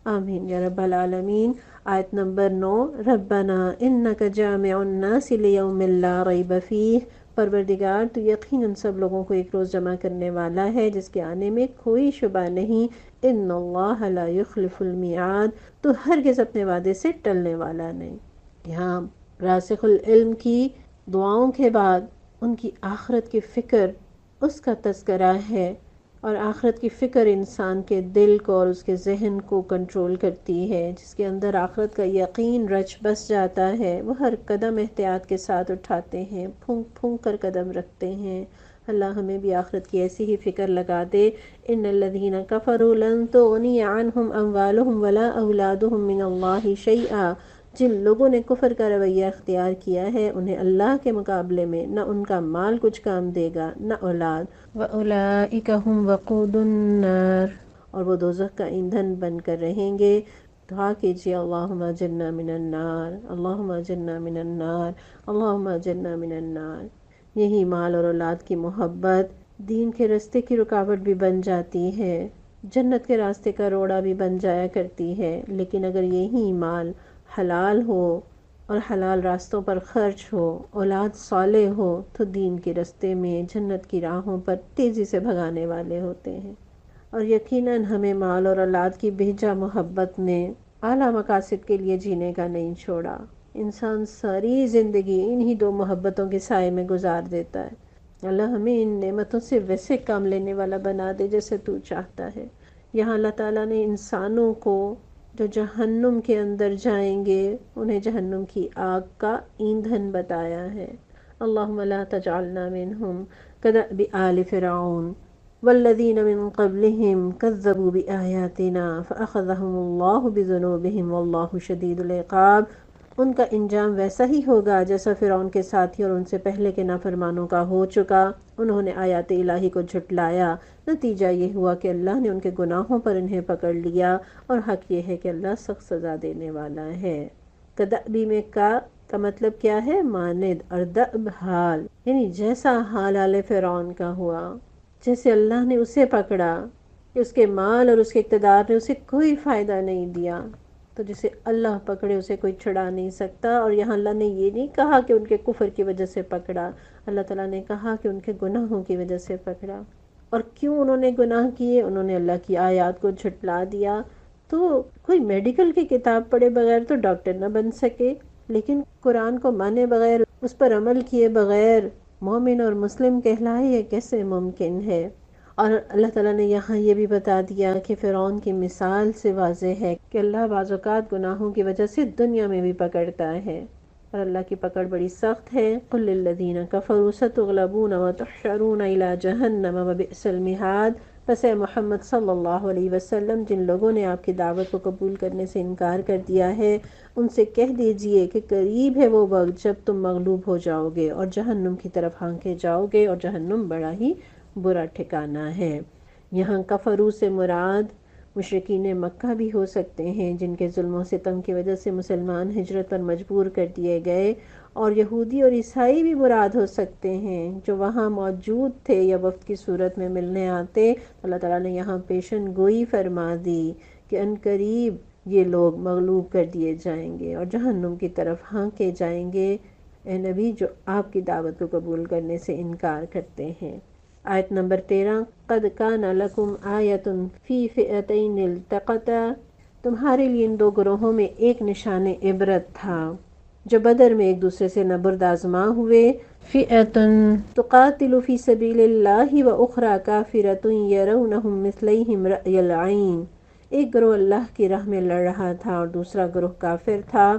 آمین یا رب العالمین۔ آیت نمبر 9، ربنا انک جامع الناس لیوم لا ریب فیہ، پروردگار تو یقیناً سب لوگوں کو ایک روز جمع کرنے والا ہے جس کے آنے میں کوئی شبہ نہیں، ان اللہ لا یخلف المیعاد، تو ہرگز اپنے وعدے سے ٹلنے والا نہیں۔ یہاں راسخ العلم کی دعاؤں کے بعد ان کی آخرت کی فکر، اس کا تذکرہ ہے، اور آخرت کی فکر انسان کے دل کو اور اس کے ذہن کو کنٹرول کرتی ہے۔ جس کے اندر آخرت کا یقین رچ بس جاتا ہے، وہ ہر قدم احتیاط کے ساتھ اٹھاتے ہیں، پھونک پھونک کر قدم رکھتے ہیں۔ اللہ ہمیں بھی آخرت کی ایسی ہی فکر لگا دے۔ ان الذین کفروا لن تغنی عنہم اموالہم ولا اولادہم من اللہ شیئا، جن لوگوں نے کفر کا رویہ اختیار کیا ہے انہیں اللہ کے مقابلے میں نہ ان کا مال کچھ کام دے گا نہ اولاد، وَأُولَئِكَ هُمْ وَقُودُ النَّارِ، اور وہ دوزخ کا ایندھن بن کر رہیں گے۔ دعا کیجیے اللہم اجرنا من النار، اللہم اجرنا من النار، اللہم اجرنا من النار۔ یہی مال اور اولاد کی محبت دین کے راستے کی رکاوٹ بھی بن جاتی ہے، جنت کے راستے کا روڑا بھی بن جایا کرتی ہے، لیکن اگر یہی مال حلال ہو اور حلال راستوں پر خرچ ہو، اولاد صالح ہو، تو دین کے راستے میں جنت کی راہوں پر تیزی سے بھگانے والے ہوتے ہیں۔ اور یقیناً ہمیں مال اور اولاد کی بھیجا محبت نے اعلیٰ مقاصد کے لیے جینے کا نہیں چھوڑا۔ انسان ساری زندگی انہی دو محبتوں کے سائے میں گزار دیتا ہے۔ اللہ ہمیں ان نعمتوں سے ویسے کام لینے والا بنا دے جیسے تو چاہتا ہے۔ یہاں اللہ تعالیٰ نے انسانوں کو جو جہنم کے اندر جائیں گے انہیں جہنم کی آگ کا ایندھن بتایا ہے۔ اللہم لا تجعلنا منہم کدأب آل فرعون والذین من قبلہم کذبوا بآیاتنا فأخذہم اللہ بذنوبہم واللہ شدید العقاب۔ ان کا انجام ویسا ہی ہوگا جیسا فرعون کے ساتھی اور ان سے پہلے کے نافرمانوں کا ہو چکا۔ انہوں نے آیات الہی کو جھٹلایا، نتیجہ یہ ہوا کہ اللہ نے ان کے گناہوں پر انہیں پکڑ لیا، اور حق یہ ہے کہ اللہ سخت سزا دینے والا ہے۔ کدأبی میں کا مطلب کیا ہے؟ مانند، اور دأب حال، یعنی جیسا حال آل فرعون کا ہوا، جیسے اللہ نے اسے پکڑا کہ اس کے مال اور اس کے اقتدار نے اسے کوئی فائدہ نہیں دیا، تو جسے اللہ پکڑے اسے کوئی چھڑا نہیں سکتا۔ اور یہاں اللہ نے یہ نہیں کہا کہ ان کے کفر کی وجہ سے پکڑا، اللہ تعالیٰ نے کہا کہ ان کے گناہوں کی وجہ سے پکڑا۔ اور کیوں انہوں نے گناہ کیے؟ انہوں نے اللہ کی آیات کو جھٹلا دیا۔ تو کوئی میڈیکل کی کتاب پڑھے بغیر تو ڈاکٹر نہ بن سکے، لیکن قرآن کو مانے بغیر، اس پر عمل کیے بغیر مومن اور مسلم کہلائے، یہ کیسے ممکن ہے؟ اور اللہ تعالیٰ نے یہاں یہ بھی بتا دیا کہ فرعون کی مثال سے واضح ہے کہ اللہ بعض اوقات گناہوں کی وجہ سے دنیا میں بھی پکڑتا ہے، اور اللہ کی پکڑ بڑی سخت ہے۔ قُلْ لِلَّذِينَ كَفَرُوا سَتُغْلَبُونَ وَتُحْشَرُونَ إِلَى جَهَنَّمَ وَبِئْسَ الْمِہَادُ، پس اے محمد صلی اللہ علیہ وسلم، جن لوگوں نے آپ کی دعوت کو قبول کرنے سے انکار کر دیا ہے ان سے کہہ دیجئے کہ قریب ہے وہ وقت جب تم مغلوب ہو جاؤ گے اور جہنم کی طرف ہانکے جاؤ گے، اور جہنم بڑا ہی برا ٹھکانہ ہے۔ یہاں کفرو سے مراد مشرکین مکہ بھی ہو سکتے ہیں جن کے ظلم و ستم کی وجہ سے مسلمان ہجرت پر مجبور کر دیے گئے، اور یہودی اور عیسائی بھی مراد ہو سکتے ہیں جو وہاں موجود تھے یا وفد کی صورت میں ملنے آتے۔ اللہ تعالیٰ نے یہاں پیشن گوئی فرما دی کہ ان قریب یہ لوگ مغلوب کر دیے جائیں گے اور جہنم کی طرف ہانکے جائیں گے، اے نبی جو آپ کی دعوت کو قبول کرنے سے انکار کرتے ہیں۔ آیت نمبر 13، قَدْ كَانَ لَكُمْ آیَةٌ فِي فِئَتَيْنِ الْتَقَتَا، تمہارے لیے ان دو گروہوں میں ایک نشان عبرت تھا جو بدر میں ایک دوسرے سے نبرد آزما ہوئے۔ فِئَةٌ تُقَاتِلُ فِي سَبِيلِ اللَّهِ وَأُخْرَى كَافِرَةٌ يَرَوْنَهُمْ مِثْلَيْهِمْ رَأْيَ الْعَيْنِ، ایک گروہ اللہ کی راہ میں لڑ رہا تھا اور دوسرا گروہ کافر تھا،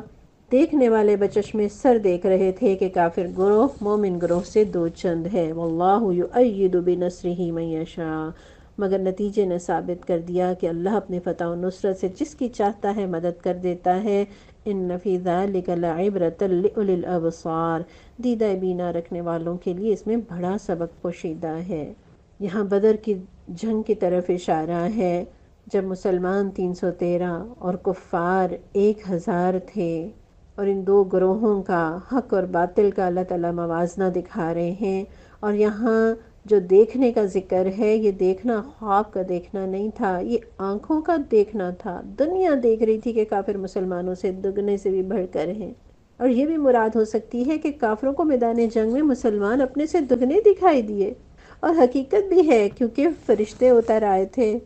دیکھنے والے بچشمے سر دیکھ رہے تھے کہ کافر گروہ مومن گروہ سے دو چند ہے۔ واللہ یؤید بنصرہ من یشاء، مگر نتیجے نے ثابت کر دیا کہ اللہ اپنے فتح و نصرت سے جس کی چاہتا ہے مدد کر دیتا ہے۔ ان فی ذلک لعبرۃ لأولی الابصار، دیدہ بینا رکھنے والوں کے لیے اس میں بڑا سبق پوشیدہ ہے۔ یہاں بدر کی جنگ کی طرف اشارہ ہے، جب مسلمان 313 اور کفار 1000 تھے، اور ان دو گروہوں کا، حق اور باطل کا، اللہ تعالیٰ موازنہ دکھا رہے ہیں۔ اور یہاں جو دیکھنے کا ذکر ہے، یہ دیکھنا خواب کا دیکھنا نہیں تھا، یہ آنکھوں کا دیکھنا تھا۔ دنیا دیکھ رہی تھی کہ کافر مسلمانوں سے دگنے سے بھی بڑھ کر ہیں، اور یہ بھی مراد ہو سکتی ہے کہ کافروں کو میدان جنگ میں مسلمان اپنے سے دگنے دکھائی دیے، اور حقیقت بھی ہے کیونکہ فرشتے اتر آئے تھے۔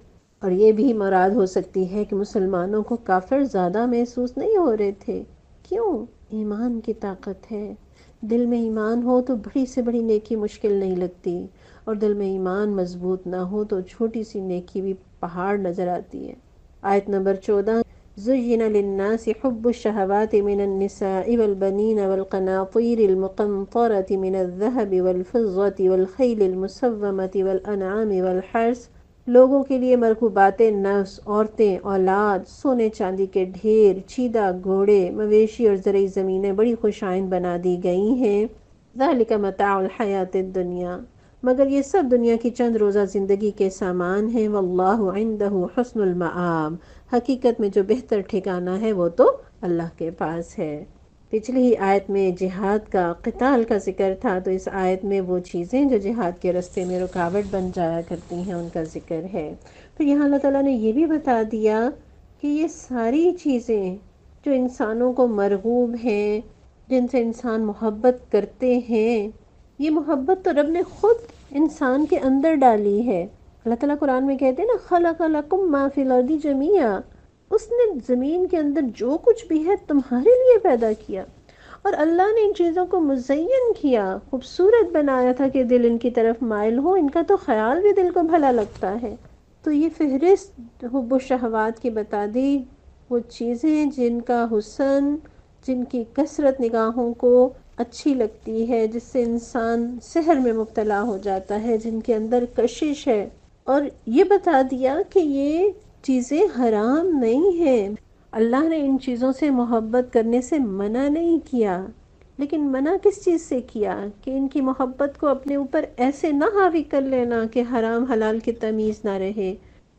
اور یہ بھی مراد ہو سکتی ہے کہ مسلمانوں کو کافر زیادہ محسوس نہیں ہو رہے تھے۔ کیوں؟ ایمان کی طاقت ہے۔ دل میں ایمان ہو تو بڑی سے بڑی نیکی مشکل نہیں لگتی، اور دل میں ایمان مضبوط نہ ہو تو چھوٹی سی نیکی بھی پہاڑ نظر آتی ہے۔ آیت نمبر 14، زُيِّنَ لِلنَّاسِ حُبُّ الشَّهَوَاتِ مِنَ النِّسَاءِ وَالْبَنِينَ وَالْقَنَاطِيرِ الْمُقَنطَرَةِ مِنَ الذَّهَبِ وَالْفِضَّةِ وَالْخَيْلِ الْمُسَوَّمَةِ وَالْأَنْعَامِ وَالْحَرْثِ، لوگوں کے لیے مرغوبات نفس، عورتیں، اولاد، سونے چاندی کے ڈھیر، چیدہ گھوڑے، مویشی اور زرعی زمینیں بڑی خوشائند بنا دی گئی ہیں۔ ذَلِكَ مَتَاعُ الْحَيَاةِ الدُّنْيَا، مگر یہ سب دنیا کی چند روزہ زندگی کے سامان ہیں۔ وَاللَّهُ عِندَهُ حُسْنُ الْمَآبِ، حقیقت میں جو بہتر ٹھکانہ ہے وہ تو اللہ کے پاس ہے۔ پچھلی ہی آیت میں جہاد کا، قتال کا ذکر تھا، تو اس آیت میں وہ چیزیں جو جہاد کے راستے میں رکاوٹ بن جایا کرتی ہیں ان کا ذکر ہے۔ پھر یہاں اللہ تعالیٰ نے یہ بھی بتا دیا کہ یہ ساری چیزیں جو انسانوں کو مرغوب ہیں، جن سے انسان محبت کرتے ہیں، یہ محبت تو رب نے خود انسان کے اندر ڈالی ہے۔ اللہ تعالیٰ قرآن میں کہتے ہیں نا، خَلَقَ لَكُم مَّا فِي الْأَرْضِ جَمِيعًا، اس نے زمین کے اندر جو کچھ بھی ہے تمہارے لیے پیدا کیا، اور اللہ نے ان چیزوں کو مزین کیا، خوبصورت بنایا تھا کہ دل ان کی طرف مائل ہو، ان کا تو خیال بھی دل کو بھلا لگتا ہے۔ تو یہ فہرست حب و شہوات کی بتا دی، وہ چیزیں جن کا حسن، جن کی کثرت نگاہوں کو اچھی لگتی ہے، جس سے انسان سحر میں مبتلا ہو جاتا ہے، جن کے اندر کشش ہے، اور یہ بتا دیا کہ یہ چیزیں حرام نہیں ہیں۔ اللہ نے ان چیزوں سے محبت کرنے سے منع نہیں کیا، لیکن منع کس چیز سے کیا؟ کہ ان کی محبت کو اپنے اوپر ایسے نہ حاوی کر لینا کہ حرام حلال کی تمیز نہ رہے،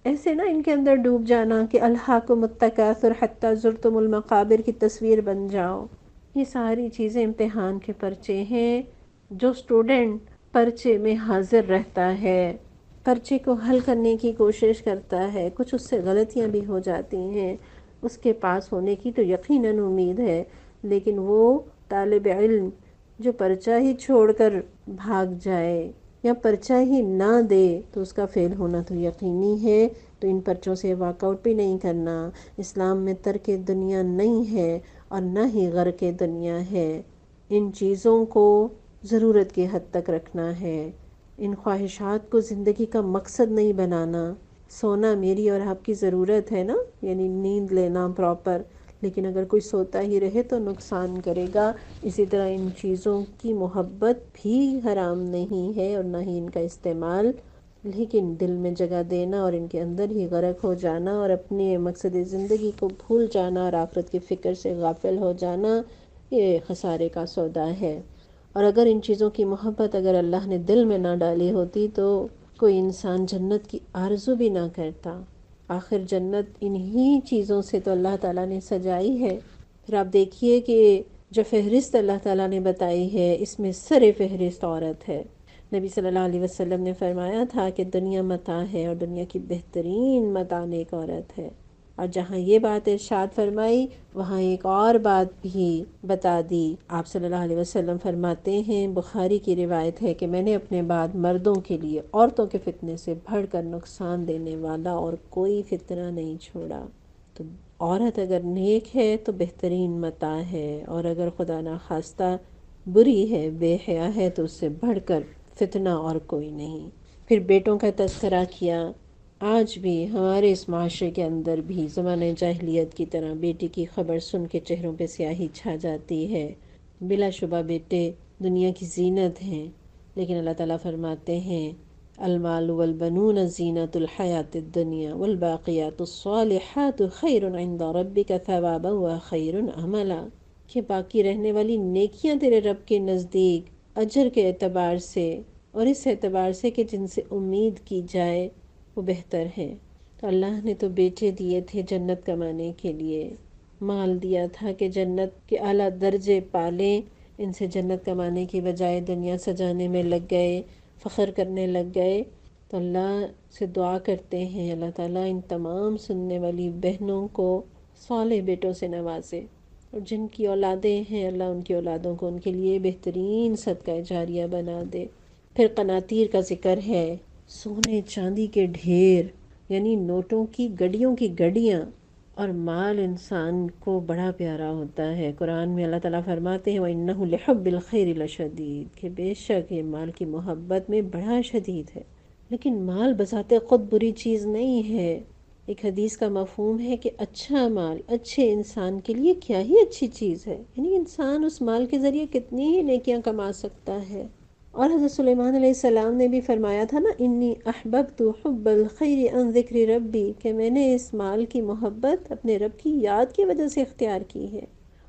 ایسے نہ ان کے اندر ڈوب جانا کہ الہاکم التکاثر حتی زرتم المقابر کی تصویر بن جاؤ۔ یہ ساری چیزیں امتحان کے پرچے ہیں۔ جو سٹوڈنٹ پرچے میں حاضر رہتا ہے، پرچے کو حل کرنے کی کوشش کرتا ہے، کچھ اس سے غلطیاں بھی ہو جاتی ہیں، اس کے پاس ہونے کی تو یقیناً امید ہے، لیکن وہ طالب علم جو پرچہ ہی چھوڑ کر بھاگ جائے یا پرچہ ہی نہ دے تو اس کا فیل ہونا تو یقینی ہے۔ تو ان پرچوں سے واک آؤٹ بھی نہیں کرنا۔ اسلام میں ترک دنیا نہیں ہے اور نہ ہی غرق دنیا ہے۔ ان چیزوں کو ضرورت کی حد تک رکھنا ہے، ان خواہشات کو زندگی کا مقصد نہیں بنانا۔ سونا میری اور آپ کی ضرورت ہے نا، یعنی نیند لینا پراپر، لیکن اگر کوئی سوتا ہی رہے تو نقصان کرے گا۔ اسی طرح ان چیزوں کی محبت بھی حرام نہیں ہے اور نہ ہی ان کا استعمال، لیکن دل میں جگہ دینا اور ان کے اندر ہی غرق ہو جانا اور اپنے مقصد زندگی کو بھول جانا اور آخرت کی فکر سے غافل ہو جانا، یہ خسارے کا سودا ہے۔ اور اگر ان چیزوں کی محبت اگر اللہ نے دل میں نہ ڈالی ہوتی تو کوئی انسان جنت کی آرزو بھی نہ کرتا۔ آخر جنت انہی چیزوں سے تو اللہ تعالیٰ نے سجائی ہے۔ پھر آپ دیکھیے کہ جو فہرست اللہ تعالیٰ نے بتائی ہے اس میں سر فہرست عورت ہے۔ نبی صلی اللہ علیہ وسلم نے فرمایا تھا کہ دنیا متاع ہے اور دنیا کی بہترین متاع ایک عورت ہے، اور جہاں یہ بات ارشاد فرمائی وہاں ایک اور بات بھی بتا دی۔ آپ صلی اللہ علیہ وسلم فرماتے ہیں، بخاری کی روایت ہے کہ میں نے اپنے بعد مردوں کے لیے عورتوں کے فتنے سے بڑھ کر نقصان دینے والا اور کوئی فتنہ نہیں چھوڑا۔ تو عورت اگر نیک ہے تو بہترین متاع ہے، اور اگر خدا نخواستہ بری ہے، بے حیا ہے، تو اس سے بڑھ کر فتنہ اور کوئی نہیں۔ پھر بیٹوں کا تذکرہ کیا۔ آج بھی ہمارے اس معاشرے کے اندر بھی زمانہ جاہلیت کی طرح بیٹی کی خبر سن کے چہروں پہ سیاہی چھا جاتی ہے۔ بلا شبہ بیٹے دنیا کی زینت ہیں، لیکن اللہ تعالیٰ فرماتے ہیں المال والبنون زینت الحیات الدنیا والباقیات الصالحات خیر عند ربک ثوابا وخیر عملا، کہ باقی رہنے والی نیکیاں تیرے رب کے نزدیک اجر کے اعتبار سے اور اس اعتبار سے کہ جن سے امید کی جائے وہ بہتر ہیں۔ تو اللہ نے تو بیٹے دیے تھے جنت کمانے کے لیے، مال دیا تھا کہ جنت کے اعلیٰ درجے پالیں، ان سے جنت کمانے کی بجائے دنیا سجانے میں لگ گئے، فخر کرنے لگ گئے۔ تو اللہ سے دعا کرتے ہیں اللہ تعالیٰ ان تمام سننے والی بہنوں کو صالح بیٹوں سے نوازے، اور جن کی اولادیں ہیں اللہ ان کی اولادوں کو ان کے لیے بہترین صدقہ جاریہ بنا دے۔ پھر قناطیر کا ذکر ہے، سونے چاندی کے ڈھیر، یعنی نوٹوں کی گڑیوں کی گڑیاں، اور مال انسان کو بڑا پیارا ہوتا ہے۔ قرآن میں اللہ تعالیٰ فرماتے ہیں وَإِنَّهُ لِحُبِّ الْخَيْرِ لَشَدِيدٌ، کہ بے شک یہ مال کی محبت میں بڑا شدید ہے۔ لیکن مال بذات خود بری چیز نہیں ہے۔ ایک حدیث کا مفہوم ہے کہ اچھا مال اچھے انسان کے لیے کیا ہی اچھی چیز ہے، یعنی انسان اس مال کے ذریعے کتنی ہی نیکیاں کما سکتا ہے۔ اور حضرت سلیمان علیہ السلام نے بھی فرمایا تھا نا انی احببت حب الخیر عن ذکر ربی، کہ میں نے اس مال کی محبت اپنے رب کی یاد کی وجہ سے اختیار کی ہے۔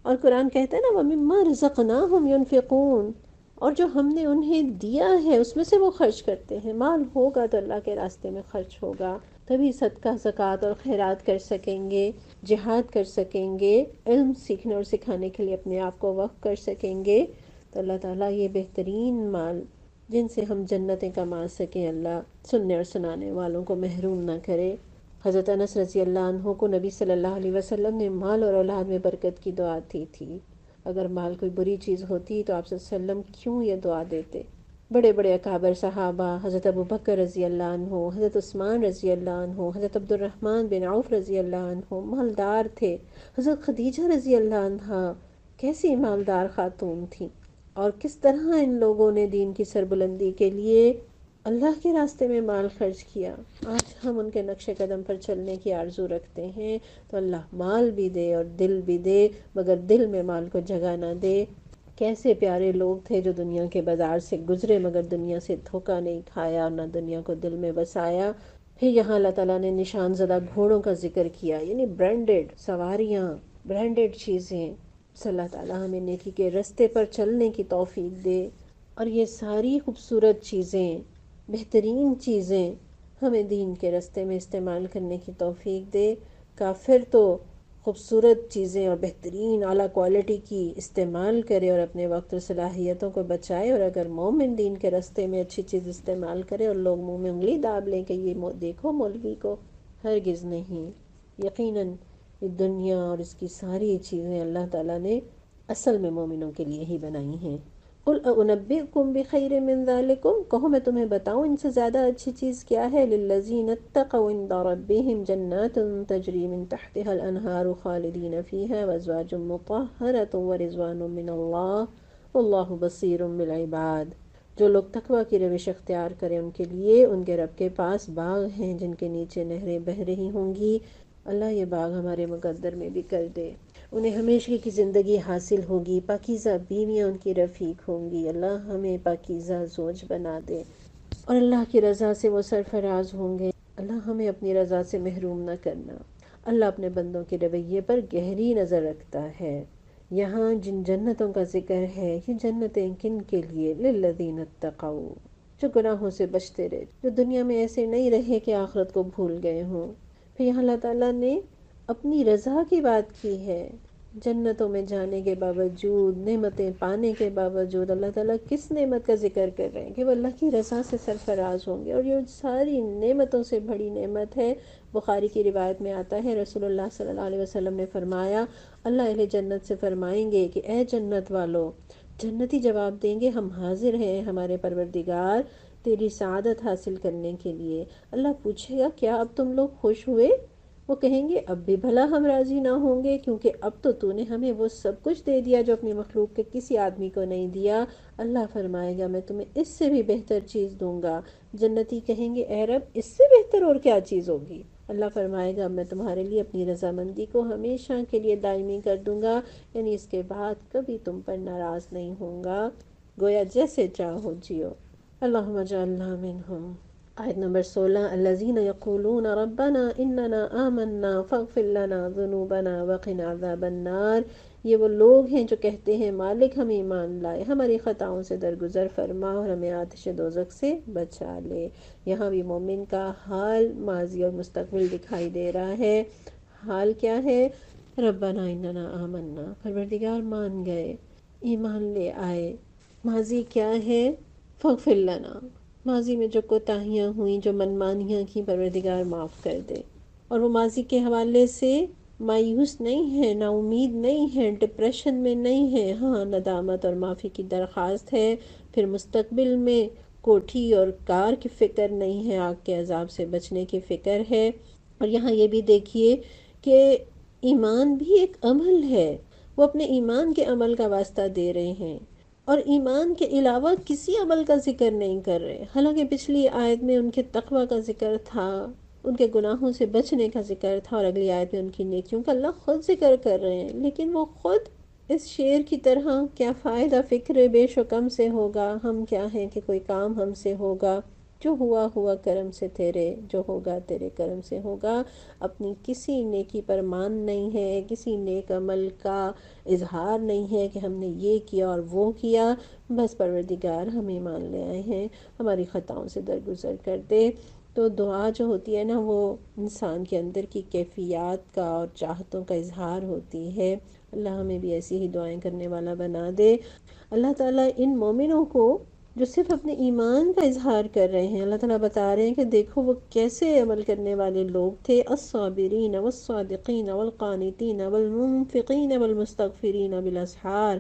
اور قرآن کہتا ہے نا وَمِمَّا رَزَقْنَاهُمْ يُنْفِقُونَ، اور جو ہم نے انہیں دیا ہے اس میں سے وہ خرچ کرتے ہیں۔ مال ہوگا تو اللہ کے راستے میں خرچ ہوگا، تبھی صدقہ زکوٰۃ اور خیرات کر سکیں گے، جہاد کر سکیں گے، علم سیکھنے اور سکھانے کے لیے اپنے آپ کو وقف کر سکیں گے۔ تو اللہ تعالیٰ یہ بہترین مال جن سے ہم جنتیں کما سکیں، اللہ سننے اور سنانے والوں کو محروم نہ کرے۔ حضرت انس رضی اللہ عنہ کو نبی صلی اللہ علیہ وسلم نے مال اور اولاد میں برکت کی دعا دی تھی۔ اگر مال کوئی بری چیز ہوتی تو آپ صلی اللہ علیہ وسلم کیوں یہ دعا دیتے؟ بڑے بڑے اکابر صحابہ، حضرت ابوبکر رضی اللہ عنہ، حضرت عثمان رضی اللہ عنہ، حضرت عبد الرحمن بن عوف رضی اللہ عنہ مالدار تھے۔ حضرت خدیجہ رضی اللہ عنہ کیسی مالدار خاتون تھیں، اور کس طرح ان لوگوں نے دین کی سربلندی کے لیے اللہ کے راستے میں مال خرچ کیا۔ آج ہم ان کے نقش قدم پر چلنے کی آرزو رکھتے ہیں تو اللہ مال بھی دے اور دل بھی دے، مگر دل میں مال کو جگہ نہ دے۔ کیسے پیارے لوگ تھے جو دنیا کے بازار سے گزرے مگر دنیا سے دھوکہ نہیں کھایا، نہ دنیا کو دل میں بسایا۔ پھر یہاں اللہ تعالیٰ نے نشان زدہ گھوڑوں کا ذکر کیا، یعنی برانڈڈ سواریاں، برانڈڈ چیزیں۔ بس اللہ تعالیٰ ہمیں نیکی کے رستے پر چلنے کی توفیق دے، اور یہ ساری خوبصورت چیزیں، بہترین چیزیں ہمیں دین کے رستے میں استعمال کرنے کی توفیق دے۔ کافر تو خوبصورت چیزیں اور بہترین اعلیٰ کوالٹی کی استعمال کرے اور اپنے وقت اور صلاحیتوں کو بچائے، اور اگر مومن دین کے رستے میں اچھی چیز استعمال کرے اور لوگ منہ میں انگلی داب لیں کہ یہ دیکھو مولوی کو، ہرگز نہیں۔ یقیناً یہ دنیا اور اس کی ساری چیزیں اللہ تعالیٰ نے اصل میں مومنوں کے لیے ہی بنائی ہیں۔ قُلْ أَنَبِّئُكُمْ بِخَيْرٍ مِّن ذَلِكُمْ، کہو میں تمہیں بتاؤں ان سے زیادہ اچھی چیز کیا ہے۔ لِلَّذِينَ اتَّقَوْا عِندَ رَبِّهِمْ جَنَّاتٌ تَجْرِي مِن تَحْتِهَا الْأَنْهَارُ خَالِدِينَ فِيهَا وَأَزْوَاجٌ مُّطَهَّرَةٌ وَرِضْوَانٌ مِّنَ اللَّهِ وَاللَّهُ بَصِيرٌ بِالْعِبَادِ۔ جو لوگ تقویٰ کی روش اختیار کریں ان کے لیے ان کے رب کے پاس باغ ہیں جن کے نیچے نہریں بہہ رہی ہوں گی۔ اللہ یہ باغ ہمارے مقدر میں بھی کر دے، انہیں ہمیشہ کی زندگی حاصل ہوگی، پاکیزہ بیویاں ان کی رفیق ہوں گی۔ اللہ ہمیں پاکیزہ زوج بنا دے، اور اللہ کی رضا سے وہ سرفراز ہوں گے۔ اللہ ہمیں اپنی رضا سے محروم نہ کرنا۔ اللہ اپنے بندوں کے رویے پر گہری نظر رکھتا ہے۔ یہاں جن جنتوں کا ذکر ہے یہ جنتیں کن کے لیے؟ للذین اتقوا، جو گناہوں سے بچتے رہے، جو دنیا میں ایسے نہیں رہے کہ آخرت کو بھول گئے ہوں۔ پھر یہاں اللہ تعالیٰ نے اپنی رضا کی بات کی ہے۔ جنتوں میں جانے کے باوجود، نعمتیں پانے کے باوجود اللہ تعالیٰ کس نعمت کا ذکر کر رہے ہیں کہ وہ اللہ کی رضا سے سرفراز ہوں گے، اور یہ ساری نعمتوں سے بڑی نعمت ہے۔ بخاری کی روایت میں آتا ہے رسول اللہ صلی اللہ علیہ وسلم نے فرمایا، اللہ اہل جنت سے فرمائیں گے کہ اے جنت والو، جنتی جواب دیں گے ہم حاضر ہیں ہمارے پروردگار تیری سعادت حاصل کرنے کے لیے۔ اللہ پوچھے گا کیا اب تم لوگ خوش ہوئے؟ وہ کہیں گے اب بھی بھلا ہم راضی نہ ہوں گے، کیونکہ اب تو نے ہمیں وہ سب کچھ دے دیا جو اپنی مخلوق کے کسی آدمی کو نہیں دیا۔ اللہ فرمائے گا میں تمہیں اس سے بھی بہتر چیز دوں گا۔ جنتی کہیں گے اے رب اس سے بہتر اور کیا چیز ہوگی؟ اللہ فرمائے گا میں تمہارے لیے اپنی رضامندی کو ہمیشہ کے لیے دائمی کر دوں گا، یعنی اس کے بعد کبھی تم پر ناراض نہیں ہوں گا، گویا جیسے چاہو جیو۔ اللہم اجعلنا منہم۔ آیت نمبر 16 الذین یقولون ربنا اننا آمنا فاغفر لنا ذنوبنا وقنا عذاب النار، یہ وہ لوگ ہیں جو کہتے ہیں مالک ہم ایمان لائے، ہماری خطاؤں سے درگزر فرما اور ہمیں آتش دوزخ سے بچا لے۔ یہاں بھی مومن کا حال ماضی اور مستقبل دکھائی دے رہا ہے۔ حال کیا ہے؟ ربنا اننا آمنا، پروردگار مان گئے، ایمان لے آئے۔ ماضی کیا ہے؟ فاغفر لنا، ماضی میں جو کوتاہیاں ہوئیں، جو منمانیاں کی، پروردگار معاف کر دے۔ اور وہ ماضی کے حوالے سے مایوس نہیں ہے، نا امید نہیں ہے، ڈپریشن میں نہیں ہے، ہاں ندامت اور معافی کی درخواست ہے۔ پھر مستقبل میں کوٹھی اور کار کی فکر نہیں ہے، آگ کے عذاب سے بچنے کی فکر ہے۔ اور یہاں یہ بھی دیکھیے کہ ایمان بھی ایک عمل ہے، وہ اپنے ایمان کے عمل کا واسطہ دے رہے ہیں اور ایمان کے علاوہ کسی عمل کا ذکر نہیں کر رہے۔ حالانکہ پچھلی آیت میں ان کے تقوی کا ذکر تھا، ان کے گناہوں سے بچنے کا ذکر تھا، اور اگلی آیت میں ان کی نیکیوں کا اللہ خود ذکر کر رہے ہیں، لیکن وہ خود اس شعر کی طرح کیا فائدہ فکر بیش و کم سے ہوگا، ہم کیا ہیں کہ کوئی کام ہم سے ہوگا، جو ہوا ہوا کرم سے تیرے، جو ہوگا تیرے کرم سے ہوگا۔ اپنی کسی نیکی پر مان نہیں ہے، کسی نیک عمل کا اظہار نہیں ہے کہ ہم نے یہ کیا اور وہ کیا، بس پروردگار ہم ایمان لے آئے ہیں، ہماری خطاؤں سے درگزر کر دے۔ تو دعا جو ہوتی ہے نا، وہ انسان کے اندر کی کیفیات کا اور چاہتوں کا اظہار ہوتی ہے۔ اللہ ہمیں بھی ایسی ہی دعائیں کرنے والا بنا دے۔ اللہ تعالیٰ ان مومنوں کو جو صرف اپنے ایمان کا اظہار کر رہے ہیں، اللہ تعالیٰ بتا رہے ہیں کہ دیکھو وہ کیسے عمل کرنے والے لوگ تھے، الصابرین والصادقین والقانتین والمنفقین والمستغفرین بالاسحار،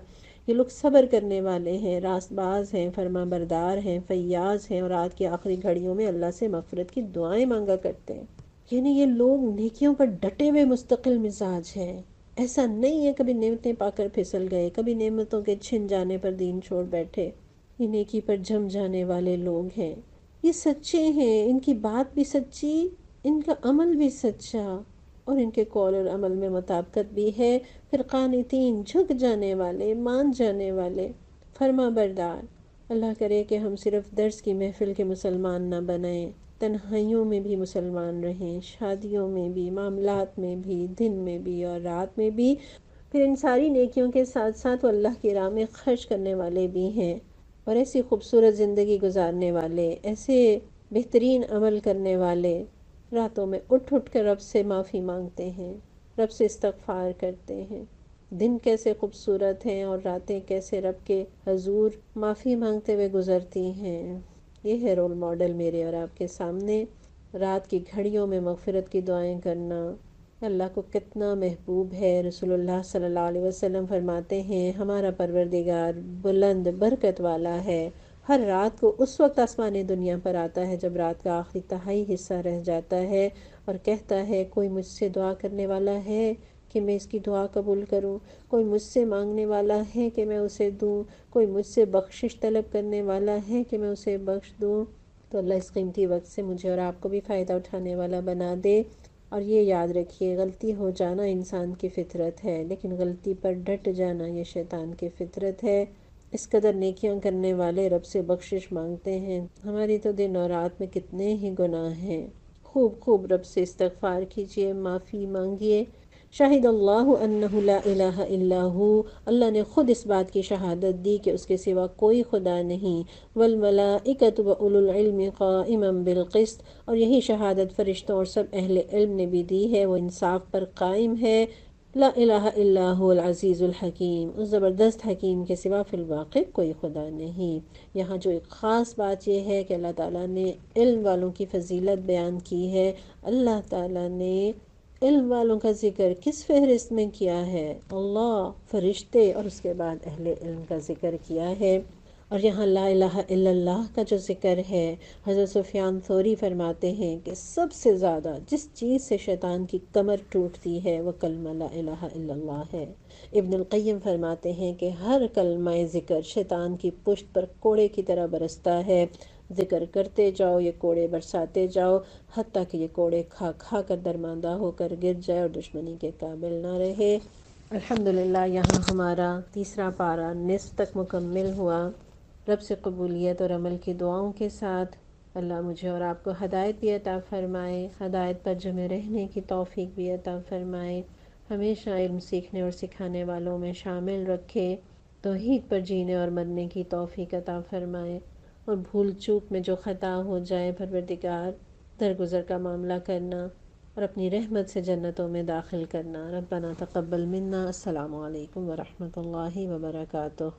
یہ لوگ صبر کرنے والے ہیں، راست باز ہیں، فرما بردار ہیں، فیاض ہیں، اور رات کی آخری گھڑیوں میں اللہ سے مغفرت کی دعائیں مانگا کرتے ہیں۔ یعنی یہ لوگ نیکیوں پر ڈٹے ہوئے مستقل مزاج ہیں، ایسا نہیں ہے کبھی نعمتیں پا کر پھسل گئے، کبھی نعمتوں کے چھن جانے پر دین چھوڑ بیٹھے۔ یہ نیکی پر جم جانے والے لوگ ہیں، یہ سچے ہیں، ان کی بات بھی سچی، ان کا عمل بھی سچا، اور ان کے قول اور عمل میں مطابقت بھی ہے۔ پھر قانتین، جھک جانے والے، مان جانے والے، فرما بردار۔ اللہ کرے کہ ہم صرف درس کی محفل کے مسلمان نہ بنیں، تنہائیوں میں بھی مسلمان رہیں، شادیوں میں بھی، معاملات میں بھی، دن میں بھی اور رات میں بھی۔ پھر ان ساری نیکیوں کے ساتھ ساتھ وہ اللہ کی راہ میں خرچ کرنے والے بھی ہیں، اور ایسی خوبصورت زندگی گزارنے والے، ایسے بہترین عمل کرنے والے، راتوں میں اٹھ اٹھ کر رب سے معافی مانگتے ہیں، رب سے استغفار کرتے ہیں۔ دن کیسے خوبصورت ہیں اور راتیں کیسے رب کے حضور معافی مانگتے ہوئے گزرتی ہیں۔ یہ ہے رول ماڈل میرے اور آپ کے سامنے۔ رات کی گھڑیوں میں مغفرت کی دعائیں کرنا اللہ کو کتنا محبوب ہے۔ رسول اللہ صلی اللہ علیہ وسلم فرماتے ہیں ہمارا پروردگار بلند برکت والا ہے، ہر رات کو اس وقت آسمان دنیا پر آتا ہے جب رات کا آخری تہائی حصہ رہ جاتا ہے، اور کہتا ہے کوئی مجھ سے دعا کرنے والا ہے کہ میں اس کی دعا قبول کروں، کوئی مجھ سے مانگنے والا ہے کہ میں اسے دوں، کوئی مجھ سے بخشش طلب کرنے والا ہے کہ میں اسے بخش دوں۔ تو اللہ اس قیمتی وقت سے مجھے اور آپ کو بھی فائدہ اٹھانے والا بنا دے۔ اور یہ یاد رکھیے، غلطی ہو جانا انسان کی فطرت ہے، لیکن غلطی پر ڈٹ جانا یہ شیطان کی فطرت ہے۔ اس قدر نیکیاں کرنے والے رب سے بخشش مانگتے ہیں، ہماری تو دن اور رات میں کتنے ہی گناہ ہیں۔ خوب خوب رب سے استغفار کیجئے، معافی مانگیے۔ شاہد اللہ انہ لا الہ الا ہو، اللہ نے خود اس بات کی شہادت دی کہ اس کے سوا کوئی خدا نہیں، والملائکۃ واولو العلم قائما بالقسط، اور یہی شہادت فرشتوں اور سب اہل علم نے بھی دی ہے، وہ انصاف پر قائم ہے۔ لا الہ الا هو العزیز الحکیم، اس زبردست حکیم کے سوا فی الواقع کوئی خدا نہیں۔ یہاں جو ایک خاص بات یہ ہے کہ اللہ تعالیٰ نے علم والوں کی فضیلت بیان کی ہے۔ اللہ تعالیٰ نے علم والوں کا ذکر کس فہرست میں کیا ہے؟ اللہ، فرشتے، اور اس کے بعد اہل علم کا ذکر کیا ہے۔ اور یہاں لا الہ الا اللہ کا جو ذکر ہے، حضرت سفیان ثوری فرماتے ہیں کہ سب سے زیادہ جس چیز سے شیطان کی کمر ٹوٹتی ہے وہ کلمہ لا الہ الا اللہ ہے۔ ابن القیم فرماتے ہیں کہ ہر کلمہ ذکر شیطان کی پشت پر کوڑے کی طرح برستا ہے، ذکر کرتے جاؤ یہ کوڑے برساتے جاؤ، حتیٰ کہ یہ کوڑے کھا کھا کر درماندہ ہو کر گر جائے اور دشمنی کے قابل نہ رہے۔ الحمدللہ یہاں ہمارا تیسرا پارہ نصف تک مکمل ہوا۔ رب سے قبولیت اور عمل کی دعاؤں کے ساتھ اللہ مجھے اور آپ کو ہدایت بھی عطا فرمائے، ہدایت پر جمے رہنے کی توفیق بھی عطا فرمائے، ہمیشہ علم سیکھنے اور سکھانے والوں میں شامل رکھے، توحید پر جینے اور مرنے کی توفیق عطا فرمائے، اور بھول چوک میں جو خطا ہو جائے پروردگار درگزر کا معاملہ کرنا اور اپنی رحمت سے جنتوں میں داخل کرنا۔ ربنا تقبل منا۔ السلام علیکم ورحمۃ اللہ وبرکاتہ۔